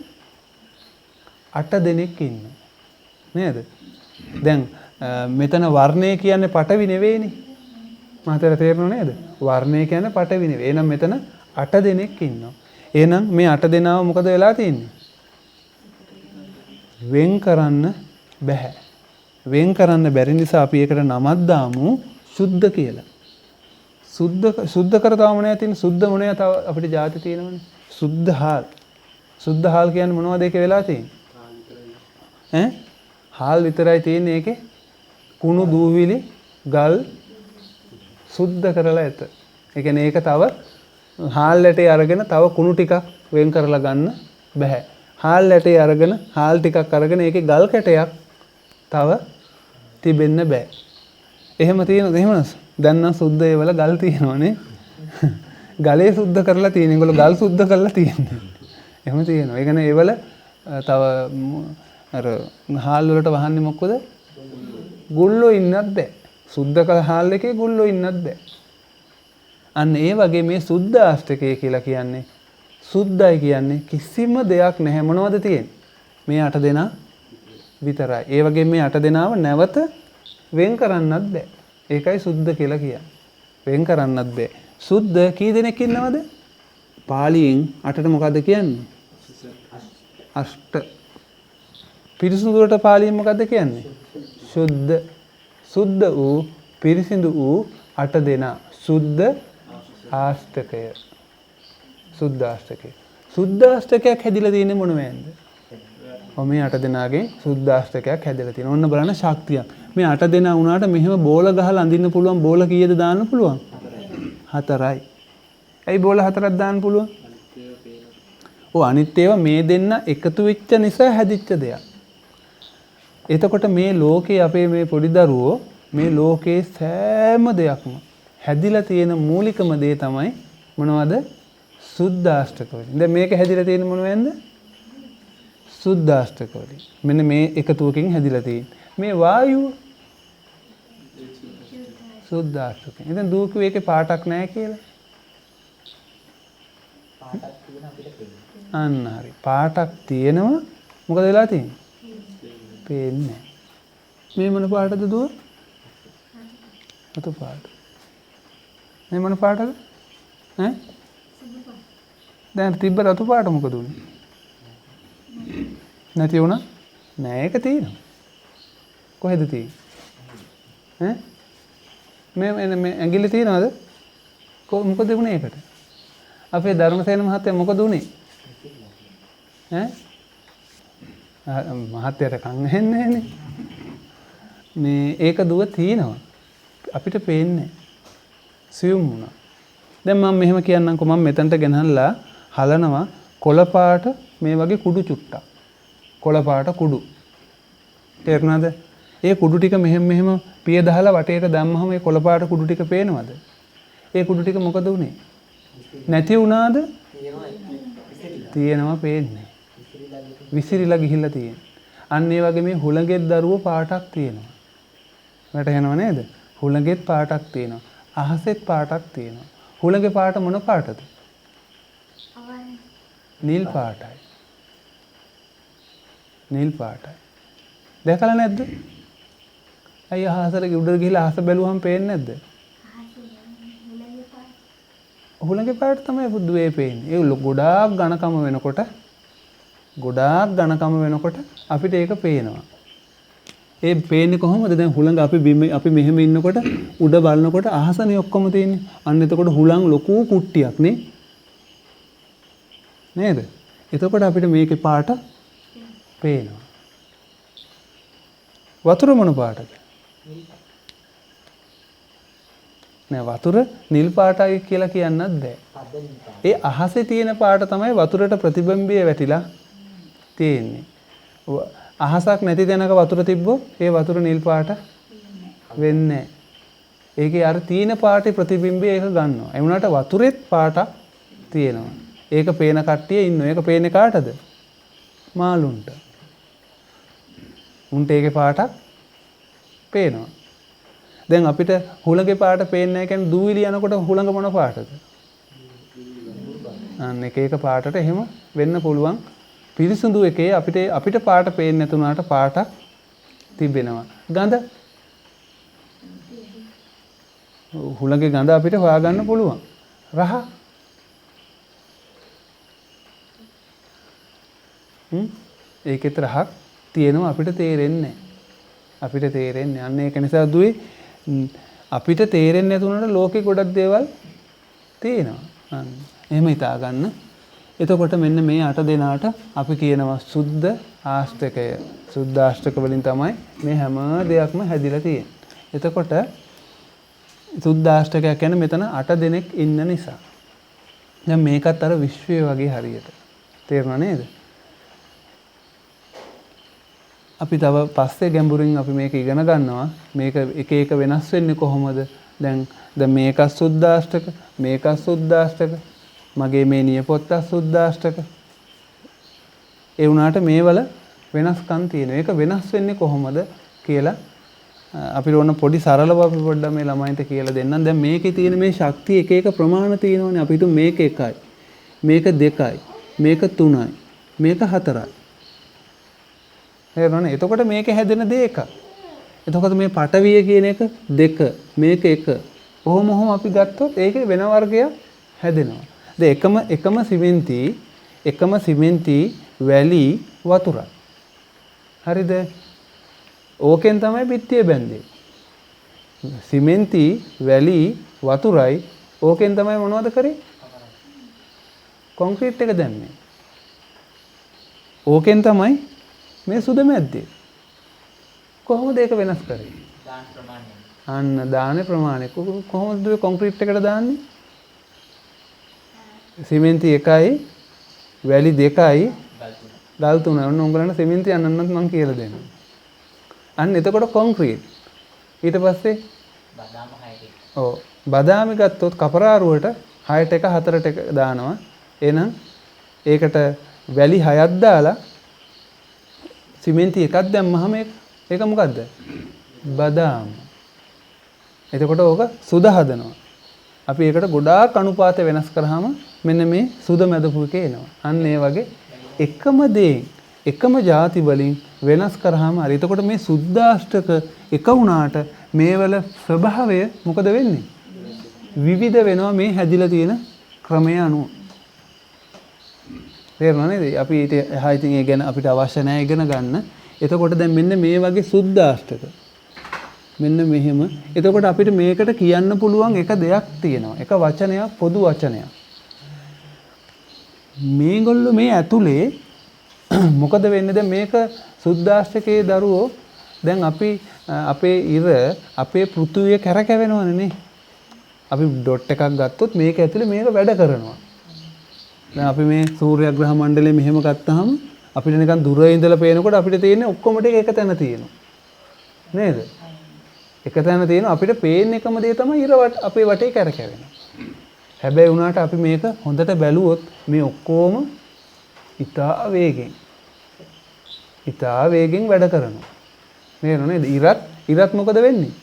8 දෙනෙක් ඉන්නවා. නේද? දැන් මෙතන වර්ණය කියන්නේ පටවි නෙවෙයිනේ. මහතර තේරෙනව නේද? වර්ණය කියන්නේ පටවි නෙවෙයි. එහෙනම් මෙතන 8 දෙනෙක් ඉන්නවා. එහෙනම් මේ 8 දෙනාව මොකද වෙලා තියෙන්නේ? වෙන් කරන්න බෑ. වෙන් කරන්න බැරි නිසා අපි ඒකට නමක් දාමු සුද්ධ කියලා. සුද්ධ කර තව මොනවද තියෙන්නේ? සුද්ධ මොනවද තව අපිට ಜಾති තියෙනවනේ. සුද්ධ හාල්. සුද්ධ හාල් කියන්නේ මොනවද ඒකේ වෙලා තියෙන්නේ? හාල් විතරයි තියෙන්නේ ඒකේ. කුණු දූවිලි ගල් සුද්ධ කරලා ඇත. ඒ කියන්නේ ඒක තව හාල් ඇටේ අරගෙන තව කුණු ටිකක් වෙන් කරලා ගන්න බෑ. හාල් ඇටේ අරගෙන හාල් ටිකක් අරගෙන ඒකේ ගල් කැටයක් තව තිබෙන්න බෑ. එහෙම තියෙනවද? එහෙමද? දැන් නම් සුද්ධ ඒවල ගල් තියෙනවනේ. ගලේ සුද්ධ කරලා තියෙන. ඒගොල්ලෝ ගල් සුද්ධ කරලා තියෙන්නේ. එහෙම තියෙනවා. ඒ කියන්නේ ඒවල තව අර හාල් වලට වහන්නේ මොකද? ගුල්ලෝ ඉන්නත් බෑ. සුද්ධ කළ හාල් එකේ ගුල්ලෝ ඉන්නත් බෑ. අන්න ඒ වගේ මේ සුද්ධ අෂ්ටකය කියලා කියන්නේ සුද්ධයි කියන්නේ කිසිම දෙයක් නැහැ. මොනවද තියෙන්නේ? මේ 8 දෙනා විතරයි. ඒ වගේ මේ 8 දෙනාව නැවත වෙන් කරන්නත් බෑ. ඒකයි සුද්ධ කියලා කියන්නේ. වෙන් කරන්නත් බෑ. සුද්ධ කී දෙනෙක් ඉන්නවද? පාලියෙන් 8ට මොකද්ද කියන්නේ? අෂ්ට. පිරිසුදුවට පාලියෙන් මොකද්ද කියන්නේ? සුද්ධ. සුද්ධ වූ පිරිසිදු වූ 8 දෙනා. සුද්ධ ආෂ්ටකය. සුද්ධ ආෂ්ටකය. සුද්ධ ආෂ්ටකයක් හැදිලා තියෙන්නේ මොනවෙන්ද? මේ 8 දෙනාගෙන් සුද්ධ ආෂ්ටකයක් හැදලා තියෙනවා. ඔන්න බලන්න ශක්තියක්. මේ 8 දෙනා වුණාට මෙහෙම බෝල ගහලා අඳින්න පුළුවන්. බෝල කීයද දාන්න පුළුවන්? 4යි. ඇයි බෝල 4ක් දාන්න පුළුවන්? අනිත් ඒවා මේ දෙන්න එකතු වෙච්ච නිසා හැදිච්ච දෙයක්. එතකොට මේ ලෝකේ අපේ මේ පොඩි දරුවෝ මේ ලෝකේ සෑම දෙයක්ම හැදිලා තියෙන මූලිකම දේ තමයි මොනවද? සුද්ධාෂ්ටක වලින්. දැන් මේක හැදිලා තියෙන මොනවෙන්ද? සුද්ධාෂ්ටක වලින්. මෙන්න මේ එකතුවකින් හැදිලා තියෙන්නේ. මේ වායුව සුද්ධාෂ්ටක. ඉතින් දූ කිව්වේ ඒකේ පාටක් නැහැ කියලා. අන්න හරි. පාටක් තියෙනවා. මොකද වෙලා තියෙන්නේ? පේන්නේ. මේ මොන පාටද දුව? රතු පාට. මේ මොන පාටද? දැන් තිබ්බ රතු පාට මොකද උනේ? නැති වුණා? නෑ ඒක තියෙනවා. කොහෙද තියෙන්නේ? මේ ඇඟිලි තියනවද? මොකද උනේ ඒකට? අපේ ධර්මසේන මහත්තයා මොකද උනේ? මහත්තයාට කන් ඇහෙන්නේ නැහනේ. මේ ඒක දුව තියෙනවා. අපිට පේන්නේ සියුම් වුණා. දැන් මම මෙහෙම කියන්නම්කෝ. මම මෙතනට ගෙනහල්ලා හලනවා කොළ පාට මේ වගේ කුඩු චුට්ටක්. කොළ පාට කුඩු. තේරුණාද? ඒ කුඩු ටික මෙහෙම පිය දහලා වටේට දැම්මහම ඒ කොළ පාට කුඩු ටික පේනවද? ඒ කුඩු ටික මොකද උනේ? නැති වුණාද? තියෙනවා පේන්නේ. විසිරිලා ගිහිල්ලා තියෙන්නේ. අන්න ඒ වගේ මේ හුළඟෙත් දරුවෝ පාටක් තියෙනවා. වැටහෙනව නේද? හුළඟෙත් පාටක් තියෙනවා. අහසෙත් පාටක් තියෙනවා. හුළඟේ පාට මොන පාටද? නිල් පාටයි. නිල් පාටයි. දැකලා නැද්ද? අයිය අහසට උඩට ගිහිල්ලා අහස බැලුවම පේන්නේ නැද්ද? හුළඟේ පාට තමයි බුදුවේ පේන්නේ. ඒ ගොඩාක් ඝනකම වෙනකොට අපිට ඒක පේනවා. ඒ පේන්නේ කොහොමද? දැන් හුළඟ අපි මෙහෙම ඉන්නකොට උඩ බලනකොට අහසනේ ඔක්කොම තියෙන්නේ. අන්න එතකොට හුළං ලොකු කුට්ටියක් නේ. නේද? එතකොට අපිට මේකේ පාට පේනවා. වතුර මොන පාටද? නෑ වතුර නිල් පාටයි කියලා කියන්නත් බෑ. ඒ අහසේ තියෙන පාට තමයි වතුරට ප්‍රතිබිම්බය වැටිලා තියෙන්නේ. අහසක් නැති තැනක වතුර තිබ්බොත් ඒ වතුර නිල් පාට වෙන්නේ නැහැ. ඒකේ අර තීන පාටේ ප්‍රතිබිම්බය ඒක ගන්නවා. ඒ වුණාට වතුරෙත් පාටක් තියෙනවා. ඒක පේන කට්ටිය ඉන්නවා. ඒක පේන්නේ කාටද? මාළුන්ට. උන්ට ඒකේ පාටක් පේනවා. දැන් අපිට හුළඟේ පාට පේන්නේ නැහැ කියන්නේ දූවිලි යනකොට හුළඟ මොන පාටද? අන්න එක පාටට එහෙම වෙන්න පුළුවන්. පිරිසුදු එකේ අපිට පාට පේන්නේ නැතුණාට පාටක් තිබෙනවා. ගඳ හුළඟේ ගඳ අපිට හොයාගන්න පුළුවන්. රහ ඒකෙත් රහක් තියෙනවා අපිට තේරෙන්නේ අපිට තේරෙන්නේ. අන්න ඒක නිසා දුවේ අපිට තේරෙන්නේ නැතුනට ලෝකේ ගොඩක් දේවල් තියෙනවා. අන්න එහෙම හිතා ගන්න. එතකොට මෙන්න මේ 8 දෙනාට අපි කියනවා සුද්ධ ආෂ්ටකය. සුද්ධ ආෂ්ටක වලින් තමයි මේ හැම දෙයක්ම හැදිලා තියෙන්නේ. එතකොට සුද්ධ ආෂ්ටකයක් කියන්නේ මෙතන 8 දෙනෙක් ඉන්න නිසා. දැන් මේකත් අර විශ්වය වගේ හරියට. තේරුණා නේද? අපි තව පස්සේ ගැඹුරින් අපි මේක ඉගෙන ගන්නවා. මේක එක එක වෙනස් වෙන්නේ කොහොමද? දැන් මේක සුද්ධාෂ්ටක, මේක සුද්ධාෂ්ටක, මගේ මේ නියපොත්ත සුද්ධාෂ්ටක. ඒ වුණාට මේවල වෙනස්කම් තියෙනවා. ඒක වෙනස් වෙන්නේ කොහොමද කියලා අපිට ඕන පොඩි සරලව අපි පොඩ්ඩක් මේ ළමයින්ට කියලා දෙන්නම්. දැන් මේකේ තියෙන මේ ශක්තිය එක එක ප්‍රමාණ තියෙනවනේ. අපි හිතමු මේක 1යි, මේක 2යි, මේක 3යි, මේක 4යි. හරිනේ? එතකොට මේක හැදෙන දේ 1. එතකොට මේ පටවිය කියන එක 2, මේක 1. ඔහොම අපි ගත්තොත් ඒකේ වෙන වර්ගයක් හැදෙනවා. දැන් එකම සිමෙන්ති වැලි වතුරයි. හරිද? ඕකෙන් තමයි පිටිය බැඳෙන්නේ. සිමෙන්ති වැලි වතුරයි ඕකෙන් තමයි මොනවද කරේ? කොන්ක්‍රීට් එක දැම්මේ. ඕකෙන් තමයි මේ සුද මැද්දේ. කොහොමද ඒක වෙනස් කරේ? දාන ප්‍රමාණය. අන්න දාන ප්‍රමාණය. කොහොමද කොන්ක්‍රීට් එකට දාන්නේ? සිමෙන්ති 1යි වැලි 2යි ගල් 3යි. ඔන්න උඹලන්ට සිමෙන්ති අන්නන්නත් මම කියලා දෙන්නම්. අන්න එතකොට කොන්ක්‍රීට්. ඊට පස්සේ බදාම 6ට. ඔව්. බදාමි ගත්තොත් කපරාරුවට 6ට 1 4ට 1 දානවා. එහෙනම් ඒකට වැලි 6ක් දාලා සිමෙන්ති 1ක් දැම්මහම ඒක මොකද්ද? බදාම. එතකොට ඕක සුද හදනවා. අපි ඒකට ගොඩාක් අනුපාත වෙනස් කරාම මෙන්න මේ සුද මැදපු එක එනවා. අන්න ඒ වගේ එකම දේ එකම ಜಾති වලින් වෙනස් කරාම හරි. එතකොට මේ සුද්ධාෂ්ටක එක වුණාට මේවල ස්වභාවය මොකද වෙන්නේ? විවිධ වෙනවා මේ හැදිලා තියෙන ක්‍රමය අනුව. තේරුණා නේද? අපි ඊට එහා ඉතින් ඒ ගැන අපිට අවශ්‍ය නැහැ ඉගෙන ගන්න. එතකොට දැන් මෙන්න මේ වගේ සුද්ධාෂ්ටක. මෙන්න මෙහෙම. එතකොට අපිට මේකට කියන්න පුළුවන් එක දෙයක් තියෙනවා. එක වචනයක්, පොදු වචනයක්. මේගොල්ලෝ මේ ඇතුලේ මොකද වෙන්නේ? දැන් මේක සුද්ධාෂ්ටකයේ දරුවෝ දැන් අපි අපේ ඉර අපේ පෘථුවිය කැරකෙවෙනවනේ නේ. අපි ඩොට් එකක් ගත්තොත් මේක ඇතුලේ මේක වැඩ කරනවා. දැන් අපි මේ සූර්යග්‍රහ මණ්ඩලය මෙහෙම ගත්තාම අපිට නිකන් දුර ඉඳලා පේනකොට අපිට තියෙන්නේ ඔක්කොම ටික එක තැන තියෙනවා. නේද? එක තැන තියෙනවා අපිට පේන එකම දේ තමයි ඉර අපේ වටේ කැරකෙවෙනවා. හැබැයි උනාට අපි මේක හොඳට බැලුවොත් මේ ඔක්කොම ඉතා වේගෙන් වැඩ කරනවා. නේද? ඉරත් මොකද වෙන්නේ?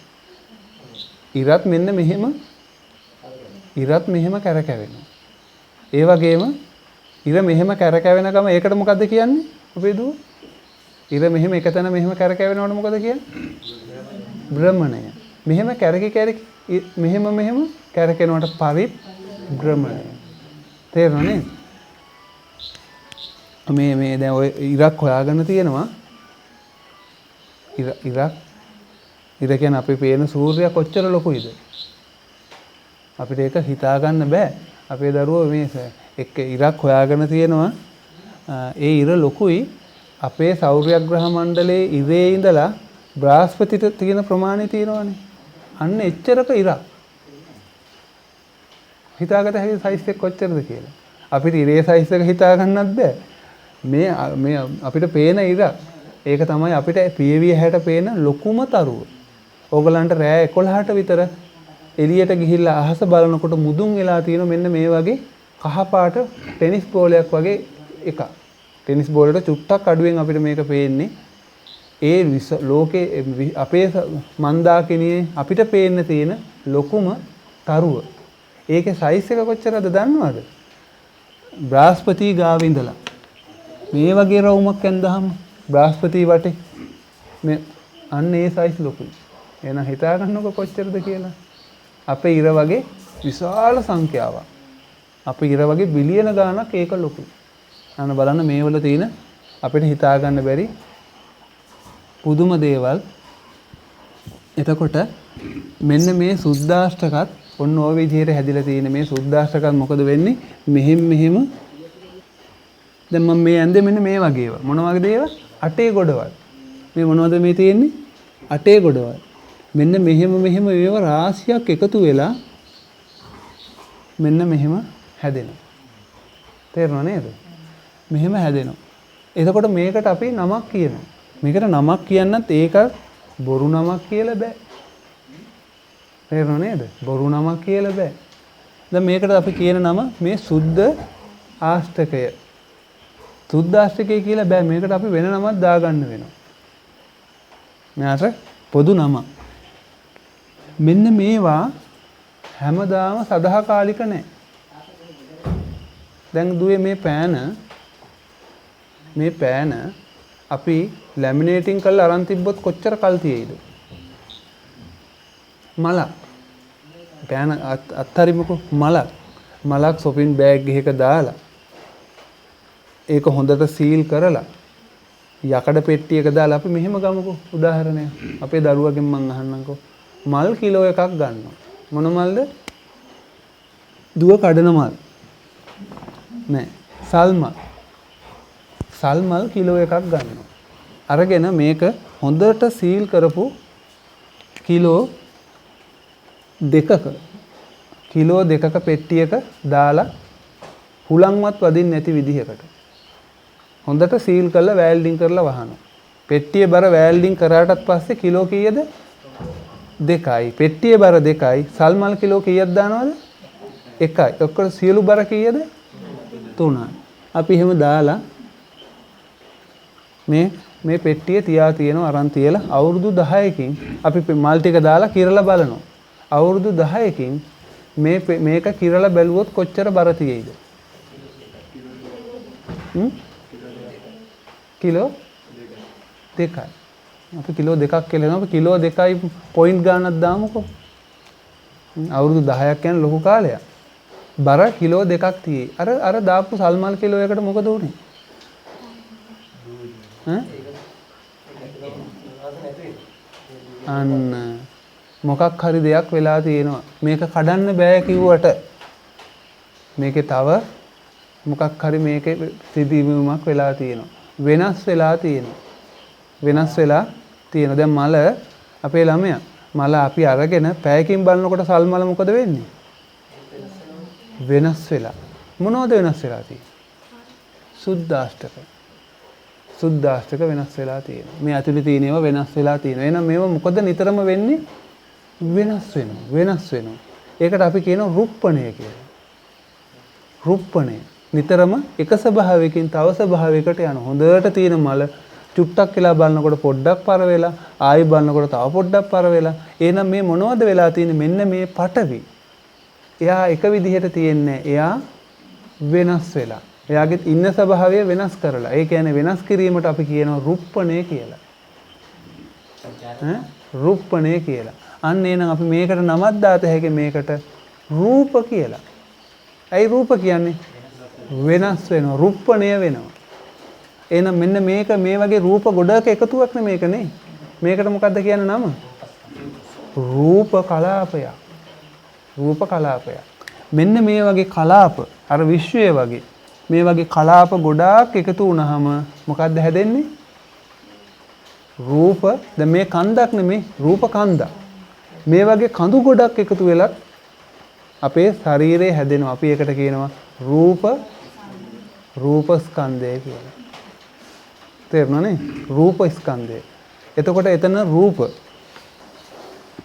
ඉරත් මෙන්න මෙහෙම කැරකෙවෙනවා. ඒ වගේම ඉර මෙහෙම කැරකෙවෙන ගම ඒකට මොකද්ද කියන්නේ? අපේ දුව. ඉර මෙහෙම එකතැන මෙහෙම කැරකෙවෙනවට මොකද කියන්නේ? භ්‍රමණය. මෙහෙම කැරකි මෙහෙම කැරකෙනවට පරිභ්‍රමණය. තේරුණා නේද? මේ දැන් ඔය ඉරක් හොයාගෙන තියෙනවා. ඉර කියන්නේ අපි පේන සූර්යයා කොච්චර ලොකුයිද? අපිට ඒක හිතා ගන්න බෑ. අපේ දරුවෝ මේ එක්ක ඉරක් හොයාගෙන තියෙනවා. ඒ ඉර ලොකුයි. අපේ සෞරයග්‍රහ මණ්ඩලයේ ඉරේ ඉඳලා බ්‍රහස්පතිට තියෙන ප්‍රමාණය තියෙනවානේ. අන්න එච්චරක ඉරක්. හිතාගත හැකි සයිස් එක කොච්චරද කියලා. අපිට ඉරේ සයිස් එක හිතා ගන්නත් බෑ. මේ අපිට පේන ඉර ඒක තමයි අපිට පියවිය හැට පේන ලොකුම තරුව. ඕගලන්ට රෑ 11ට විතර එළියට ගිහිල්ලා අහස බලනකොට මුදුන් වෙලා තියෙන මෙන්න මේ වගේ කහපාට ටෙනිස් බෝලයක් වගේ එකක්. ටෙනිස් බෝලයට චුට්ටක් අඩුවෙන් අපිට මේක පේන්නේ. ඒ ලෝකේ අපේ මන්දාකිනියේ අපිට පේන්න තියෙන ලොකුම තරුව. ඒකේ සයිස් එක කොච්චරද දන්නවද? බ්‍රහස්පති ගාව ඉඳලා මේ වගේ රවුමක් ඇඳහම බ්‍රහස්පති වටේ මේ අන්න ඒ සයිස් ලොකුයි. එහෙනම් හිතා ගන්නකො කොච්චරද කියලා. අපේ ඉර වගේ විශාල සංඛ්‍යාවක්. අපේ ඉර වගේ බිලියන ගාණක් ඒක ලොකුයි. අන්න බලන්න මේවල තියෙන අපිට හිතා ගන්න බැරි පුදුම දේවල්. එතකොට මෙන්න මේ සුද්දාෂ්ටකත් ඔන්න ඔය විදිහට හැදිලා තියෙන මේ සුද්දාෂ්ටකත් මොකද වෙන්නේ? මෙහෙම දැන් මම මේ ඇඳේ මෙන්න මේ වගේ ඒවා. මොන වගේද ඒවා? අටේ ගොඩවල්. මේ මොනවද මේ තියෙන්නේ? අටේ ගොඩවල්. මෙන්න මෙහෙම ඒවා රාශියක් එකතු වෙලා මෙන්න මෙහෙම හැදෙනවා. තේරුණා නේද? මෙහෙම හැදෙනවා. එතකොට මේකට අපි නමක් කියනවා. මේකට නමක් කියන්නත් ඒක බොරු නමක් කියලා බෑ. තේරුණා නේද? බොරු නමක් කියලා බෑ. දැන් මේකට අපි කියන නම මේ සුද්ධ ආෂ්ටකය. සුද්ධ ආෂ්ටකය කියලා බෑ. මේකට අපි වෙන නමක් දාගන්න වෙනවා. මෙයාට පොදු නම. මෙන්න මේවා හැමදාම සදාකාලික නැහැ. දැන් දුවේ මේ පෑන අපි ලැමිනේටින් කරලා අරන් තිබ්බොත් කොච්චර කල් තියෙයිද? මලක්. පෑන අත්තරිමුකෝ මලක් shopping bag එකක දාලා ඒක හොඳට සීල් කරලා යකඩ පෙට්ටියක දාලා අපි මෙහෙම ගමුකෝ උදාහරණයක්. අපේ දරුවගෙන් මං අහන්නම්කෝ. මල් කිලෝ එකක් ගන්නවා. මොන මල්ද? දුව කඩන මල්. නෑ. සල් මල් කිලෝ එකක් ගන්නවා. අරගෙන මේක හොඳට සීල් කරපු කිලෝ දෙකක පෙට්ටියක දාලා හුලංවත් වදින්න නැති විදිහකට හොඳට සීල් කරලා වෑල්ඩින් කරලා වහනවා. පෙට්ටියේ බර වෑල්ඩින් කරාටත් පස්සේ කිලෝ කීයද? 2යි. පෙට්ටියේ බර 2යි. සල් මල් කිලෝ කීයක් දානවද? 1යි. ඔක්කොම සියලු බර කීයද? 3යි. අපි එහෙම දාලා මේ පෙට්ටිය තියා තියෙනවා අරන් තියලා අවුරුදු 10කින් අපි මල් ටික දාලා කිරලා බලනවා. අවුරුදු 10කින් මේක කිරලා බැලුවොත් කොච්චර බර තියෙයිද? කිලෝ 2යි. අපි කිලෝ 2ක් කියලා නෝ අපි කිලෝ 2යි පොයින්ට් ගානක් දාමුකෝ. අවුරුදු 10ක් යන ලොකු කාලයක්. බර කිලෝ 2ක් තියෙයි. අර දාපු සල්මල් කිලෝ එකකට මොකද උනේ? අන්න මොකක් හරි දෙයක් වෙලා තියෙනවා. මේක කඩන්න බෑ කිව්වට මේකේ තව මොකක් හරි මේකේ සිදුවීමක් වෙලා තියෙනවා. වෙනස් වෙලා තියෙනවා. දැන් මල අපේ ළමයා මල අපි අරගෙන පැයකින් බලනකොට සල් මල මොකද වෙන්නේ? වෙනස් වෙලා. මොනවද වෙනස් වෙලා තියෙන්නේ? සුද්දාෂ්ටක වෙනස් වෙලා තියෙනවා. මේ ඇතුලේ තියෙන ඒවා වෙනස් වෙලා තියෙනවා. එහෙනම් මේවා මොකද නිතරම වෙන්නේ? වෙනස් වෙනවා. ඒකට අපි කියනවා රුප්පණය කියලා. රුප්පණය. නිතරම එක ස්වභාවයකින් තව ස්වභාවයකට යන හොඳට තියෙන මල චුට්ටක් කියලා බලනකොට පොඩ්ඩක් පර වෙලා ආයෙ බලනකොට තව පොඩ්ඩක් පර වෙලා. එහෙනම් මේ මොනවද වෙලා තියෙන්නේ? මෙන්න මේ පටවි. එයා එක විදිහට තියෙන්නේ. එයා වෙනස් වෙලා. එයාගේ ඉන්න ස්වභාවය වෙනස් කරලා. ඒ කියන්නේ වෙනස් කිරීමට අපි කියනවා රුප්පණය කියලා. රුප්පණය කියලා. අන්න එහෙනම් අපි මේකට නමක් දාත හැකි මේකට රූප කියලා. ඇයි රූප කියන්නේ? වෙනස් වෙනවා. රුප්පණය වෙනවා. එහෙනම් මෙන්න මේක මේ වගේ රූප ගොඩක එකතුවක් නේ මේක නේ. මේකට මොකද්ද කියන නම? රූප කලාපයක්. රූප කලාපයක්. මෙන්න මේ වගේ කලාප අර විශ්වයේ වගේ මේ වගේ කලාප ගොඩාක් එකතු වුණාම මොකද්ද හැදෙන්නේ? රූප. දැන් මේ කන්දක් නෙමේ රූප කන්දක්. මේ වගේ කඳු ගොඩක් එකතු වෙලත් අපේ ශරීරය හැදෙනවා. අපි ඒකට කියනවා රූප ස්කන්ධය කියලා. තේරුණානේ? රූප ස්කන්ධය. එතකොට එතන රූප.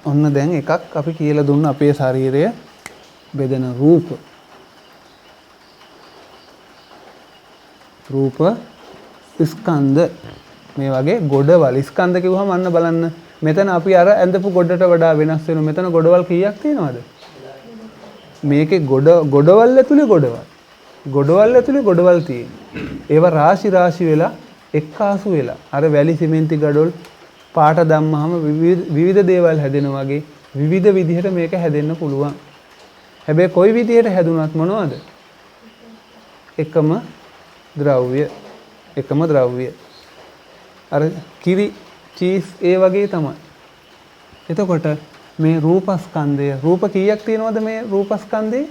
ඔන්න දැන් එකක් අපි කියලා දුන්න අපේ ශරීරය බෙදෙන රූප ස්කන්ධ. මේ වගේ ගොඩවල් ස්කන්ධ කිව්වම අන්න බලන්න මෙතන අපි අර ඇඳපු ගොඩට වඩා වෙනස් වෙනවා. මෙතන ගොඩවල් කීයක් තියෙනවද? මේකේ ගොඩවල් ඇතුලේ ගොඩවල් තියෙනවා. ඒවා රාශි වෙලා එක්කාසු වෙලා අර වැලි සිමෙන්ති ගඩොල් පාට දැම්මහම විවිධ දේවල් හැදෙනවා වගේ විවිධ විදිහට මේක හැදෙන්න පුළුවන්. හැබැයි කොයි විදිහට හැදුනත් මොනවද? එකම ද්‍රව්‍ය. එකම ද්‍රව්‍ය. අර කිරි චීස් ඒ වගේ තමයි. එතකොට මේ රූපස්කන්ධය රූප කීයක් තියෙනවද මේ රූපස්කන්ධේ?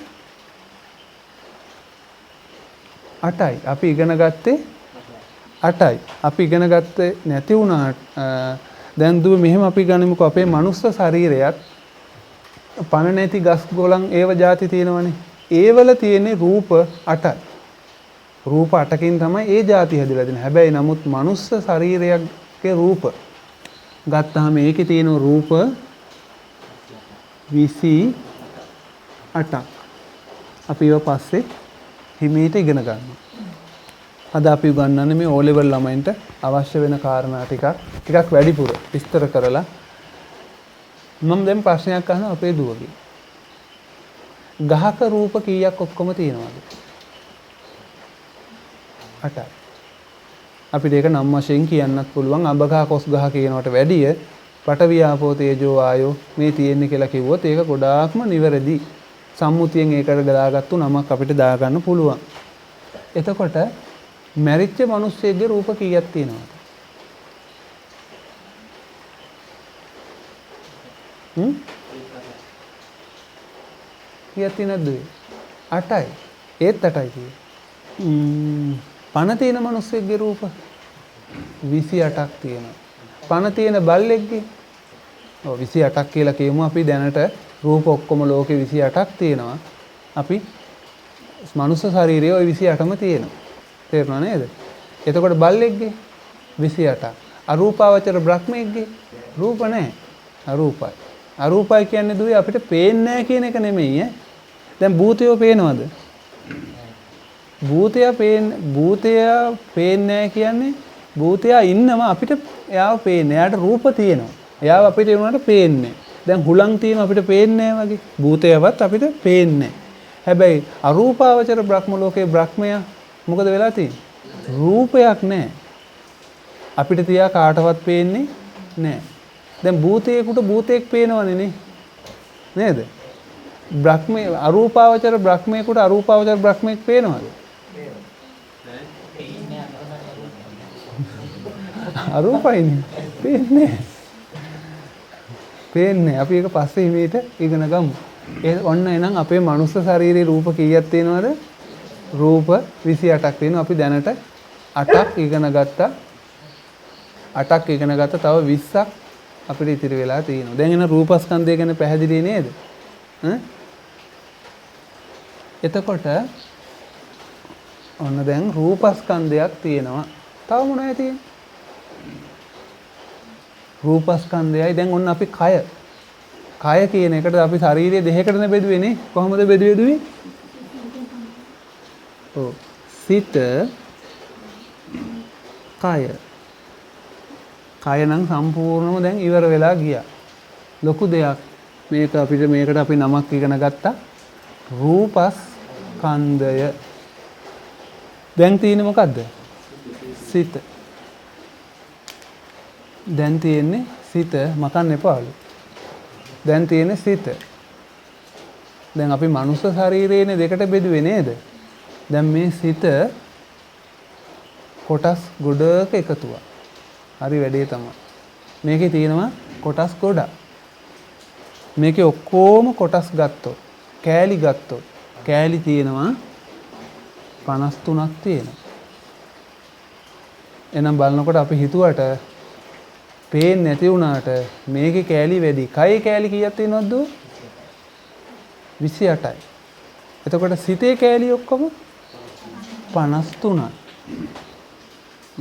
8යි. අපි ඉගෙන ගත්තේ 8යි. අපි ඉගෙන ගත්තේ නැති වුණාට දැන් දුව මෙහෙම අපි ගනිමුකෝ අපේ මනුස්ස ශරීරයක් පණ නැති ගස් ගොලන් ඒව ಜಾති තියෙනවනේ. ඒවල තියෙන්නේ රූප 8යි. රූප 8කින් තමයි ඒ ಜಾති හැදිලා තියෙන්නේ. හැබැයි නමුත් මනුස්ස ශරීරයේ රූප ගත්තාම ඒකේ තියෙන රූප 28ක්. අපි ඒව පස්සේ හිමීට ඉගෙන ගන්නවා. අද අපි උගන්වන්නේ මේ O level ළමයින්ට අවශ්‍ය වෙන කාරණා ටිකක් වැඩිපුර විස්තර කරලා මම දැන් ප්‍රශ්නයක් අහනවා අපේ දුවගේ. ගහක රූප කීයක් ඔක්කොම තියෙනවද? 8යි. අපිට ඒක නම් වශයෙන් කියන්නත් පුළුවන්. අඹ ගහ කොස් ගහ කියනවට වැඩිය පඨවි ආපෝ තේජෝ ආයෝ මේ තියෙන්නේ කියලා කිව්වොත් ඒක ගොඩාක්ම නිවැරදි. සම්මුතියෙන් ඒකට දාගත්තු නමක් අපිට දාගන්න පුළුවන්. එතකොට මැරිච්ච මිනිස්සෙගේ රූප කීයක් තියෙනවද? කීයක් තියෙනවද? 8යි. ඒත් 8යි කියේ. පණ තියෙන මිනිස්සෙගේ රූප 28ක් තියෙනවා. පණ තියෙන බල්ලෙක්ගේ 28ක් කියලා කියමු අපි දැනට රූප ඔක්කොම ලෝකේ 28ක් තියෙනවා. අපි මනුස්ස ශරීරයේ ওই 28ම තියෙනවා. තේරුණා නේද? එතකොට බල්ලෙක්ගේ 28ක්. අරූපාවචර බ්‍රහ්මෙක්ගේ රූප නැහැ. අරූපයි. අරූපයි කියන්නේ දුවේ අපිට පේන්නේ නැහැ කියන එක නෙමෙයි ඈ. දැන් භූතයෝ පේනවද? භූතයා පේන්නේ නැහැ කියන්නේ භූතයා ඉන්නවා අපිට එයාව පේන්නේ. එයාට රූප තියෙනවා. එයාව අපිට ඒ වුණාට පේන්නේ. දැන් හුලං තියෙන අපිට පේන්නේ නැහැ වගේ. භූතයවත් අපිට පේන්නේ නැහැ. හැබැයි අරූපාවචර බ්‍රහ්ම ලෝකේ බ්‍රහ්මයා මොකද වෙලා තියෙන්නේ? රූපයක් නැහැ. අපිට තියා කාටවත් පේන්නේ නැහැ. දැන් භූතයෙකුට භූතයෙක් පේනවනේ නේ. නේද? බ්‍රහ්මේ අරූපාවචර බ්‍රහ්මයෙකුට අරූපාවචර බ්‍රහ්මයෙක් පේනවද? අරූපයිනේ. පේන්නේ. අපි ඒක පස්සේ හිමීට ඉගෙන ගමු. ඒ ඔන්න එහෙනම් අපේ මනුස්ස ශරීරයේ රූප කීයක් තියෙනවද? රූප 28ක් තියෙනවා. අපි දැනට 8ක් ඉගෙන ගත්තා. 8ක් ඉගෙන ගත්තා. තව 20ක් අපිට ඉතිරි වෙලා තියෙනවා. දැන් එන රූපස්කන්ධය ගැන පැහැදිලි නේද? එතකොට ඔන්න දැන් රූපස්කන්ධයක් තියෙනවා. තව මොනවද තියෙන්නේ? රූපස්කන්ධයයි දැන් ඔන්න අපි කය කියන එකට අපි ශරීරය දෙකකටනේ බෙදුවේ නේ. කොහොමද බෙදුවේ? ඔව්. සිත කය නම් සම්පූර්ණම දැන් ඉවර වෙලා ගියා. ලොකු දෙයක්. මේකට අපි නමක් ඉගෙන ගත්තා. රූපස්කන්ධය. දැන් තියෙන්නේ මොකද්ද? සිත. දැන් තියෙන්නේ සිත මකන්න එපාලු. දැන් තියෙන්නේ සිත. දැන් අපි මනුස්ස ශරීරයනේ දෙකට බෙදුවේ නේද? දැන් මේ සිත කොටස් ගොඩක එකතුවක්. හරි වැඩේ තමයි. මේකේ තියෙනවා කොටස් ගොඩක්. මේකේ ඔක්කොම කොටස් ගත්තොත්, කෑලි තියෙනවා 53ක් තියෙනවා. එහෙනම් බලනකොට අපි හිතුවට පේන්නේ නැති වුණාට මේකේ කෑලි වැඩි. කයේ කෑලි කීයක් තියෙනවද? 28යි. එතකොට සිතේ කෑලි ඔක්කොම 53යි.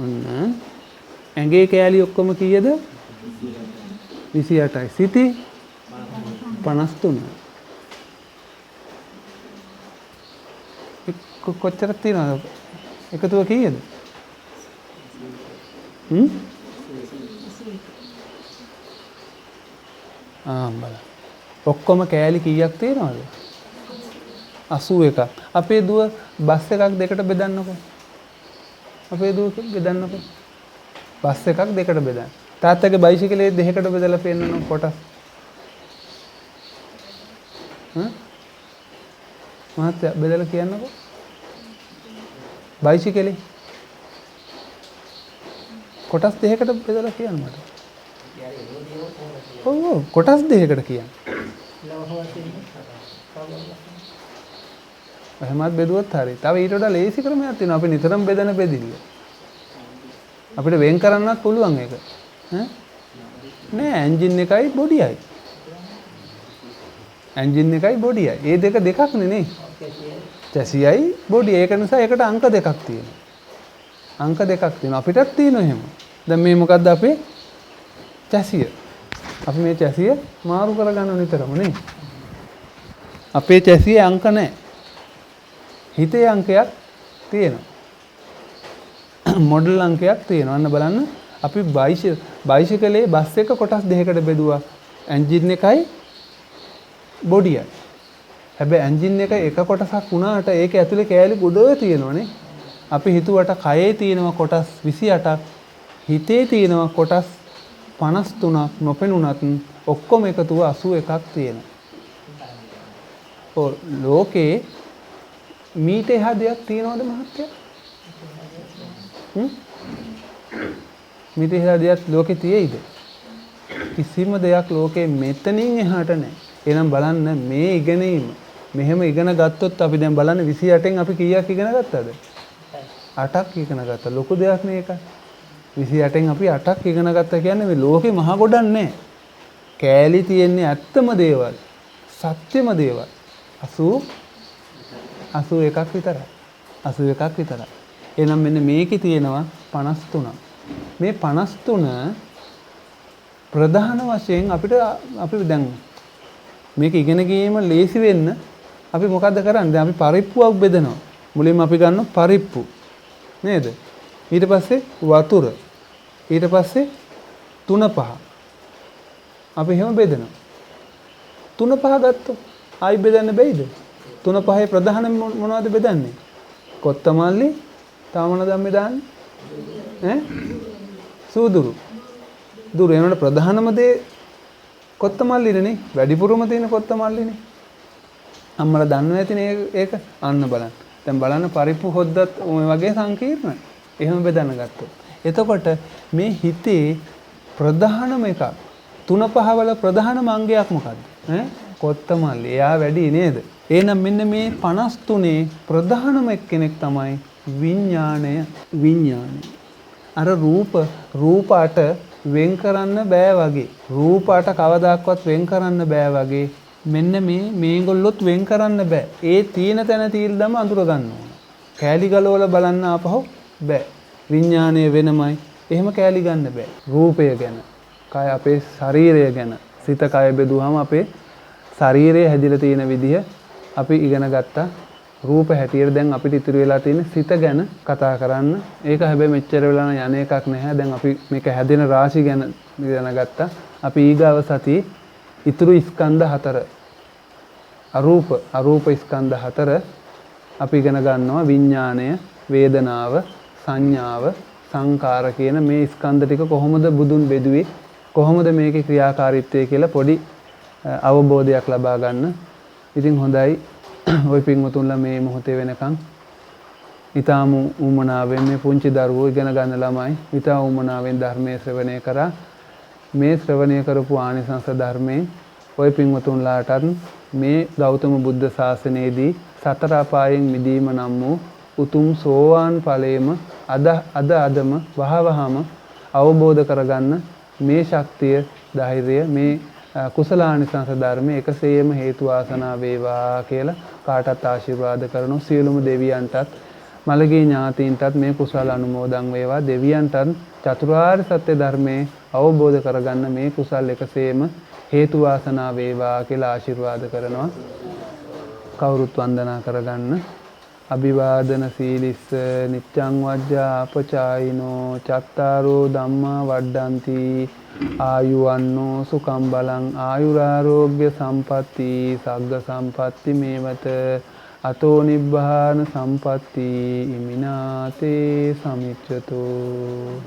ඔන්න ඇඟේ කෑලි ඔක්කොම කීයද? 28යි. සිතේ 53යි. කොච්චරක් තියෙනවද? එකතුව කීයද? බලන්න. ඔක්කොම කෑලි කීයක් තියෙනවද? 81ක්. අපේ දුව බස් එකක් දෙකට බෙදන්නකෝ. බස් එකක් දෙකට බෙදන්න. තාත්තගේ බයිසිකලේ දෙකකට බෙදලා පෙන්නන කොටස්. මහත්තයා බෙදලා කියන්නකෝ. බයිසිකලේ කොටස් දෙකකට බෙදලා කියන්න මට. ඔව් කොටස් දෙකකට කියන්න. එහෙමත් බෙදුවත් හරි. තව ඊට වඩා ලේසි ක්‍රමයක් තියෙනවා. අපි නිතරම බෙදන බෙදිල්ල. අපිට වෙන් කරන්නත් පුළුවන් ඒක. නෑ එන්ජින් එකයි බොඩියයි. එන්ජින් එකයි බොඩියයි. ඒ දෙක දෙකක් නේ. චැසියයි බොඩිය. ඒක නිසා ඒකට අංක දෙකක් තියෙනවා. අංක දෙකක් තියෙනවා. අපිටත් තියෙනවා එහෙම. දැන් මේ මොකද්ද අපේ චැසිය. අපි මේ චැසිය මාරු කරගන්න නිතරම නේ. අපේ චැසියේ අංක නැහැ. හිතේ අංකයක් තියෙනවා. මොඩල් අංකයක් තියෙනවා. අන්න බලන්න අපි බයිසිකලේ බස් එක කොටස් දෙකකට බෙදුවා. එන්ජින් එකයි බොඩියයි. හැබැයි එන්ජින් එක එක කොටසක් වුණාට ඒක ඇතුලේ කෑලි ගොඩ තියෙනවනේ. අපි හිතුවට කයේ තියෙනවා කොටස් 28ක්, හිතේ තියෙනවා කොටස් 53ක් නොපෙනුනත් ඔක්කොම එකතුව 81ක් තියෙනවා. ලෝකේ මීට එහා දෙයක් තියනවද මහත්තයා? මීට එහා දෙයක් ලෝකේ තියෙයිද? කිසිම දෙයක් ලෝකේ මෙතනින් එහාට නැහැ. එහෙනම් බලන්න මේ ඉගෙනීම මෙහෙම ඉගෙන ගත්තොත් අපි දැන් බලන්න 28න් අපි කීයක් ඉගෙන ගත්තද? 8ක් ඉගෙන ගත්තා. ලොකු දෙයක් නේ ඒක. 28න් අපි 8ක් ඉගෙන ගත්තා කියන්නේ මේ ලෝකේ මහ ගොඩක් නැහැ. කෑලි තියෙන්නේ ඇත්තම දේවල්. සත්‍යම දේවල්. 81ක් විතරයි. 81ක් විතරයි. එහෙනම් මෙන්න මේකේ තියෙනවා 53ක්. මේ 53 ප්‍රධාන වශයෙන් අපි දැන් මේක ඉගෙන ගැනීම ලේසි වෙන්න අපි මොකද්ද කරන්නේ? දැන් අපි පරිප්පුවක් බෙදනවා. මුලින්ම අපි ගන්නවා පරිප්පු. නේද? ඊට පස්සේ වතුර. ඊට පස්සේ 3-5. අපි එහෙම බෙදනවා. 3-5 ගත්තොත් ආයි බෙදන්න බැයිද? 3-5 ප්‍රධාන මොනවද බෙදන්නේ? කොත්තමල්ලි, තාමන ධම්මේ දාන්නේ. සූදුරු. දුරු එනකොට ප්‍රධානම දේ කොත්තමල්ලිනේ. වැඩිපුරම තියෙන කොත්තමල්ලිනේ. අම්මලා දන්නව ඇතිනේ ඒක. අන්න බලන්න. දැන් බලන්න පරිප්පු හොද්දත් ඔය වගේ සංකීර්ණ. එහෙම බෙදන්න ගත්තොත්. එතකොට මේ හිතේ ප්‍රධානම එකක් 3-5 වල ප්‍රධානම අංගයක් මොකද්ද? කොත්තමල්ලි. එයා වැඩි නේද? එහෙනම් මෙන්න මේ 53 ප්‍රධානම එක්කෙනෙක් තමයි විඥාණය. විඥාණය. අර රූපාට වෙන් කරන්න බෑ වගේ. රූපාට කවදාක්වත් වෙන් කරන්න බෑ වගේ. මෙන්න මේගොල්ලොත් වෙන් කරන්න බෑ. ඒ තීන තැන තීල්දම අඳුර ගන්න ඕන. කෑලි ගලවල බලන්න ආපහු බෑ. විඥාණය වෙනමයි. එහෙම කෑලි ගන්න බෑ. රූපය ගැන, කය අපේ ශරීරය ගැන, සිත කය බෙදුවාම අපේ ශරීරය හැදිලා තියෙන විදිහ අපි ඉගෙන ගත්තා. රූප හැටියට දැන් අපිට ඉතුරු වෙලා තියෙන සිත ගැන කතා කරන්න. ඒක හැබැයි මෙච්චර වෙලා යන එකක් නැහැ. දැන් අපි මේක හැදෙන රාශි ගැන ඉගෙන ගත්තා. අපි ඊගාව සතියේ ඉතුරු ස්කන්ධ 4 අරූප ස්කන්ධ 4 අපි ඉගෙන ගන්නවා. විඥාණය, වේදනාව, සංඥාව, සංකාර කියන මේ ස්කන්ධ ටික කොහොමද බුදුන් බෙදුවේ? කොහොමද මේකේ ක්‍රියාකාරීත්වය කියලා පොඩි අවබෝධයක් ලබා ගන්න. ඉතින් හොඳයි. ওই පින්වතුන්ලා මේ මොහොතේ වෙනකන් ඊටාම උමනාවෙන් මේ පුංචි දරුවෝ ඉගෙන ගන්න ළමයි ඊටා උමනාවෙන් ධර්මයේ ශ්‍රවණය කරා. මේ ශ්‍රවණය කරපු ආනිසංස ධර්මයෙන් ওই පින්වතුන්ලාටත් මේ ගෞතම බුද්ධ ශාසනයේදී සතර අපායෙන් මිදීම නම් වූ උතුම් සෝවාන් ඵලයේම අදම වහවහම අවබෝධ කරගන්න මේ ශක්තිය, ධෛර්යය, මේ කුසලානිසංස ධර්මයේ එකසේම හේතු වාසනා වේවා කියලා කාටත් ආශිර්වාද කරනවා. සියලුම දෙවියන්ටත් මළගිය ඥාතීන්ටත් මේ කුසල අනුමෝදන් වේවා. දෙවියන්ටත් චතුරාර්ය සත්‍ය ධර්මයේ අවබෝධ කරගන්න මේ කුසල් එකසේම හේතු වාසනා වේවා කියලා ආශිර්වාද කරනවා. කවුරුත් වන්දනා කරගන්න. අභිවාදන සීලිස්ස නිච්ඡං වජ්ජා අපචායිනෝ චත්තාරෝ ධම්මා වඩ්ඩಂತಿ ආයුවන්නෝ සුඛං බලං ආයුරාෝග්‍ය සම්පatti සග්ග සම්පatti මේවත අතෝ නිබ්බාන සම්පatti ඉමිනාතේ සමිච්ඡතෝ